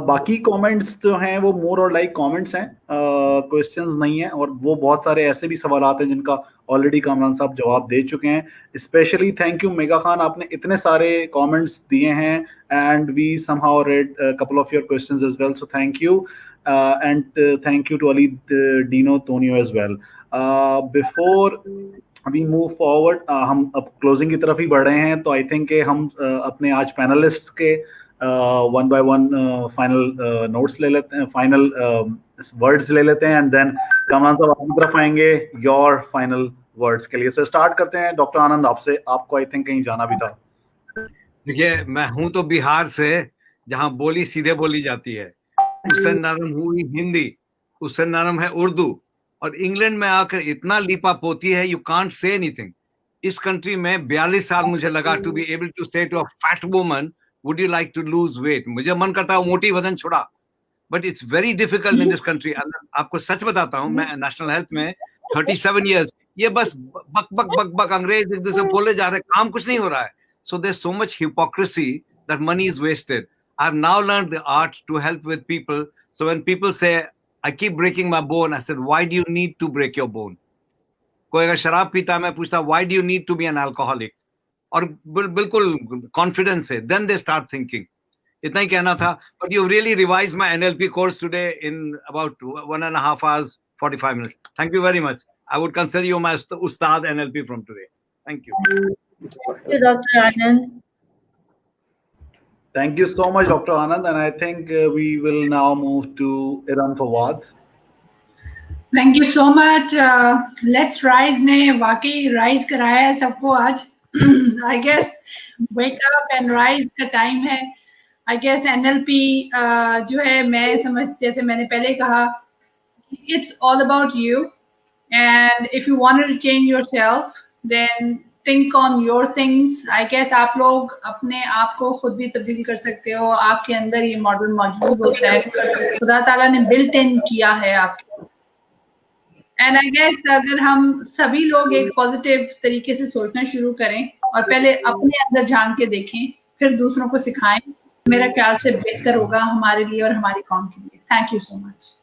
बाकी comments जो हैं वो मोर और लाइक कमेंट्स हैं, क्वेश्चंस नहीं हैं, और वो बहुत सारे ऐसे भी सवालात हैं जिनका ऑलरेडी कामरान साहब जवाब दे चुके हैं. Specially thank you Mega Khan, आपने इतने सारे कमेंट्स दिए हैं and we somehow read couple of your questions as well, so thank you and thank you to Ali Dino Tonio as well. Before we move forward, हम अब क्लोजिंग की तरफ ही बढ़ रहे हैं, तो आई थिंक हम अपने आज पैनलिस्ट्स के one by one final notes ले लेते हैं, फाइनल वर्ड्स ले लेते हैं, एंड देन कामरान साहब आपकी तरफ आएंगे योर फाइनल वर्ड्स के लिए. सो स्टार्ट करते हैं डॉक्टर आनंद आपसे. आपको आई थिंक कहीं जाना भी था. देखिए, मैं हूं तो बिहार से, जहां बोली सीधे बोली जाती है, उससे नरम हुई हिंदी, उससे नरम है उर्दू, और इंग्लैंड में आकर इतना लीपा पोती है, यू कांट से एनीथिंग. इस कंट्री में 42 साल मुझे लगा to be able to say to a fat woman, would you like to lose weight. मुझे मन करता है मोटी वजन छोड़ा, but it's very difficult in this country. आपको सच बताता हूं, मैं नेशनल हेल्थ में 37 इयर्स, ये बस बक बक बक बक अंग्रेज एक दूसरे बोले जा रहे, काम कुछ नहीं हो रहा है. So there so much hypocrisy that money is wasted. I've now learned the art to help with people. So when people say I keep breaking my bone, I said, why do you need to break your bone? कोई अगर शराब पीता, मैं पूछता why do you need to be an alcoholic? और बिल्कुल confidence है, then they start thinking. इतना ही कहना था. But you really revised my NLP course today in about 1.5 hours 45 minutes. Thank you very much. I would consider you my Ustad NLP from today. Thank you. Thank you, Dr. Anand. Thank you so much, Dr. Anand. And I think we will now move to Iram Fawad. Thank you so much. Let's rise ने वाकई rise कराया है सबको आज. I guess wake up and rise का time है. I guess NLP जो है, मैं समझ, जैसे मैंने पहले कहा, it's all about you. And if you want to change yourself then think on your things. I guess आप लोग अपने आप को खुद भी तब्दील कर सकते हो. आपके अंदर ये मॉडल मौजूद होता है, खुदा ताला ने बिल्ट इन किया है आपके. एंड आई गेस अगर हम सभी लोग एक पॉजिटिव तरीके से सोचना शुरू करें और पहले अपने अंदर झांक के देखें, फिर दूसरों को सिखाएं, मेरा ख्याल से बेहतर होगा हमारे लिए और हमारी कौम के लिए. Thank you so much.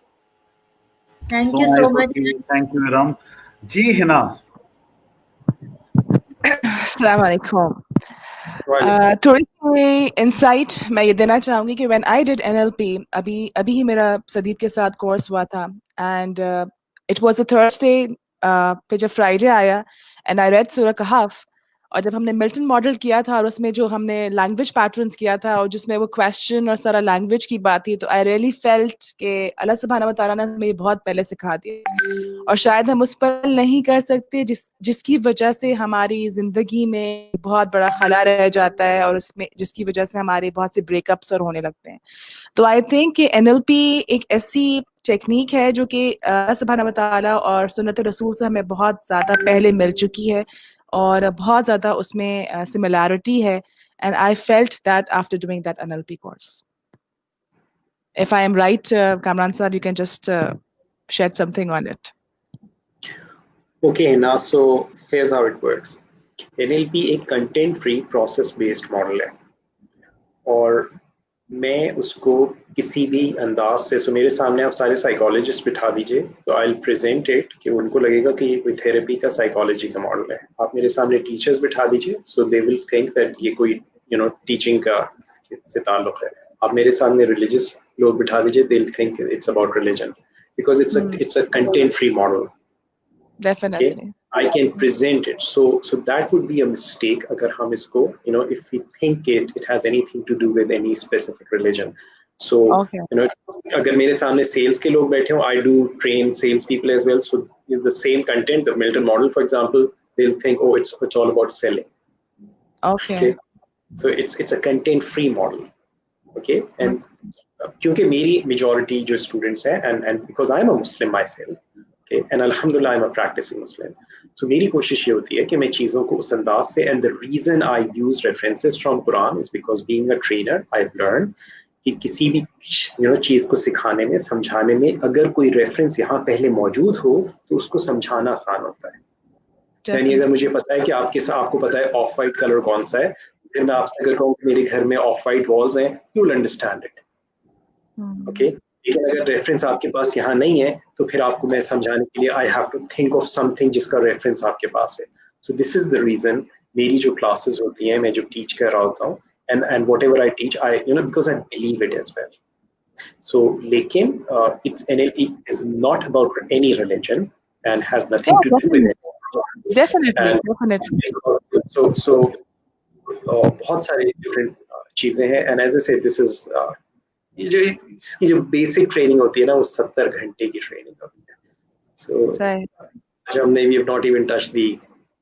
Thank you so much. Thank you Iram ji. Hina. अस्सलाम वालेकुम. थोड़ी सी इंसाइट मैं ये देना चाहूंगी कि व्हेन आई डिड एनएलपी, अभी ही मेरा सदीद के साथ कोर्स हुआ था. And it was a Thursday. फिर जब फ्राइडे आया एंड आई रेड सूरह कहफ, और जब हमने मिल्टन मॉडल किया था और उसमें जो हमने लैंग्वेज पैटर्न्स किया था और जिसमें वो क्वेश्चन और सारा लैंग्वेज की बात थी, तो आई रियली फेल्ट कि अल्लाह सुब्हानहू व तआला ने हमें बहुत पहले सिखा दिया और शायद हम उस पर नहीं कर सकते, जिसकी वजह से हमारी जिंदगी में बहुत बड़ा खला रह जाता है और उसमें जिसकी वजह से हमारे बहुत से ब्रेकअप्स और होने लगते हैं. तो आई थिंक कि एनएलपी एक ऐसी टेक्निक है जो कि अल्लाह सुब्हानहू व तआला और सुन्नत रसूल से हमें बहुत ज़्यादा पहले मिल चुकी है और बहुत ज़्यादा उसमें सिमिलैरिटी है. And I felt that after doing that NLP course. If I am right, Kamran साहब, you can just shed something on it. Okay, now so here's how it works. NLP एक content free process based model है और मैं उसको किसी भी अंदाज से, सो मेरे सामने आप सारे साइकोलॉजिस्ट बिठा दीजिए तो आई विल प्रेजेंट इट कि उनको लगेगा कि ये कोई थेरेपी का साइकोलॉजी का मॉडल है. आप मेरे सामने टीचर्स बिठा दीजिए सो दे विल थिंक दैट ये कोई टीचिंग का से ताल्लुक है. आप मेरे सामने रिलीजियस लोग बिठा दीजिए, they will think it's about religion because it's a content free model. Definitely. Okay? I can present it. So that would be a mistake agar hum isko, if we think it has anything to do with any specific religion. So, Okay. agar mere samne sales ke log baithe ho, I do train sales people as well. So the same content, the Milton model, for example, they'll think, oh, it's all about selling. Okay. So it's a content free model. Okay. And kyunki meri majority jo students hai, and because I'm a Muslim myself, and alhamdulillah I'm a practicing Muslim, so मेरी कोशिश ये होती है कि मैं चीज़ों को उस अंदाज से, and the reason I use references from Quran is because being a trainer I've learned कि किसी भी चीज़ को सिखाने में, समझाने में, अगर कोई रेफरेंस यहाँ पहले मौजूद हो तो उसको समझाना आसान होता है. यानी अगर मुझे पता है कि आपको पता है ऑफ वाइट कलर कौन सा है, फिर मैं आपसे अगर कहूँ मेरे घर में ऑफ वाइट वॉल्स हैं, you will understand it. Okay. लेकिन अगर रेफरेंस आपके पास यहाँ नहीं है तो फिर आपको मैं समझाने के लिए I have to think of something जिसका रेफरेंस आपके पास है. So this is the reason मेरी जो क्लासेस होती हैं, मैं जो टीच कर रहा होता हूँ, and whatever I teach, I because I believe it as well. So लेकिन it's NLP is not about any religion and has nothing to do with it. Definitely. So बहुत सारे डिफरेंट चीजें हैं. And as I said, this is इसकी जो basic training होती है ना, वो 70 घंटे की ट्रेनिंग होती है. सो हमने we have not even touch the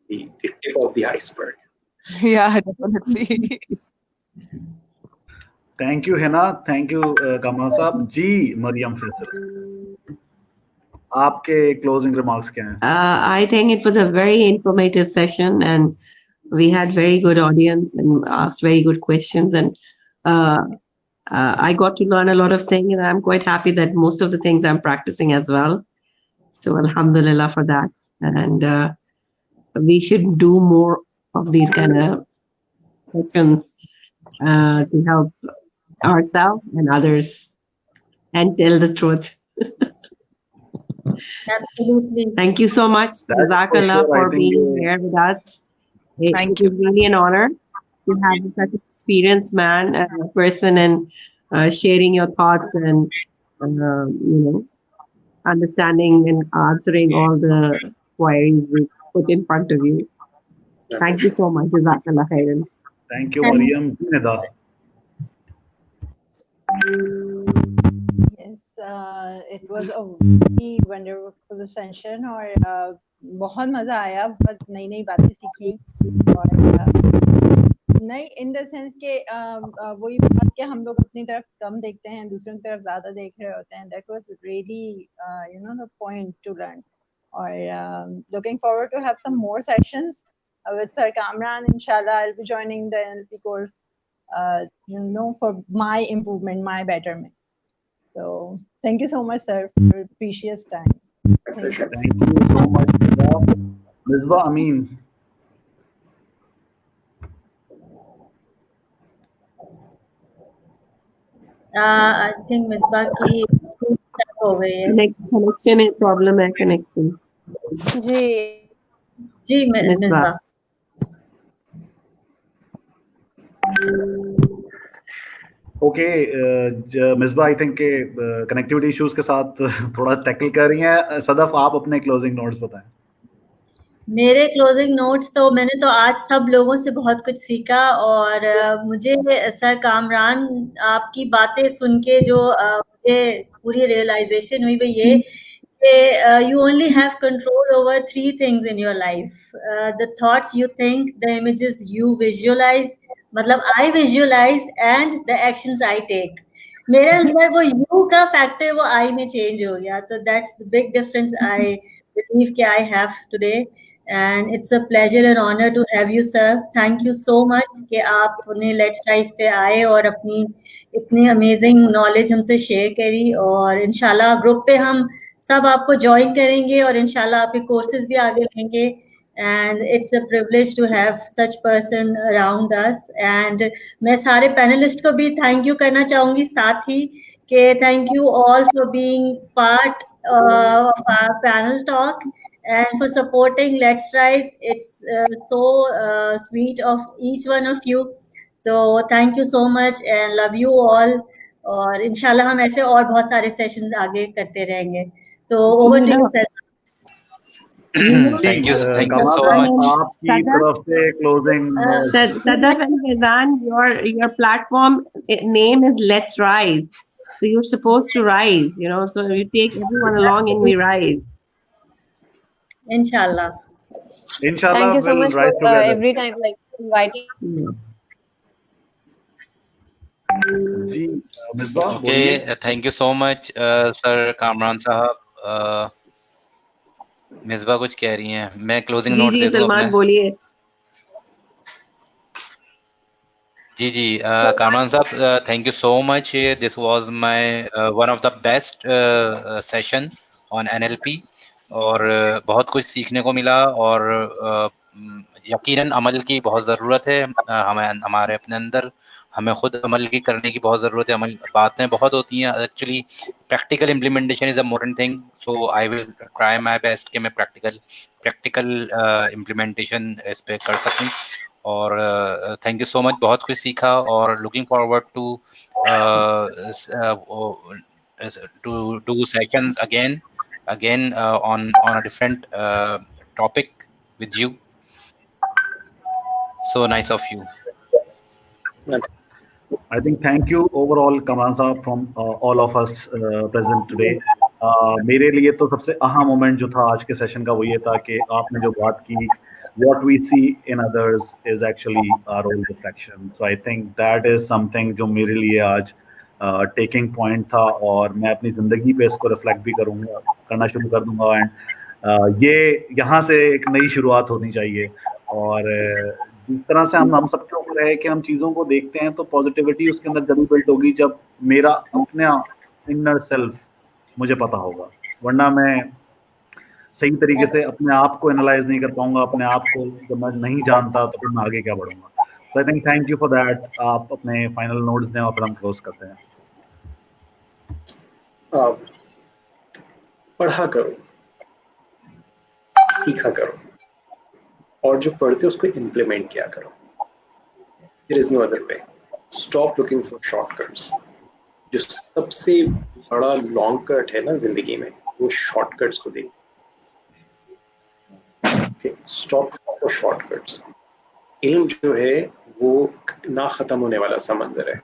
tip of the iceberg. Yeah, definitely. Thank you Hina. Thank you Kamal साहब जी. मरियम फैसल, आपके क्लोजिंग रिमार्क्स क्या हैं? I think it was a very informative session and we had very good audience and asked very good questions, and I got to learn a lot of things, and I'm quite happy that most of the things I'm practicing as well. So alhamdulillah for that. And we should do more of these kind of sessions to help ourselves and others and tell the truth. Absolutely. Thank you so much. Jazakallah for being here with us. Thank you. It's really an honor to have such an experienced man, person, and sharing your thoughts and understanding and answering all the queries we put in front of you. Thank you so much. Jazakallah khairan. Thank you, Mariam. Nida. Yes, it was a very wonderful session और बहुत मजा आया, बहुत नई नई बातें सीखी और नई इन द सेंस के वही बात कि हम लोग अपनी तरफ कम देखते हैं, दूसरों की तरफ ज्यादा देख रहे होते हैं. That was really the point to learn. और looking forward to have some more sessions with Sir Kamran. Inshallah, I'll be joining the NLP course. For my improvement, my betterment. So thank you so much, sir, for your precious time. Thank you so much, Misbah Amin. I think Misbah की school start हो गई है. Connection है, problem है connection. Ji Misbah. Okay, Misbah, I think के connectivity issues के साथ थोड़ा टैकल कर रही हैं. सदफ, आप अपने closing notes बताएं. मेरे क्लोजिंग नोट्स तो मैंने तो आज सब लोगों से बहुत कुछ सीखा और मुझे सर कामरान आपकी बातें सुन के जो मुझे पूरी रियलाइजेशन हुई वो ये कि you only have control over 3 things in your life. The thoughts you think, the images you visualize, मतलब I visualize and the actions I take. मेरे अंदर वो यू का फैक्टर वो आई में चेंज हो गया, तो that's the big difference I believe कि I have today. And it's a pleasure and honor to have you, sir. Thank you so much कि आपने Let's Rise पे आए और अपनी इतनी अमेजिंग नॉलेज हमसे शेयर करी और इंशाल्लाह ग्रुप पे हम सब आपको ज्वाइन करेंगे और इंशाल्लाह आपके कोर्सेज भी आगे लेंगे. And it's a privilege to have such person around us. And मैं सारे पैनलिस्ट को भी थैंक यू करना चाहूंगी साथ ही कि thank you all for being part of our panel talk and for supporting Let's Rise. It's so sweet of each one of you. So thank you so much and love you all. और इंशाल्लाह हम ऐसे और बहुत सारे sessions आगे करते रहेंगे. तो over to you, Faizan. Thank you so much. आपकी तरफ से closing notes. Sadaf and Faizan, your platform name is Let's Rise. So you're supposed to rise, so you take everyone along and we rise. Inshallah. Inshallah, Thank you so we'll much rise for together. every time inviting. Ji, Misbah, Okay, thank you so much, Sir Kamran साहब. मिसबा कुछ कह रही हैं, मैं closing note दे दूं अपने. बोलिए. जी कामरान साहब, thank you so much. This was my one of the best session on NLP और बहुत कुछ सीखने को मिला और यकीनन अमल की बहुत ज़रूरत है. हमारे अपने अंदर हमें खुद अमल की करने की बहुत ज़रूरत है. अमल बातें बहुत होती हैं, actually practical implementation is a important thing. So I will try my best कि मैं प्रैक्टिकल इम्प्लीमेंटेशन इस पे कर सकूं. और थैंक यू सो मच, बहुत कुछ सीखा और looking forward to do sessions again on a different topic with you. So nice of you. I think thank you overall Kamran साहब from all of us present today. मेरे लिए तो सबसे अहम मोमेंट जो था आज के सेशन का वो ये था कि आपने जो बात की what we see in others is actually our own reflection. So I think that is something जो मेरे लिए आज टेकिंग पॉइंट था और मैं अपनी ज़िंदगी पे इसको रिफ्लेक्ट भी करना शुरू कर दूंगा. एंड ये यहाँ से एक नई शुरुआत होनी चाहिए. और जिस तरह से हम सबके ऊपर है कि हम चीज़ों को देखते हैं तो पॉजिटिविटी उसके अंदर जरूर बिल्ट होगी जब मेरा अपना इनर सेल्फ मुझे पता होगा. वरना मैं सही तरीके से अपने आप को एनालाइज नहीं कर पाऊंगा. अपने आप को जब मैं नहीं जानता तो फिर मैं आगे क्या बढ़ूंगा. So I think thank you for that. आप अपने फाइनल नोट्स दें और फिर हम क्लोज करते हैं. पढ़ा करो, सीखा करो और जो पढ़ते उसको इम्प्लीमेंट किया करो. There is no other way. Stop looking for shortcuts. जो सबसे बड़ा लॉन्ग कट है ना जिंदगी में वो शॉर्टकट्स को देखो. Stop for shortcuts. इल्म जो है वो ना खत्म होने वाला समंदर है.